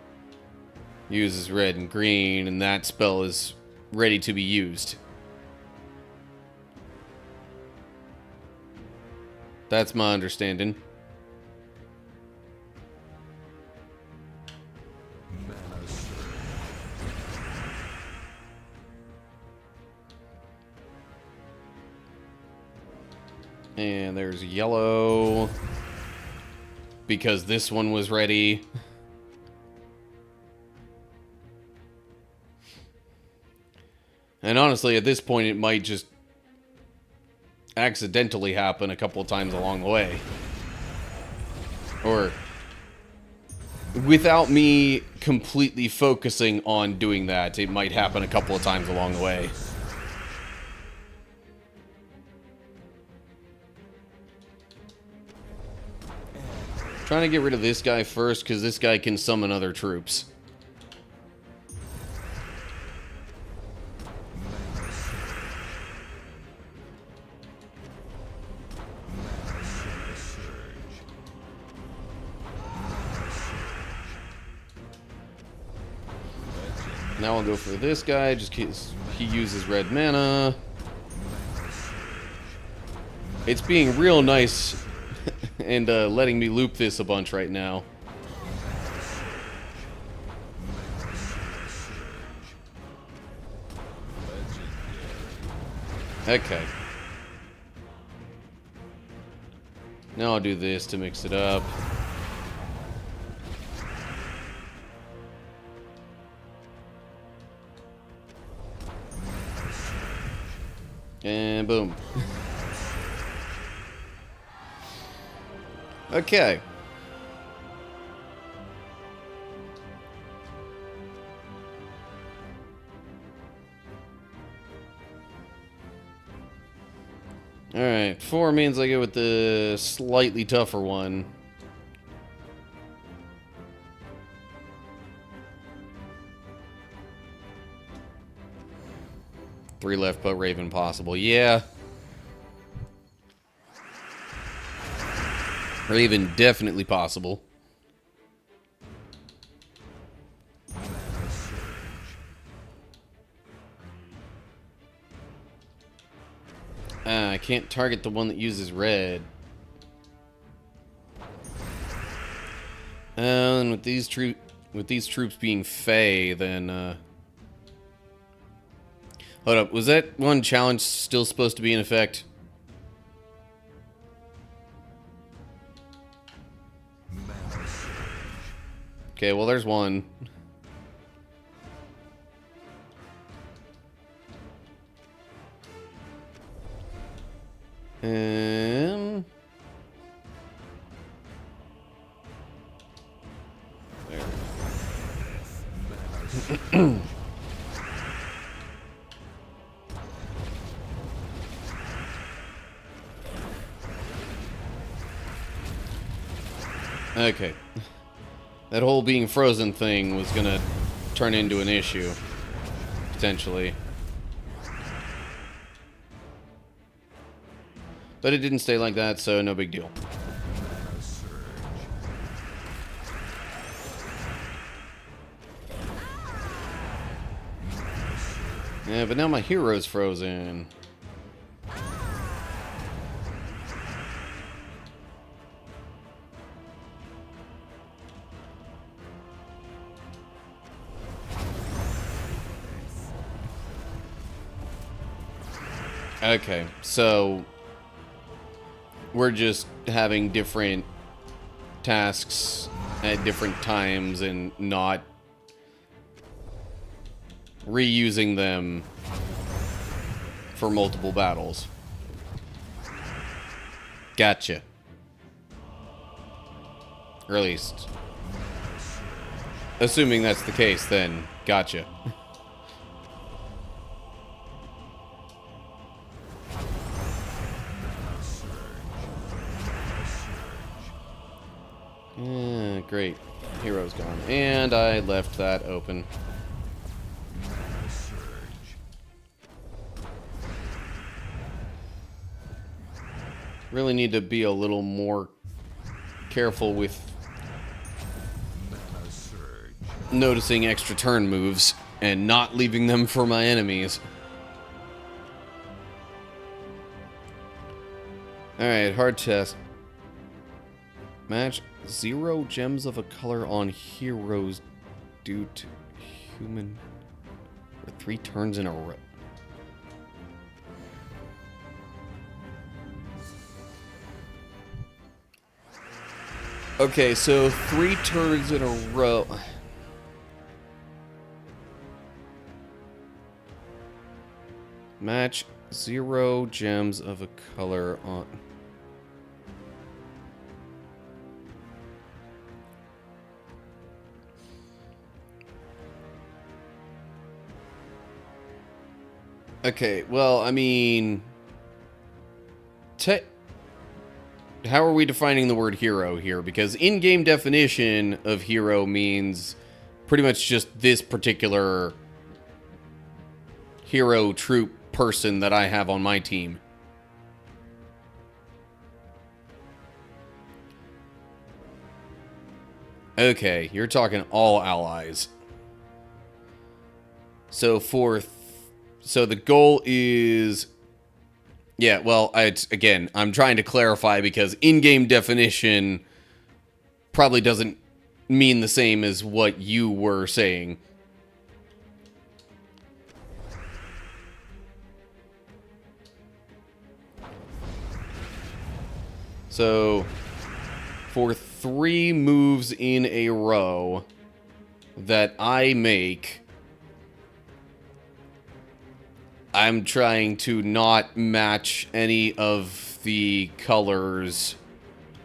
uses red and green, and that spell is ready to be used. That's my understanding. Mana surge. And there's yellow. Because this one was ready. And honestly, at this point, it might just accidentally happen a couple of times along the way. Or without me completely focusing on doing that, it might happen a couple of times along the way. Trying to get rid of this guy first, because this guy can summon other troops. Now I'll go for this guy, just because he uses red mana. It's being real nice and letting me loop this a bunch right now. Okay. Now I'll do this to mix it up. And boom. Okay. Alright, 4 means I go with the slightly tougher one. Three left, but Raven possible. Yeah. Raven definitely possible. I can't target the one that uses red. And with these troops being Fey, then hold up, was that one challenge still supposed to be in effect? Okay, well there's one. There. Okay. That whole being frozen thing was gonna turn into an issue. Potentially. But it didn't stay like that, so no big deal. Yeah, but now my hero's frozen. Okay, so we're just having different tasks at different times and not reusing them for multiple battles. Gotcha. Or at least, assuming that's the case, then gotcha. Great. Hero's gone. And I left that open. Really need to be a little more careful with noticing extra turn moves and not leaving them for my enemies. Alright, hard test. Match 0 gems of a color on heroes due to human for 3 turns in a row. Okay, so 3 turns in a row. Match 0 gems of a color on... Okay, well, I mean... How are we defining the word hero here? Because in-game definition of hero means pretty much just this particular hero troop person that I have on my team. Okay, you're talking all allies. So so the goal is... Yeah, well, again, I'm trying to clarify because in-game definition probably doesn't mean the same as what you were saying. So, for 3 moves in a row that I make, I'm trying to not match any of the colors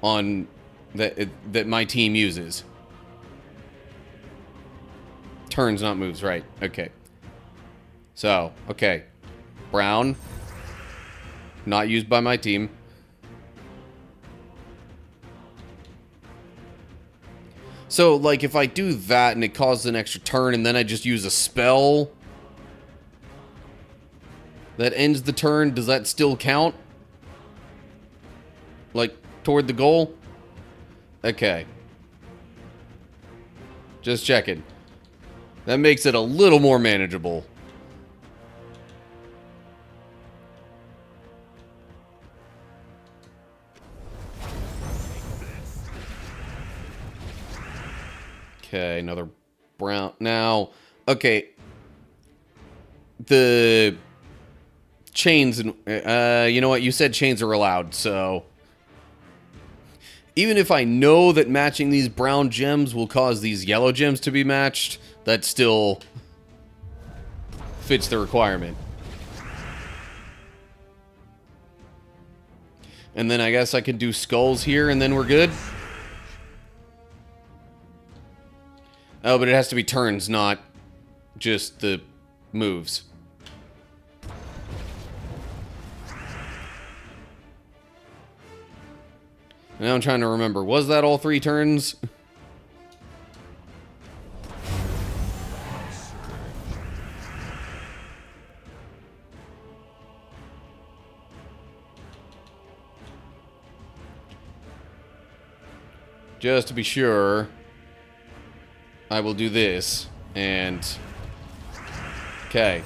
on that my team uses. Turns, not moves, right? Okay. So, okay. Brown, not used by my team. So, like, if I do that and it causes an extra turn and then I just use a spell that ends the turn, does that still count? Like, toward the goal? Okay. Just checking. That makes it a little more manageable. Okay, another brown. Now, okay. The... chains and you know what, you said chains are allowed, so even if I know that matching these brown gems will cause these yellow gems to be matched, that still fits the requirement. And then I guess I could do skulls here and then we're good. Oh, but it has to be turns, not just the moves. Now I'm trying to remember. Was that all 3 turns? Just to be sure, I will do this. And... okay.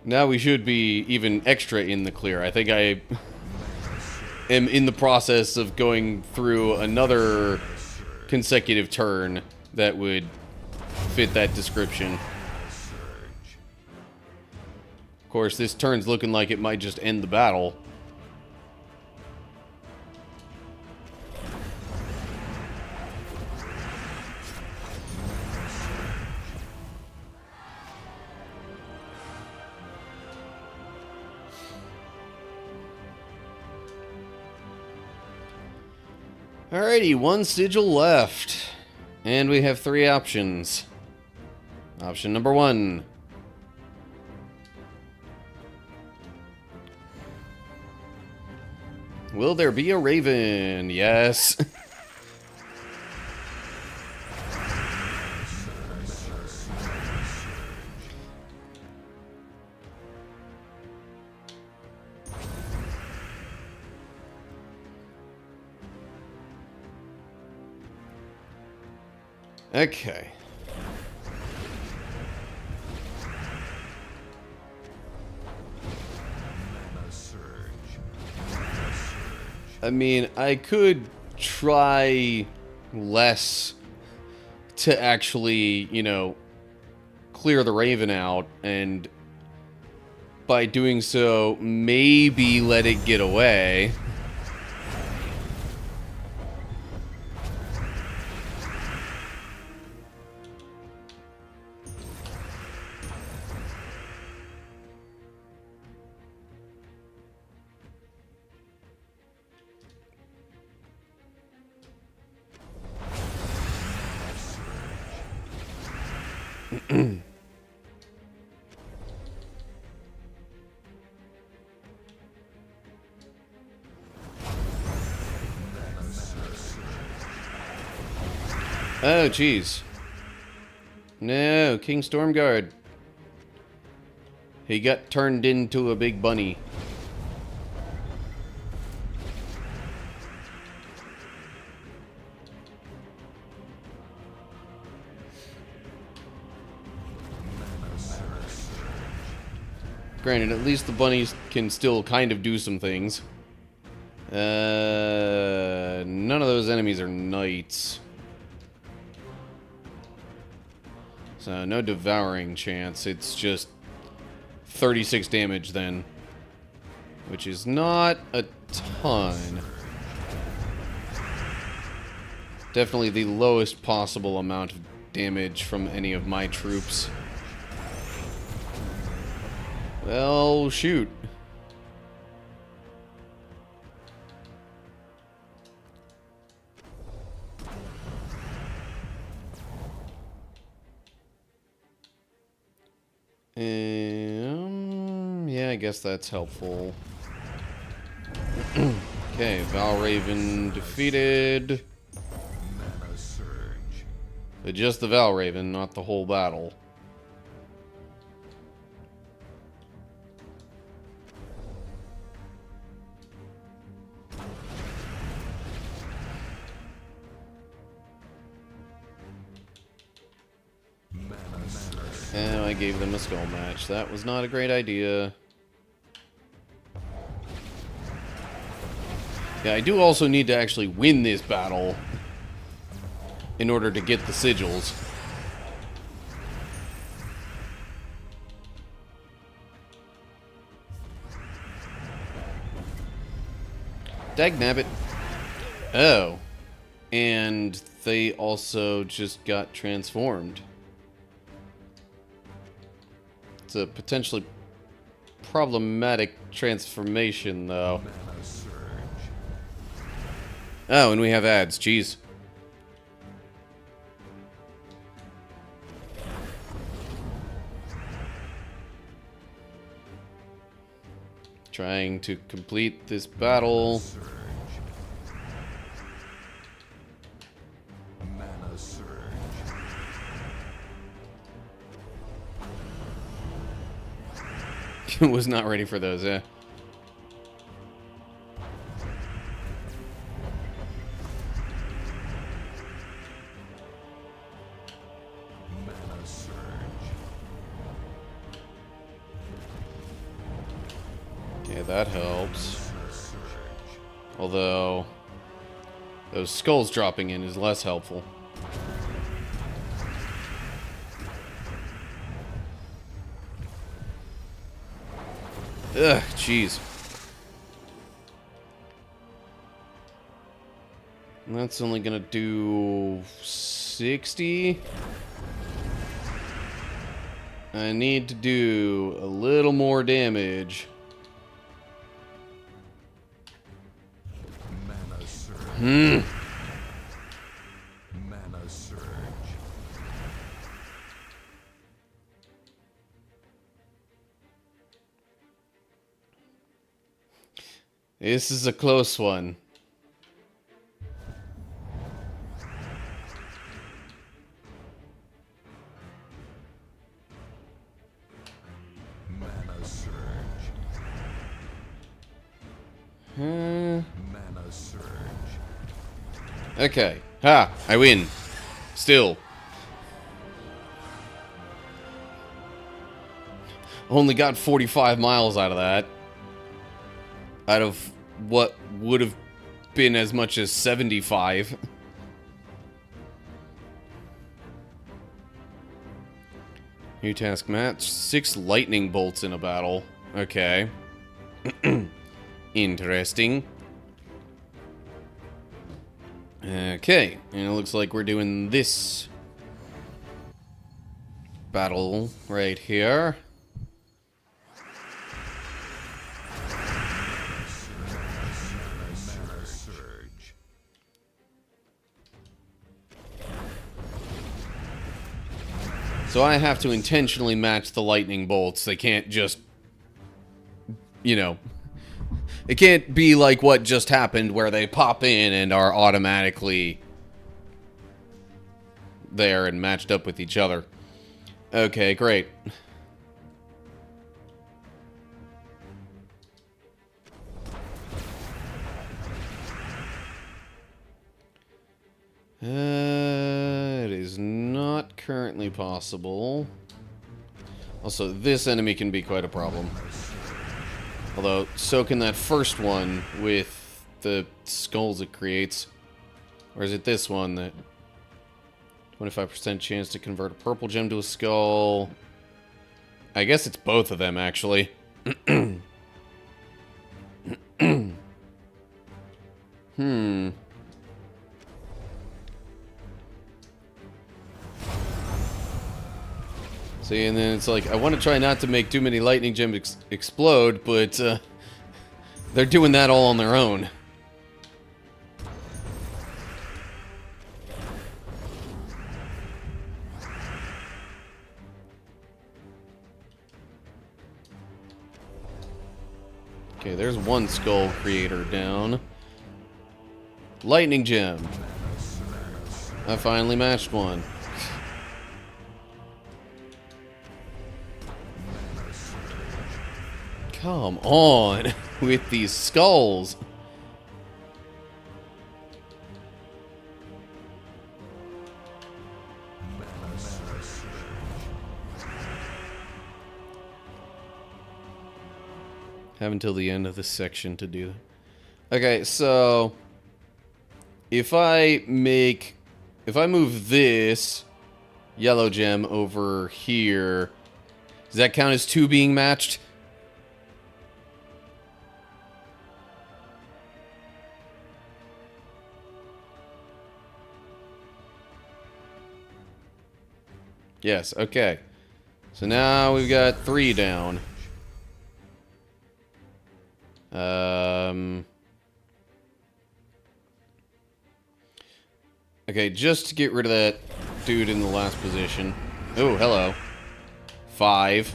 Now we should be even extra in the clear. I think I am in the process of going through another consecutive turn that would fit that description. Of course, this turn's looking like it might just end the battle. Alrighty, one sigil left. And we have 3 options. Option number 1. Will there be a raven? Yes. Okay. Mana surge. I mean, I could try less to actually, you know, clear the Raven out, and by doing so, maybe let it get away. Oh, jeez. No, King Stormguard. He got turned into a big bunny. Granted, at least the bunnies can still kind of do some things. None of those enemies are knights. So, no devouring chance. It's just 36 damage then. Which is not a ton. Definitely the lowest possible amount of damage from any of my troops. Well, shoot. Yeah, I guess that's helpful. Okay, Valraven defeated. Mana surge. But just the Valraven, not the whole battle. Mana surge. And I gave them a skull match. That was not a great idea. Yeah, I do also need to actually win this battle in order to get the sigils. Dagnabbit. Oh. And they also just got transformed. It's a potentially problematic transformation, though. Mana surge. Oh, and we have ads. Jeez. Trying to complete this battle. Surge. Mana surge. Was not ready for those, yeah. Mana surge. Okay, that helps. Mana surge. Although, those skulls dropping in is less helpful. Ugh, jeez. And that's only gonna do 60. I need to do a little more damage. Mana surge. This is a close one. Mana surge. Uh, Mana surge. okay. Ha! I win. Still. Only got 45 miles out of that. Out of what would have been as much as 75. New task match. 6 lightning bolts in a battle. Okay. Interesting. Okay. And it looks like we're doing this battle right here. Mana surge. So I have to intentionally match the lightning bolts. They can't just, you know, it can't be like what just happened where they pop in and are automatically there and matched up with each other. Okay, great. It is not currently possible. Also, this enemy can be quite a problem. Although, so can that first one with the skulls it creates. Or is it this one that... 25% chance to convert a purple gem to a skull. I guess it's both of them, actually. See, and then it's like, I want to try not to make too many lightning gems explode, but they're doing that all on their own. Okay, there's one skull creator down. Lightning gem. I finally matched one. Come on with these skulls. Have until the end of this section to do that. Okay, so if I move this yellow gem over here, does that count as 2 being matched? Yes, okay. So now we've got 3 down. Okay, just to get rid of that dude in the last position. Oh, hello. 5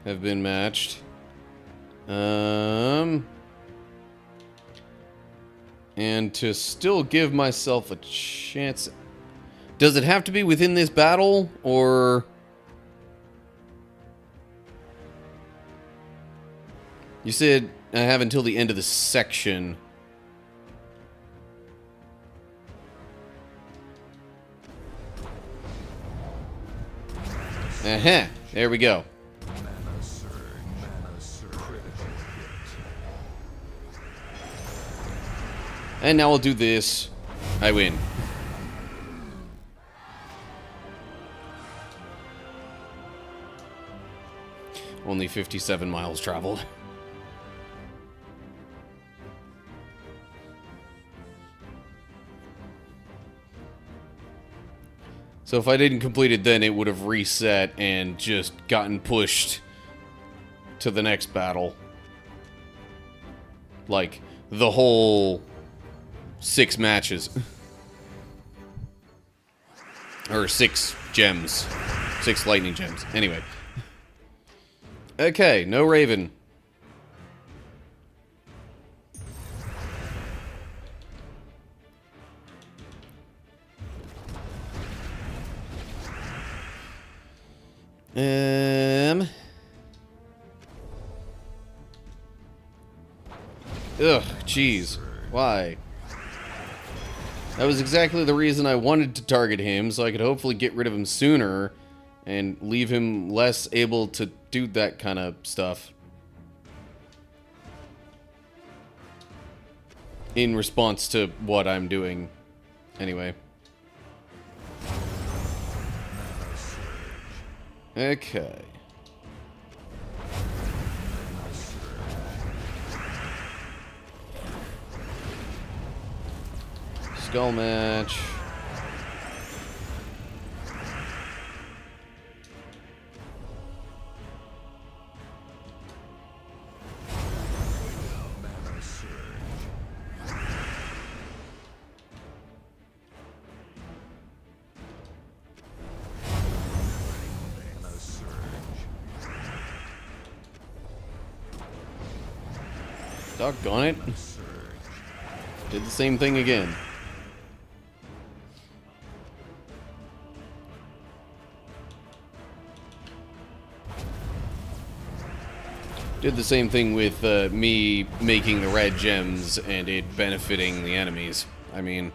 have been matched. And to still give myself a chance... Does it have to be within this battle, or... You said I have until the end of the section. Uh-huh. There we go. Mana surge. Mana surge. Critical hit. And now we'll do this. I win. Only 57 miles traveled. So if I didn't complete it then, it would have reset and just gotten pushed to the next battle. Like, the whole 6 matches. Or 6 gems. 6 lightning gems. Anyway. Okay, no Raven. Ugh, jeez. Why? That was exactly the reason I wanted to target him, so I could hopefully get rid of him sooner and leave him less able to do that kind of stuff. In response to what I'm doing. Anyway. Okay. Skull match. Doggone it. Did the same thing again. Did the same thing with me making the red gems and it benefiting the enemies. I mean...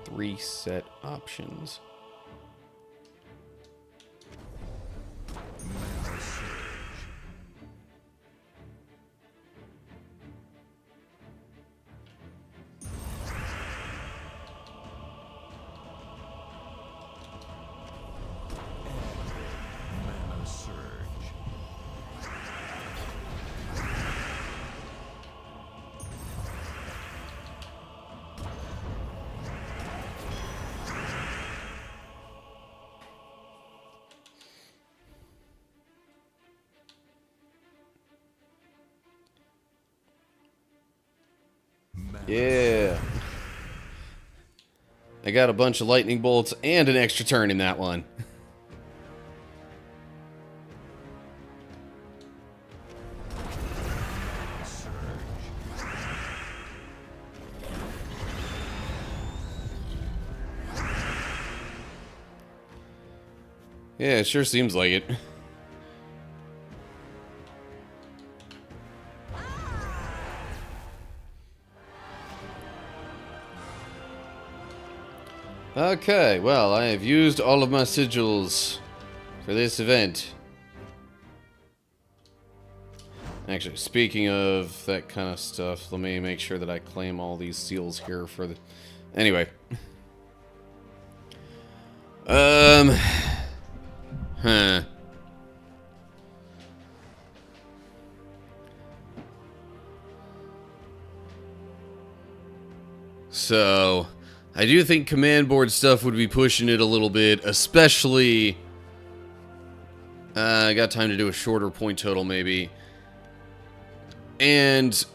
Three set options. Yeah. I got a bunch of lightning bolts and an extra turn in that one. Yeah, it sure seems like it. Okay, well, I have used all of my sigils for this event. Actually, speaking of that kind of stuff, let me make sure that I claim all these seals here for the... Anyway. Huh. So... I do think command board stuff would be pushing it a little bit, especially... I got time to do a shorter point total, maybe. And...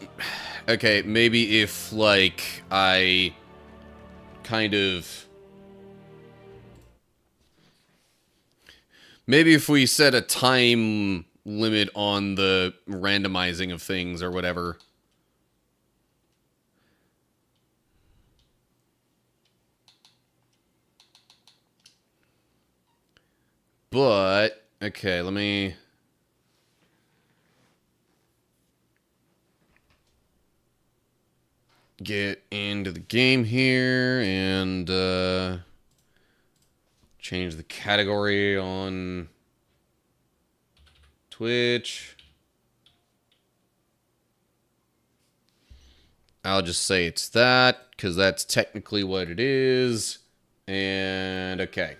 Okay, maybe if, like, I... kind of... Maybe if we set a time limit on the randomizing of things or whatever... But, okay, let me... get into the game here and change the category on Twitch. I'll just say it's that, because that's technically what it is. And, okay.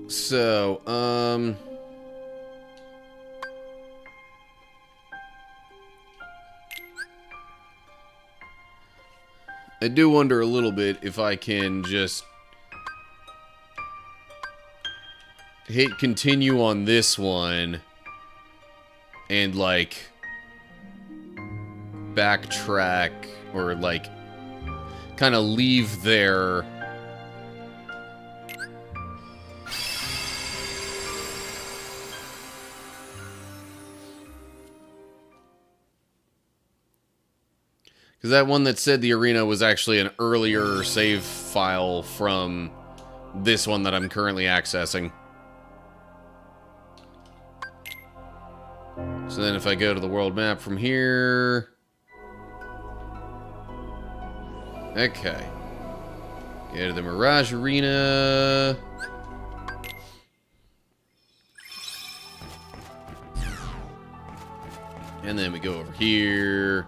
So, I do wonder a little bit if I can just hit continue on this one and, like, backtrack or, like, kind of leave there. Because that one that said the arena was actually an earlier save file from this one that I'm currently accessing. So then if I go to the world map from here... Okay. Go to the Mirage Arena. And then we go over here.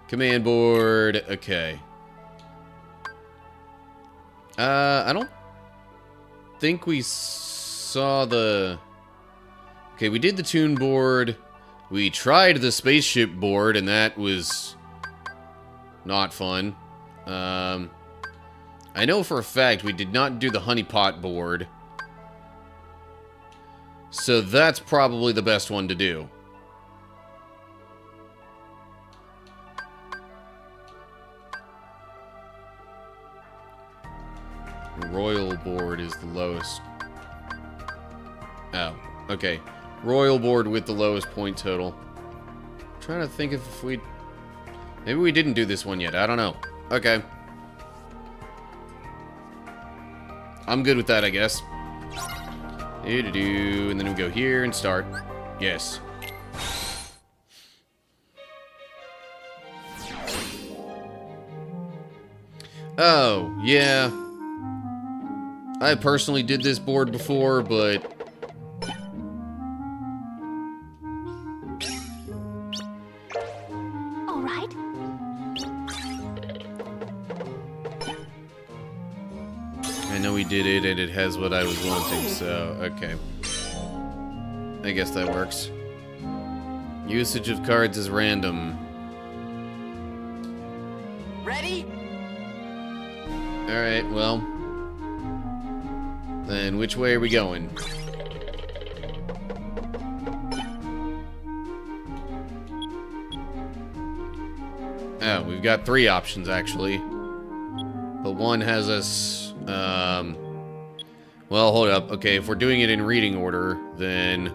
Command board. Okay. I don't think we saw the... Okay, we did the tune board. We tried the spaceship board, and that was not fun. I know for a fact we did not do the honeypot board. So that's probably the best one to do. Royal board is the lowest. Oh, okay. Royal board with the lowest point total. I'm trying to think if we... Maybe we didn't do this one yet. I don't know. Okay. I'm good with that, I guess. And then we go here and start. Yes. Oh, yeah. I personally did this board before, but... All right. I know we did it, and it has what I was wanting, so... Okay. I guess that works. Usage of cards is random. Ready? Alright, well... Then which way are we going? Oh, we've got 3 options, actually. But one has us, well, hold up. Okay, if we're doing it in reading order, then...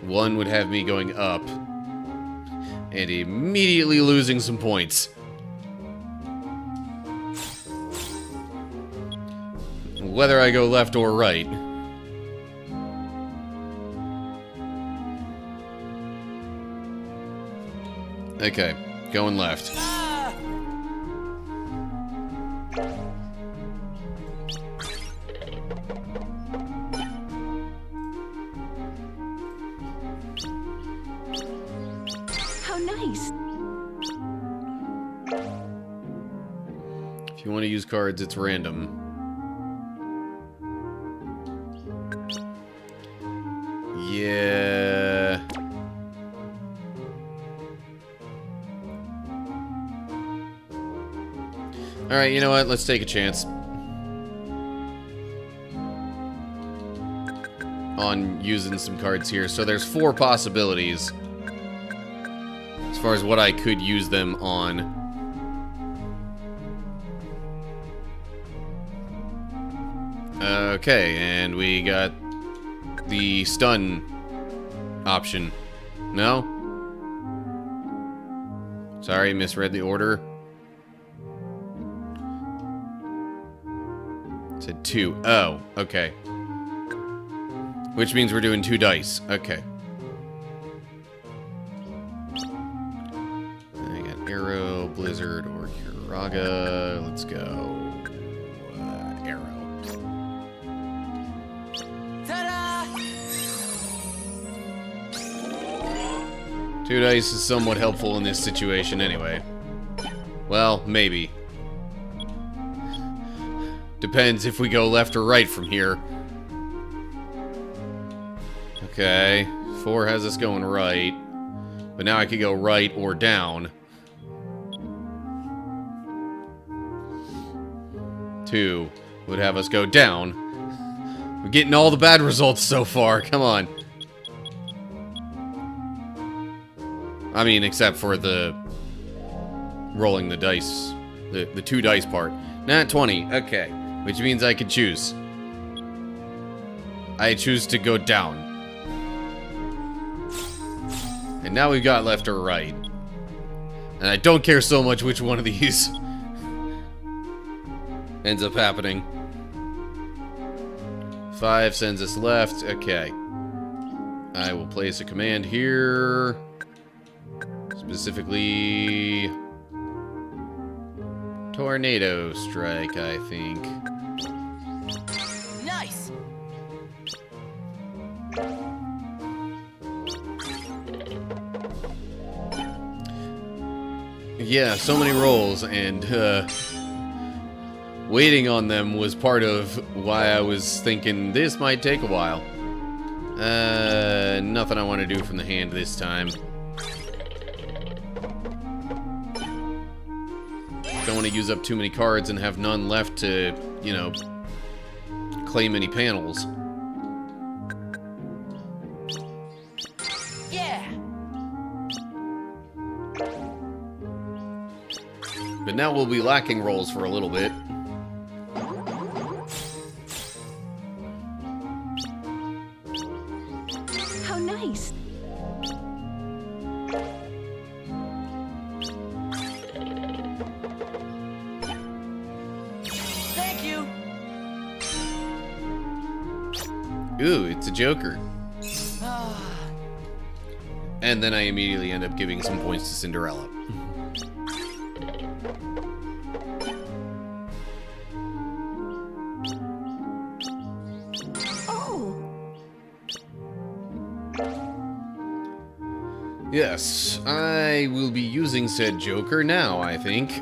one would have me going up. And immediately losing some points. Whether I go left or right. Okay, going left. How nice. If you want to use cards, it's random. Yeah. Alright, you know what? Let's take a chance. On using some cards here. So there's 4 possibilities. As far as what I could use them on. Okay, and we got the stun option. No? Sorry, misread the order. It said 2. Oh, okay. Which means we're doing 2 dice. Okay. I got Arrow, Blizzard, or Kiraga. Let's go. Arrow. Ta-da! 2 dice is somewhat helpful in this situation anyway. Well, maybe. Depends if we go left or right from here. Okay, 4 has us going right. But now I could go right or down. 2 would have us go down. We're getting all the bad results so far. Come on. I mean, except for the rolling the dice. The 2 dice part. Nat 20. Okay. Which means I could choose. I choose to go down. And now we've got left or right. And I don't care so much which one of these ends up happening. 5 sends us left. Okay. I will place a command here. Specifically... Tornado Strike, I think. Nice. Yeah, so many rolls, and waiting on them was part of why I was thinking this might take a while. Nothing I want to do from the hand this time. Don't want to use up too many cards and have none left to, you know, claim any panels. Yeah. But now we'll be lacking rolls for a little bit. How nice. Thank you. Ooh, it's a Joker. Ah, And then I immediately end up giving some points to Cinderella. Oh, Yes, I will be using said Joker now, I think.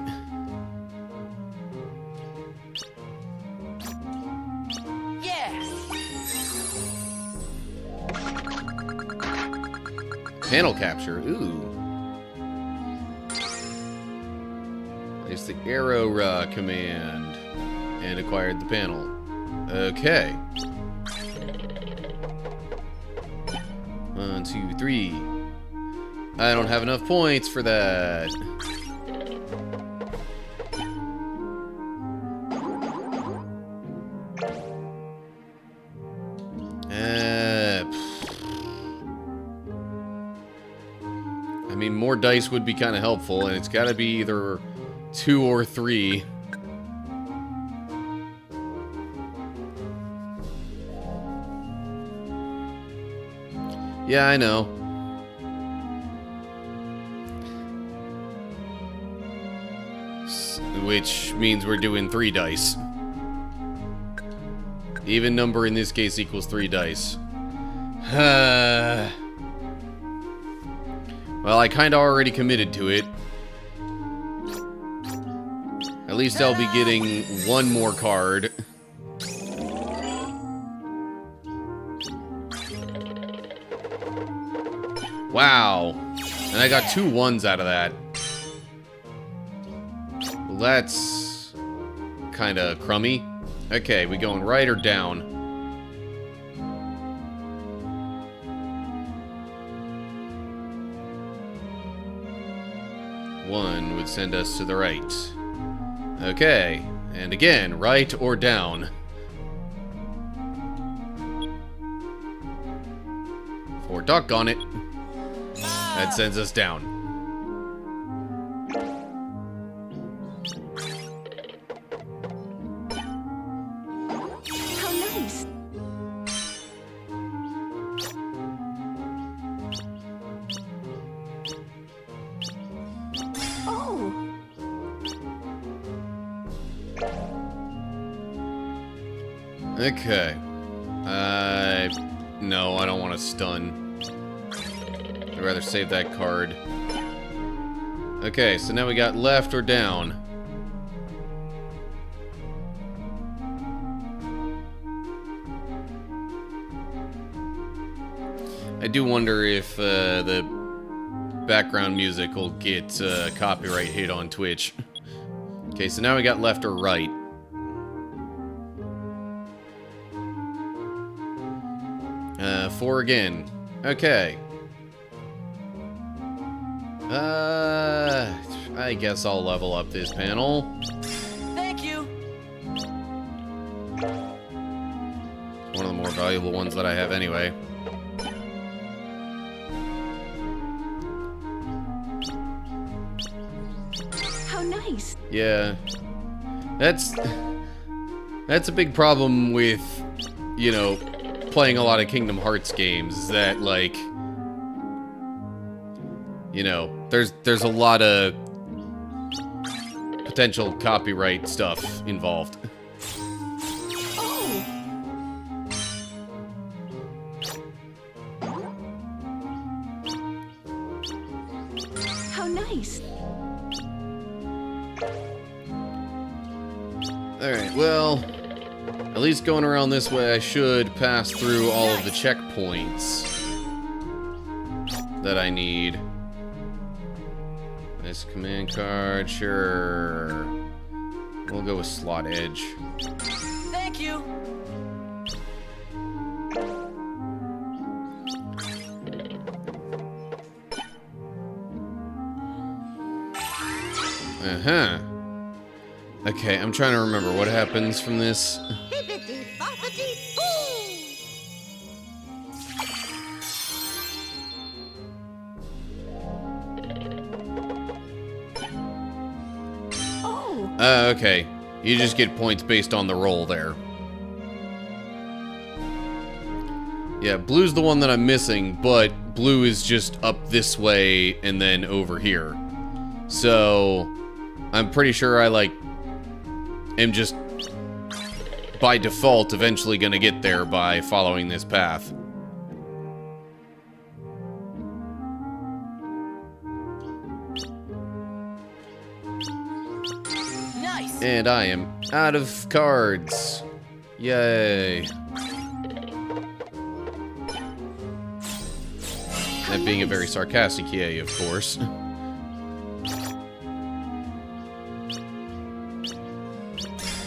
yeah. Panel capture, ooh. There's the arrow command. And acquired the panel. Okay. 1, 2, 3. I don't have enough points for that. I mean, more dice would be kind of helpful, and it's got to be either 2 or 3. Yeah, I know. Which means we're doing 3 dice. Even number in this case equals 3 dice. Well, I kinda already committed to it. At least I'll be getting 1 more card. Wow. And I got 2 1s out of that. Well, that's kinda crummy. Okay, we going right or down? One would send us to the right. Okay, and again, right or down? For doggone it. That sends us down. how nice. Oh, Okay. No, I don't want to stun. I'd rather save that card. Okay, so now we got left or down. I do wonder if the background music will get copyright hit on Twitch. Okay, so now we got left or right. 4 again. Okay. I guess I'll level up this panel. Thank you. One of the more valuable ones that I have anyway. How nice. Yeah. That's a big problem with, you know, playing a lot of Kingdom Hearts games, is that, like, you know, there's a lot of potential copyright stuff involved. Oh, how nice. Alright, well, at least going around this way, I should pass through all of the checkpoints that I need. Nice command card, sure. We'll go with Slot Edge. Thank you. Uh-huh. Okay, I'm trying to remember what happens from this. Bibbidi bobbidi boo! Oh, Okay. You just get points based on the roll there. Yeah, blue's the one that I'm missing, but blue is just up this way and then over here. So, I'm pretty sure I, like, am just by default eventually gonna get there by following this path. Nice. And I am out of cards. Yay. That being a very sarcastic yay, of course.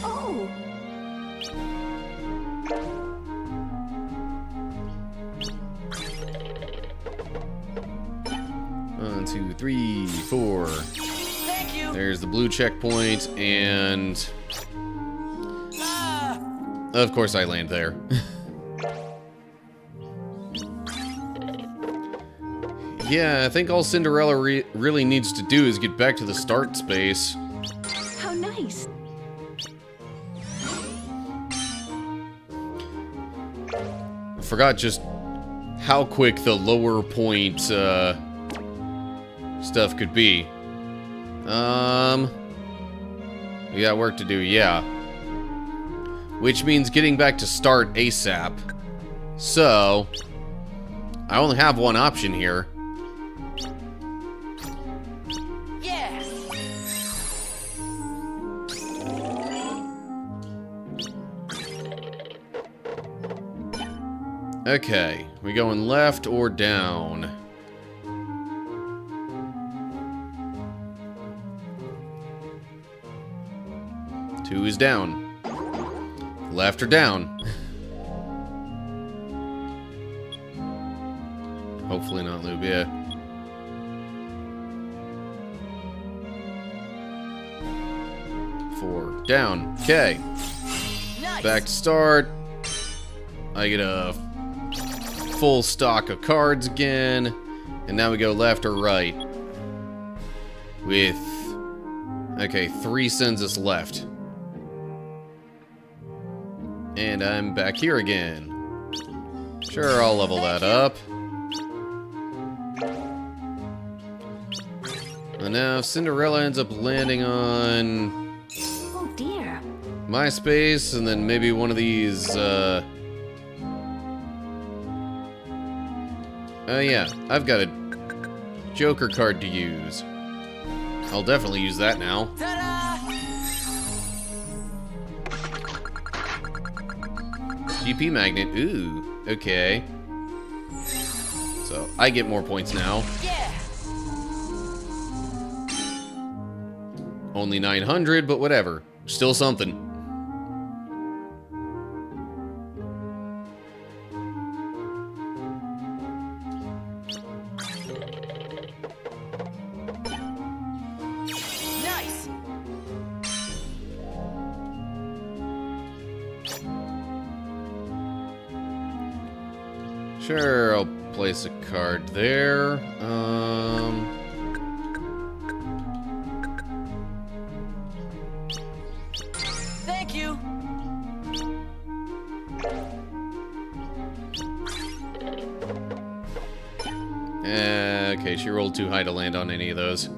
oh, 1, 2, 3, 4. Thank you. There's the blue checkpoint, and Ah, of course I land there. Yeah, I think all Cinderella really needs to do is get back to the start space. how nice. I forgot just how quick the lower point stuff could be. We got work to do, yeah. Which means getting back to start ASAP. So, I only have one option here. yeah. Okay, we going left or down? Two is down. Left or down? Hopefully not Lubia. Four down. Okay. Nice. Back to start. I get a full stock of cards again. And now we go left or right. With... Okay, 3 sends us left. And I'm back here again. Sure, I'll level that up. And now Cinderella ends up landing on Oh dear. my space, and then maybe one of these, oh yeah, I've got a Joker card to use. I'll definitely use that now. Ta-da! GP Magnet, ooh, okay. So, I get more points now. Yeah. Only 900, but whatever. Still something. Sure, I'll place a card there. Thank you. Okay, she rolled too high to land on any of those.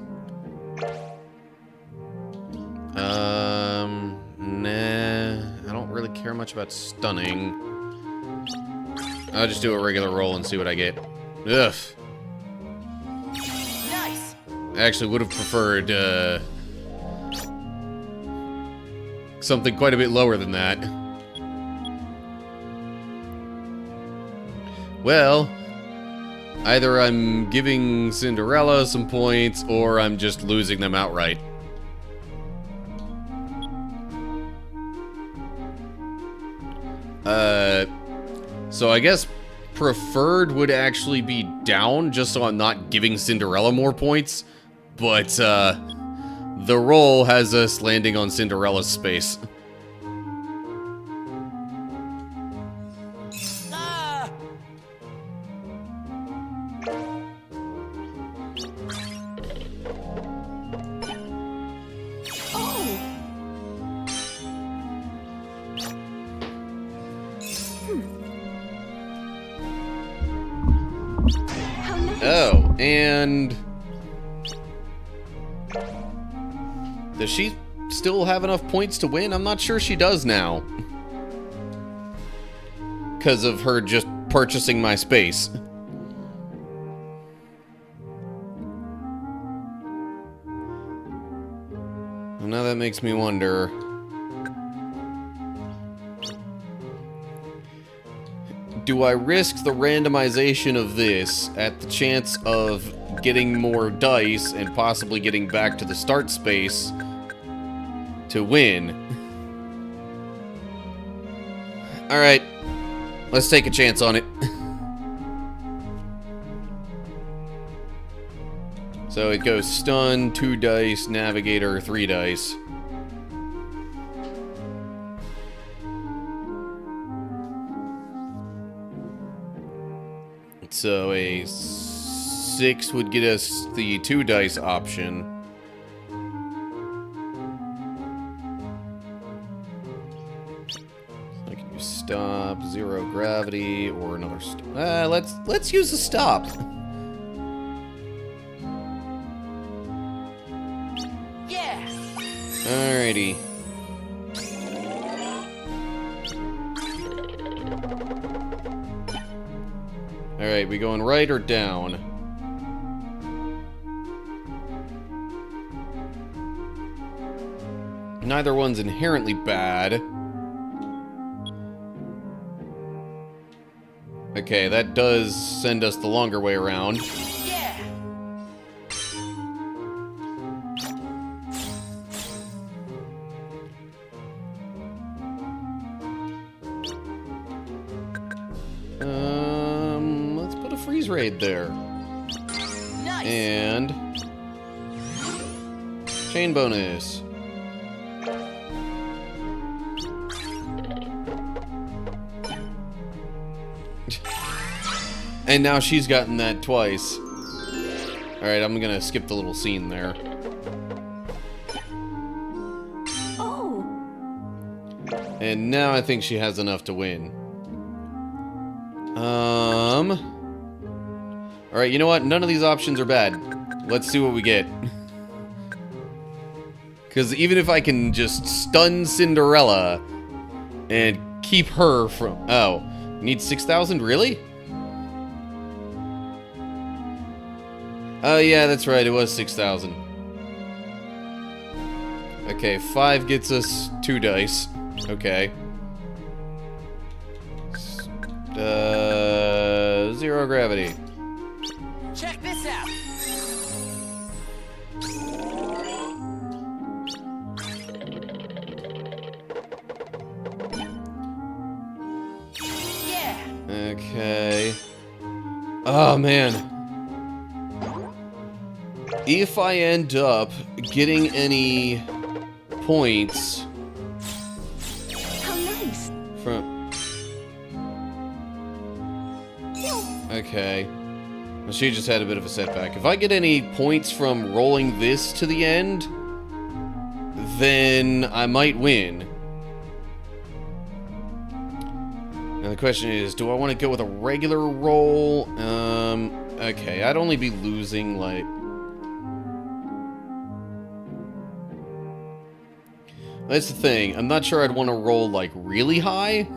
Nah, I don't really care much about stunning. I'll just do a regular roll and see what I get. Ugh. Nice. I actually would have preferred, something quite a bit lower than that. Well, either I'm giving Cinderella some points, or I'm just losing them outright. So I guess preferred would actually be down, just so I'm not giving Cinderella more points. But, the roll has us landing on Cinderella's space. Ah! Oh! How nice. Oh, and... does she still have enough points to win? I'm not sure she does now. Because of her just purchasing my space. Well, now that makes me wonder... do I risk the randomization of this at the chance of getting more dice and possibly getting back to the start space to win? Alright, let's take a chance on it. So it goes stun, 2 dice, navigator, 3 dice. So a 6 would get us the 2 dice option. I can use stop, 0 gravity, or another let's use a stop. Yeah. Alrighty. Alright, we going right or down? Neither one's inherently bad. Okay, that does send us the longer way around. Yeah. Let's put a freeze raid there. Nice. And chain bonus. And now she's gotten that twice. Alright, I'm gonna skip the little scene there. Oh! And now I think she has enough to win. Alright, you know what? None of these options are bad. Let's see what we get. Because even if I can just stun Cinderella and keep her from... Oh, need 6,000? Really? Oh, yeah, that's right. It was 6,000. Okay, 5 gets us 2 dice. Okay. 0 gravity. Check this out. Yeah. Okay. Oh, man. If I end up getting any points How nice! from... Okay. Well, she just had a bit of a setback. If I get any points from rolling this to the end, then I might win. Now the question is, do I want to go with a regular roll? Okay, I'd only be losing, like... That's the thing. I'm not sure I'd want to roll, like, really high.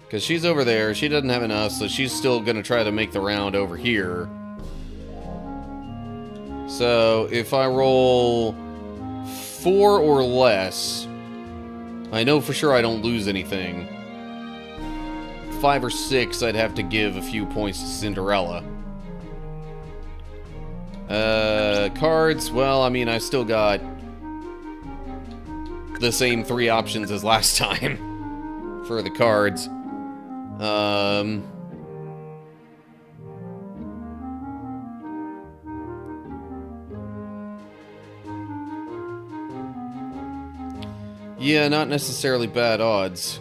Because she's over there. She doesn't have enough, so she's still going to try to make the round over here. So, if I roll 4 or less, I know for sure I don't lose anything. 5 or 6, I'd have to give a few points to Cinderella. Cards, well, I mean, I still got the same 3 options as last time for the cards. Yeah, not necessarily bad odds.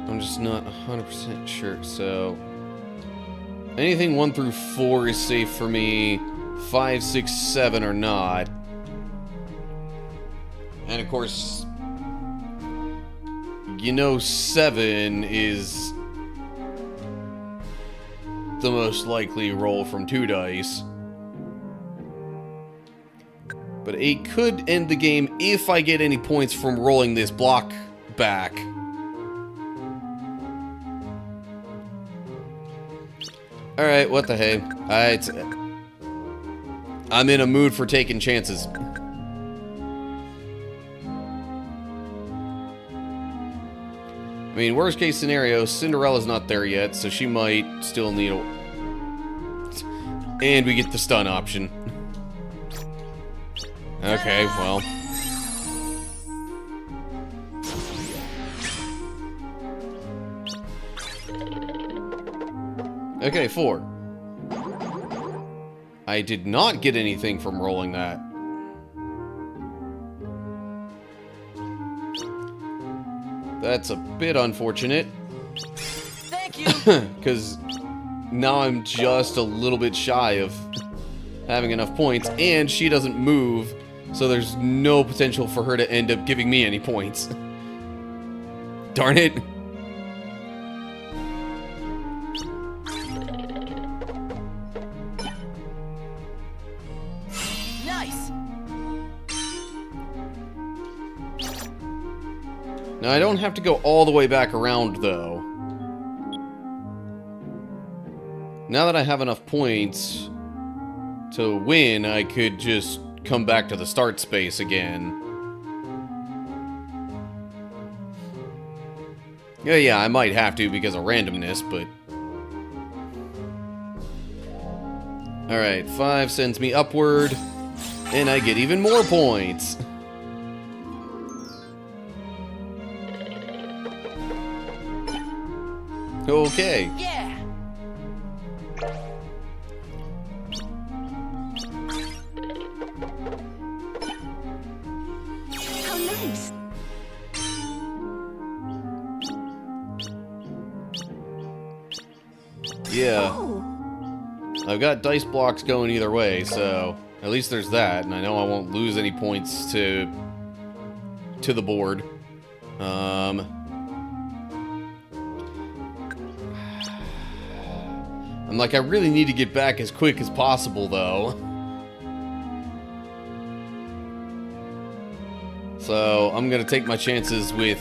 I'm just not 100% sure, so... Anything 1 through 4 is safe for me. 5, 6, 7 are not. And of course... You know 7 is... the most likely roll from 2 dice. But 8 could end the game if I get any points from rolling this block back. Alright, what the hey. I'm in a mood for taking chances. I mean, worst case scenario, Cinderella's not there yet, so she might still need a... And we get the stun option. Okay, well... Okay, 4. I did not get anything from rolling that. That's a bit unfortunate. Thank you. Because now I'm just a little bit shy of having enough points, and she doesn't move, so there's no potential for her to end up giving me any points. Darn it. Nice. Now, I don't have to go all the way back around, though. Now that I have enough points to win, I could just come back to the start space again. Yeah, I might have to because of randomness, but... Alright, 5 sends me upward, and I get even more points. Okay. Yeah. How nice. Yeah. Oh, I've got dice blocks going either way, so at least there's that, and I know I won't lose any points to the board. I'm like, I really need to get back as quick as possible, though. So I'm gonna take my chances with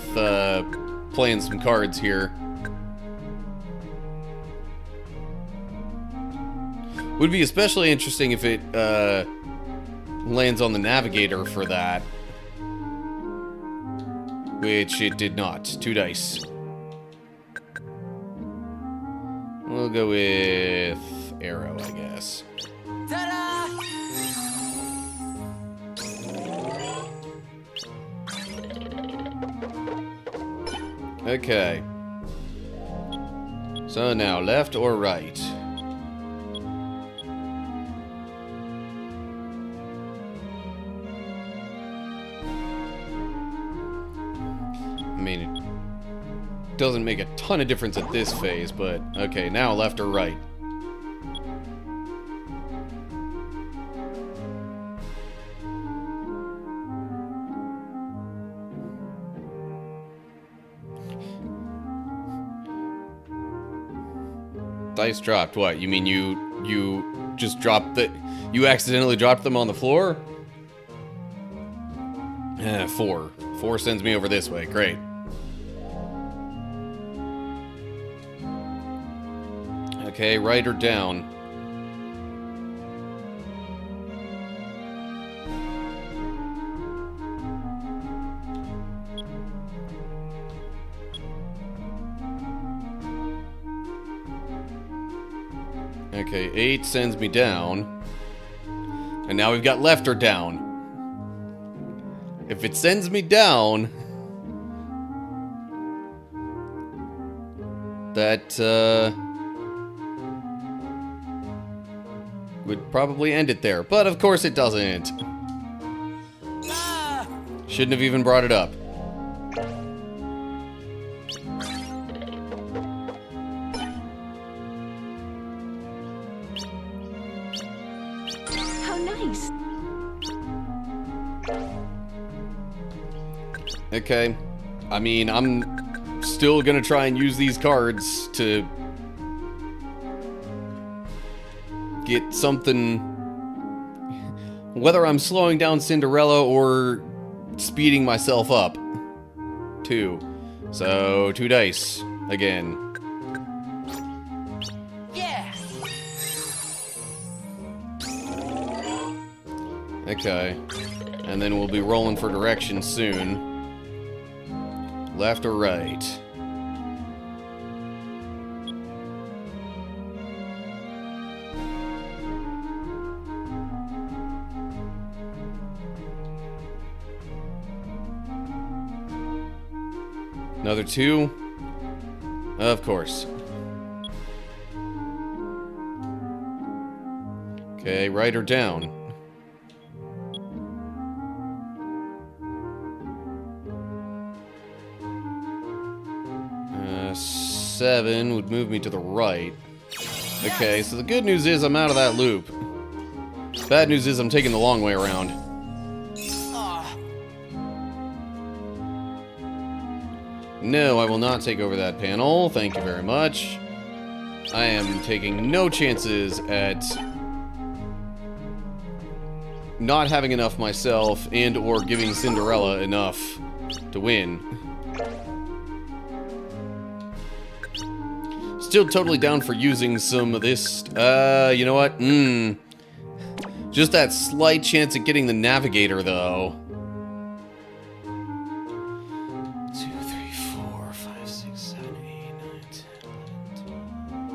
playing some cards here. Would be especially interesting if it lands on the navigator for that. Which it did not. 2 dice. We'll go with arrow, I guess. Ta-da! Okay. So now, left or right? doesn't make a ton of difference at this phase, but okay, now left or right. Dice dropped. What? You mean you just dropped the... You accidentally dropped them on the floor? 4. 4 sends me over this way. Great. Okay, right or down? Okay, 8 sends me down. And now we've got left or down. If it sends me down, that would probably end it there. But of course it doesn't. Ah! Shouldn't have even brought it up. How nice. Okay. I mean, I'm still gonna try and use these cards to get something. Whether I'm slowing down Cinderella or speeding myself up. 2. So, 2 dice. Again. Yeah! Okay. And then we'll be rolling for direction soon. Left or right? Another 2? Of course. Okay, right or down? Seven would move me to the right. Okay, so the good news is I'm out of that loop. Bad news is I'm taking the long way around. Ah! No, I will not take over that panel. Thank you very much. I am taking no chances at not having enough myself and or giving Cinderella enough to win. Still totally down for using some of this. You know what? Just that slight chance at getting the Navigator, though. 2, 3, 4, 5, 6, 7, 8, 9, 10, 11,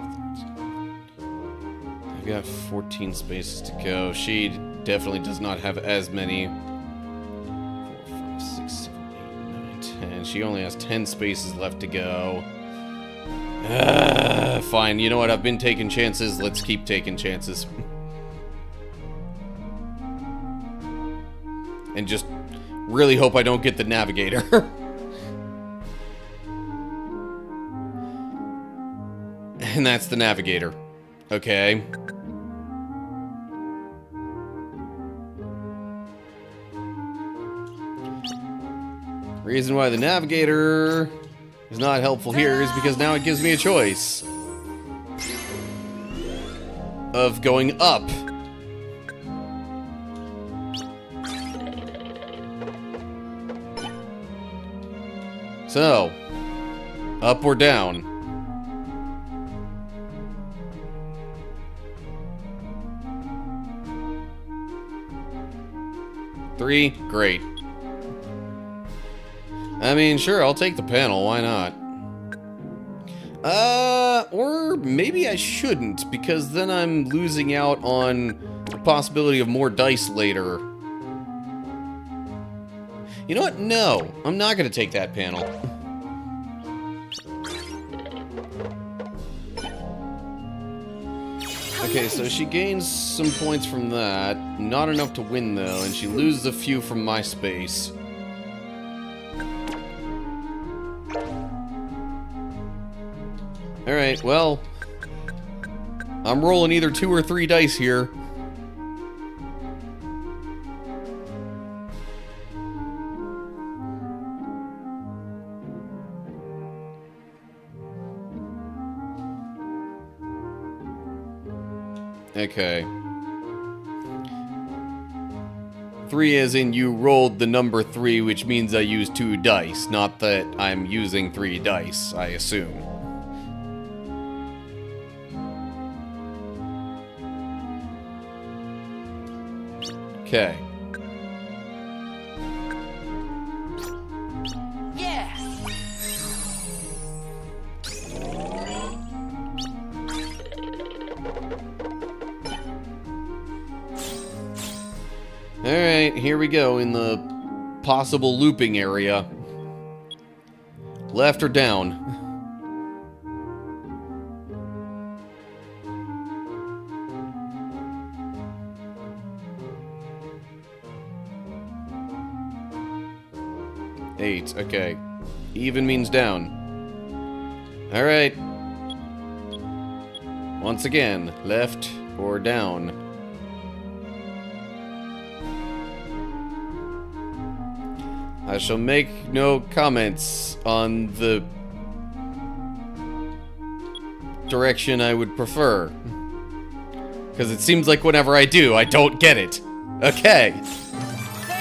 12. I've got 14 spaces to go. She definitely does not have as many. 4, 5, 6, 7, 8, 9, 10. She only has 10 spaces left to go. Fine, you know what? I've been taking chances. Let's keep taking chances. And just really hope I don't get the Navigator. And that's the Navigator. Okay. Reason why the Navigator is not helpful here is because now it gives me a choice of going up. So, up or down? Three, great. I mean, sure, I'll take the panel, why not? Or maybe I shouldn't, because then I'm losing out on the possibility of more dice later. You know what? No, I'm not going to take that panel. Okay, so she gains some points from that. Not enough to win, though, and she loses a few from my space. Alright, well, I'm rolling either 2 or 3 dice here. Okay. 3 as in you rolled the number 3, which means I used 2 dice, not that I'm using 3 dice, I assume. Okay. Yeah. Alright, here we go in the possible looping area. Left or down? Eight, okay. Even means down. Alright. Once again, left or down? I shall make no comments on the direction I would prefer. Because it seems like whenever I do, I don't get it. Okay.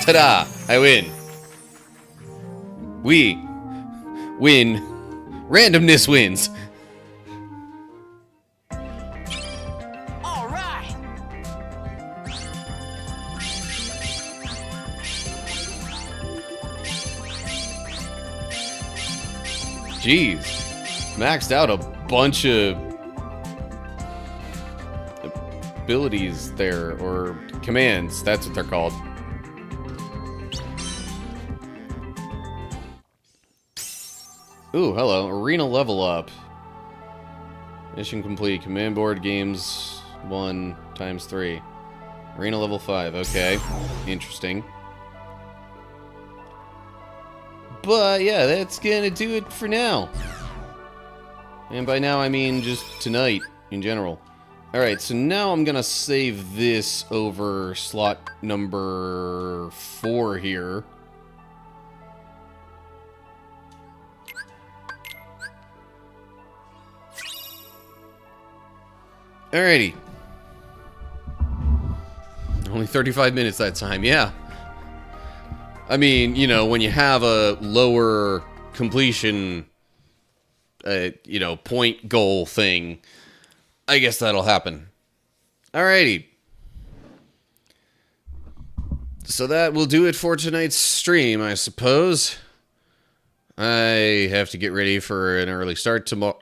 Ta-da! I win. We win. Randomness wins. All right. Jeez. Maxed out a bunch of abilities there, or commands. That's what they're called. Ooh, hello. Arena level up. Mission complete. Command board games 1 times 3. Arena level 5. Okay. Interesting. But yeah, that's gonna do it for now. And by now I mean just tonight in general. Alright, so now I'm gonna save this over slot number 4 here. Alrighty. Only 35 minutes that time, yeah. I mean, you know, when you have a lower completion, you know, point goal thing, I guess that'll happen. Alrighty. So that will do it for tonight's stream, I suppose. I have to get ready for an early start tomorrow,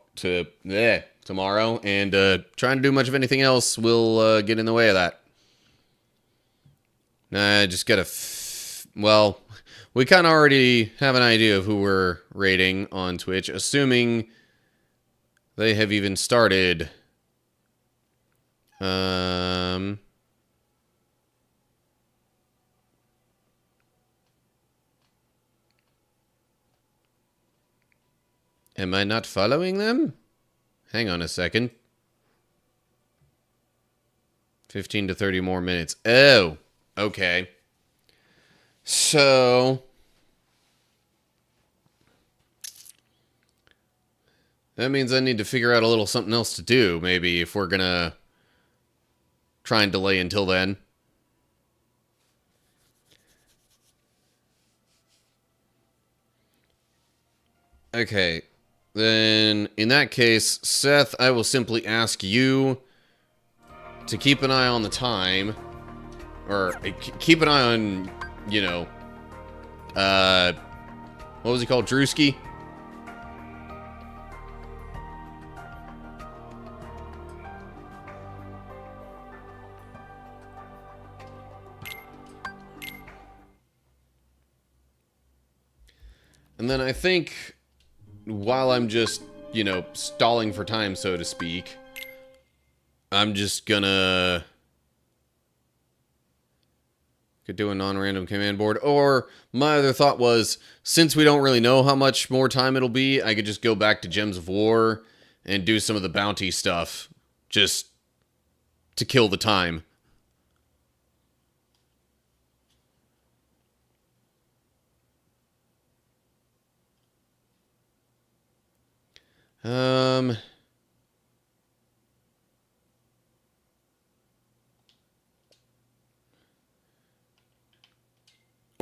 and trying to do much of anything else will get in the way of that. I just gotta... well, we kind of already have an idea of who we're rating on Twitch, assuming they have even started. Am I not following them? Hang on a second. 15 to 30 more minutes. Oh, okay. So that means I need to figure out a little something else to do, maybe, if we're gonna try and delay until then. Okay. Then, in that case, Seth, I will simply ask you to keep an eye on the time. Or, keep an eye on, you know, what was he called? Drewski? And then I think, while I'm just, you know, stalling for time, so to speak, I'm just gonna... could do a non-random command board. Or, my other thought was, since we don't really know how much more time it'll be, I could just go back to Gems of War and do some of the bounty stuff just to kill the time.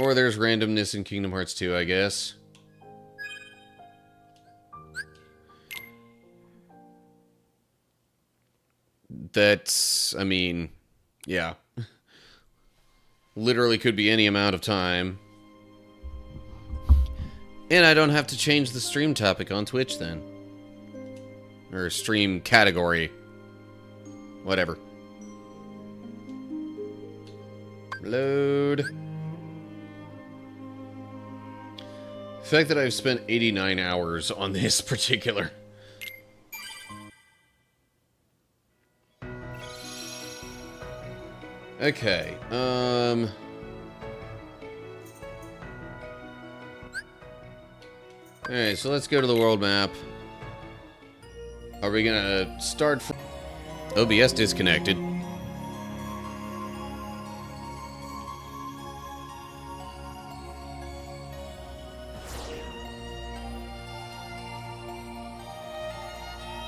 Or there's randomness in Kingdom Hearts 2, I guess. That's, I mean, yeah. Literally could be any amount of time. And I don't have to change the stream topic on Twitch then. Or stream category. Whatever. Load. The fact that I've spent 89 hours on this particular. Okay, alright, so let's go to the world map. Are we gonna start from... OBS disconnected.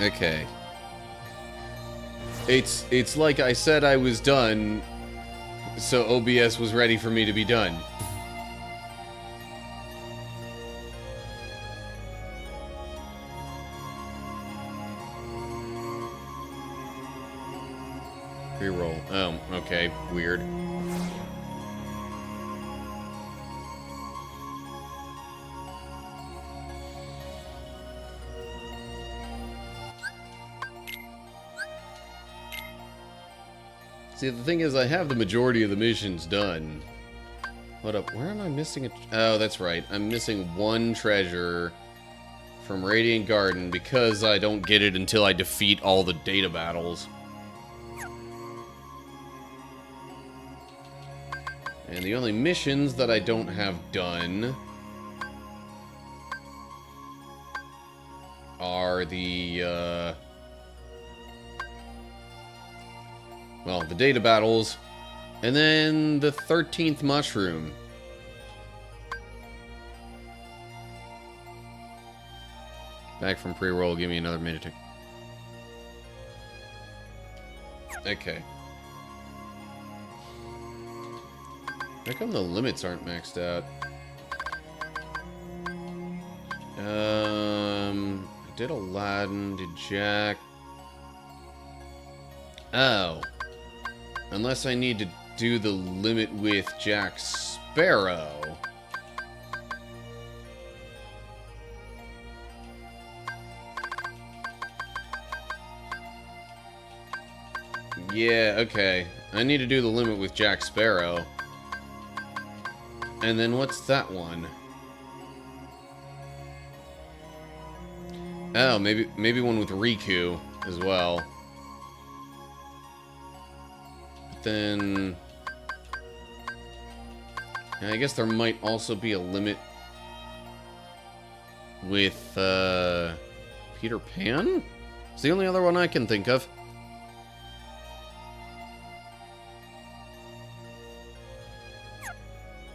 Okay. It's like I said I was done, so OBS was ready for me to be done. Reroll. Oh, okay. Weird. See, the thing is, I have the majority of the missions done. Hold up, where am I missing a... Oh, that's right. I'm missing one treasure from Radiant Garden because I don't get it until I defeat all the data battles. And the only missions that I don't have done are the, well, the data battles, and then the 13th mushroom. Back from pre-roll, give me another minute. Okay. How come the limits aren't maxed out? I did Aladdin, did Jack. Oh. Unless I need to do the limit with Jack Sparrow. Yeah, okay. I need to do the limit with Jack Sparrow. And then what's that one? Oh, maybe one with Riku as well. Then I guess there might also be a limit with Peter Pan? It's the only other one I can think of.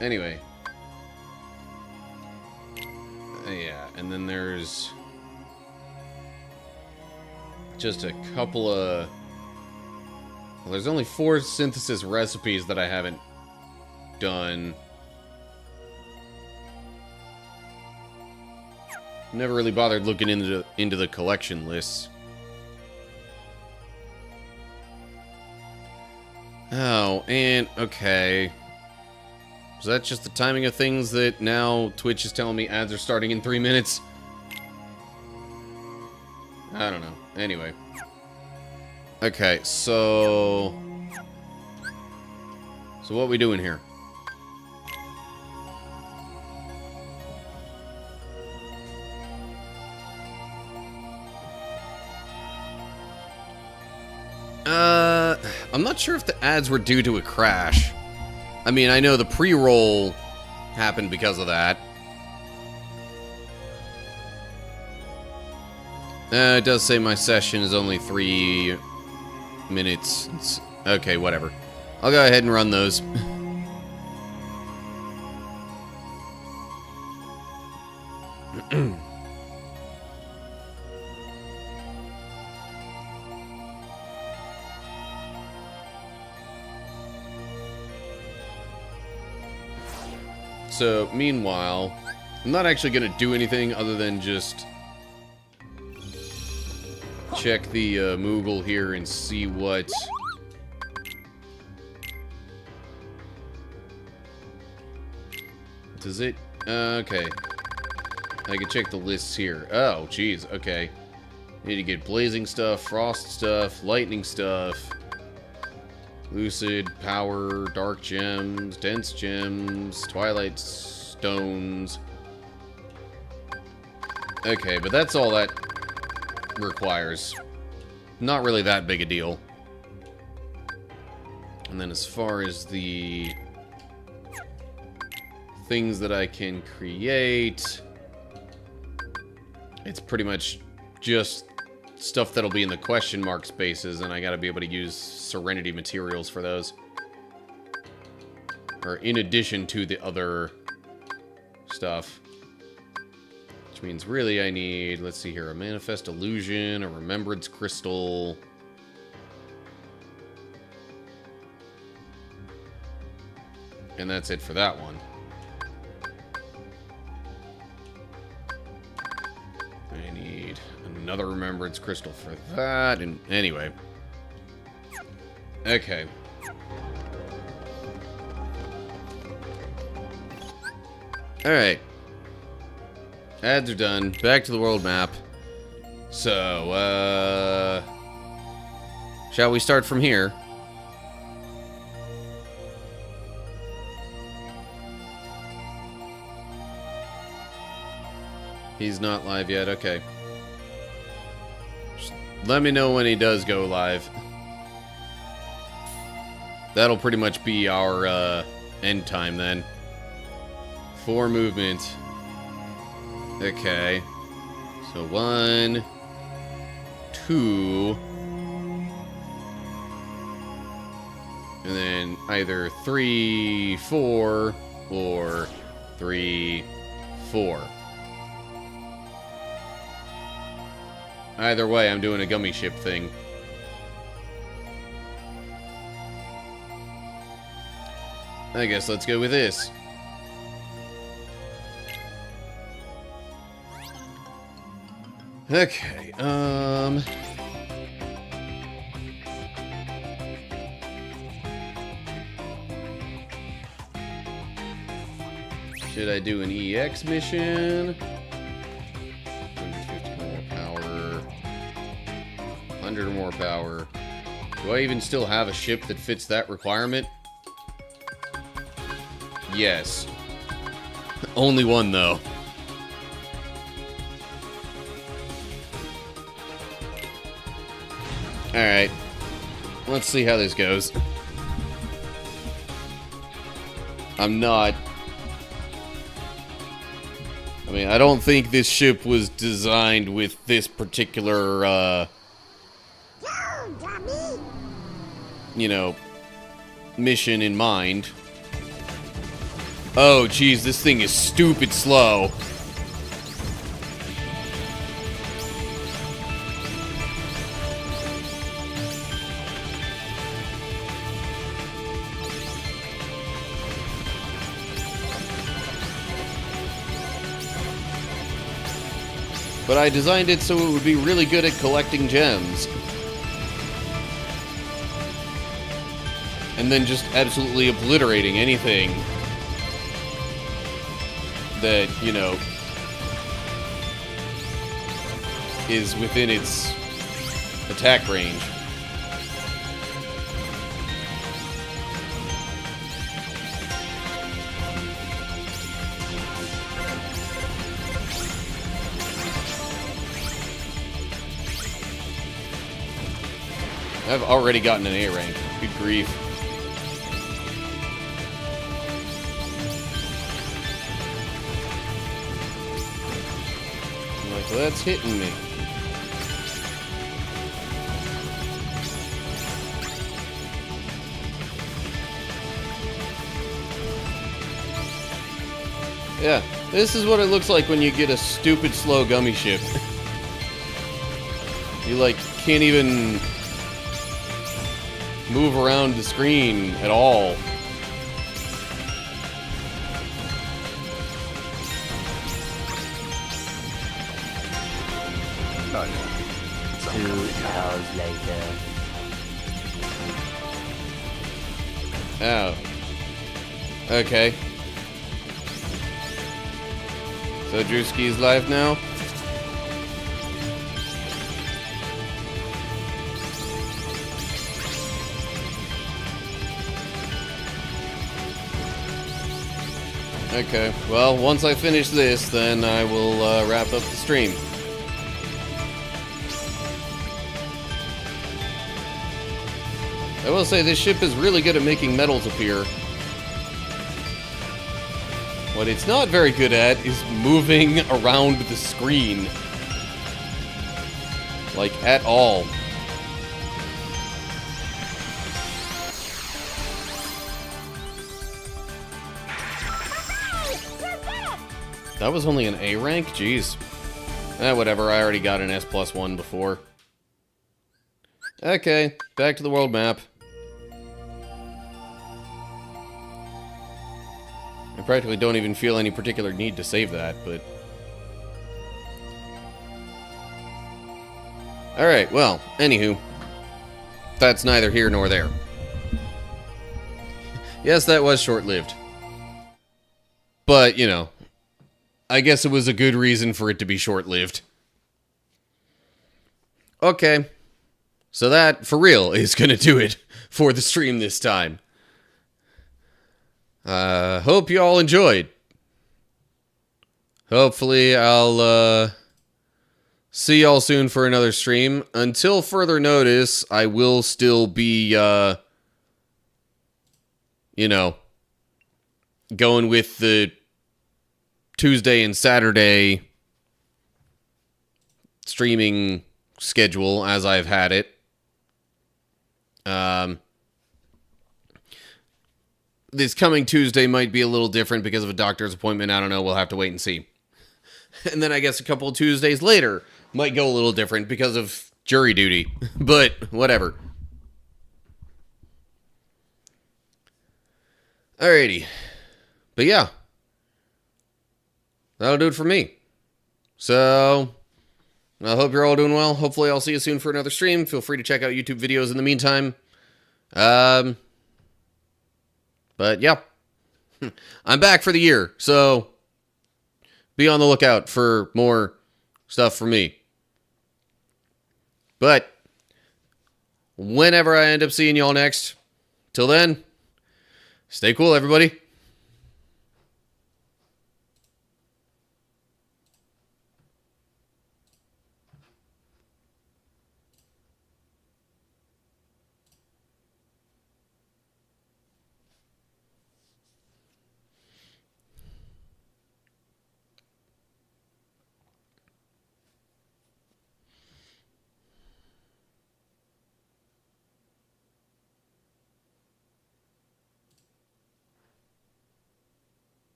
Anyway. Yeah, and then there's just a couple of... Well, there's only 4 synthesis recipes that I haven't done. Never really bothered looking into the collection lists. Oh, and okay. Is that just the timing of things that now Twitch is telling me ads are starting in 3 minutes? I don't know. Anyway. Okay, so what we doing here? I'm not sure if the ads were due to a crash. I mean, I know the pre-roll happened because of that. It does say my session is only 3 minutes. Okay, whatever. I'll go ahead and run those. So, meanwhile, I'm not actually going to do anything other than just check the Moogle here and see what... Does it? Okay. I can check the lists here. Oh, jeez. Okay. Need to get blazing stuff, frost stuff, lightning stuff, lucid, power, dark gems, dense gems, twilight stones. Okay, but that's all that requires. Not really that big a deal. And then as far as the things that I can create, it's pretty much just stuff that'll be in the question mark spaces, and I gotta be able to use Serenity materials for those. Or in addition to the other stuff. Which means really I need, let's see here, a Manifest Illusion, a Remembrance Crystal. And that's it for that one. I need another Remembrance Crystal for that, and anyway. Okay. Alright. Ads are done. Back to the world map. So, shall we start from here? He's not live yet, okay. Just let me know when he does go live. That'll pretty much be our end time then. 4 movement. Okay. So 1, 2, and then either 3, 4, or 3, 4. Either way, I'm doing a gummy ship thing. I guess let's go with this. Okay, should I do an EX mission? 150 more power. 100 more power. Do I even still have a ship that fits that requirement? Yes. Only one, though. Alright. Let's see how this goes. I'm not... I mean, I don't think this ship was designed with this particular, you know, mission in mind. Oh, geez, this thing is stupid slow. But I designed it so it would be really good at collecting gems. And then just absolutely obliterating anything that, you know, is within its attack range. I've already gotten an A rank. Good grief. I'm like, well, that's hitting me. Yeah, this is what it looks like when you get a stupid slow gummy ship. You, like, can't even move around the screen at all. Oh, yeah. 2 hours later. Oh. Okay. So Drewski's live now? Okay, well, once I finish this, then I will wrap up the stream. I will say this ship is really good at making metals appear. What it's not very good at is moving around the screen. Like, at all. That was only an A rank? Jeez. Whatever, I already got an S+1 before. Okay, back to the world map. I practically don't even feel any particular need to save that, but... Alright, well, anywho. That's neither here nor there. Yes, that was short-lived. But, you know, I guess it was a good reason for it to be short-lived. Okay. So that, for real, is gonna do it for the stream this time. Hope you all enjoyed. Hopefully I'll, see y'all soon for another stream. Until further notice, I will still be, you know, going with the Tuesday and Saturday streaming schedule as I've had it. This coming Tuesday might be a little different because of a doctor's appointment. I don't know. We'll have to wait and see. And then I guess a couple of Tuesdays later might go a little different because of jury duty. But whatever. Alrighty. But yeah. That'll do it for me. So, I hope you're all doing well. Hopefully I'll see you soon for another stream. Feel free to check out YouTube videos in the meantime. But yeah. I'm back for the year, so be on the lookout for more stuff from me. But whenever I end up seeing y'all next, till then, stay cool, everybody.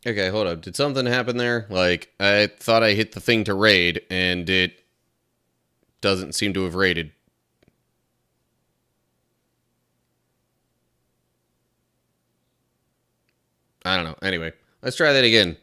Okay, hold up. Did something happen there? Like, I thought I hit the thing to raid, and it doesn't seem to have raided. I don't know. Anyway, let's try that again.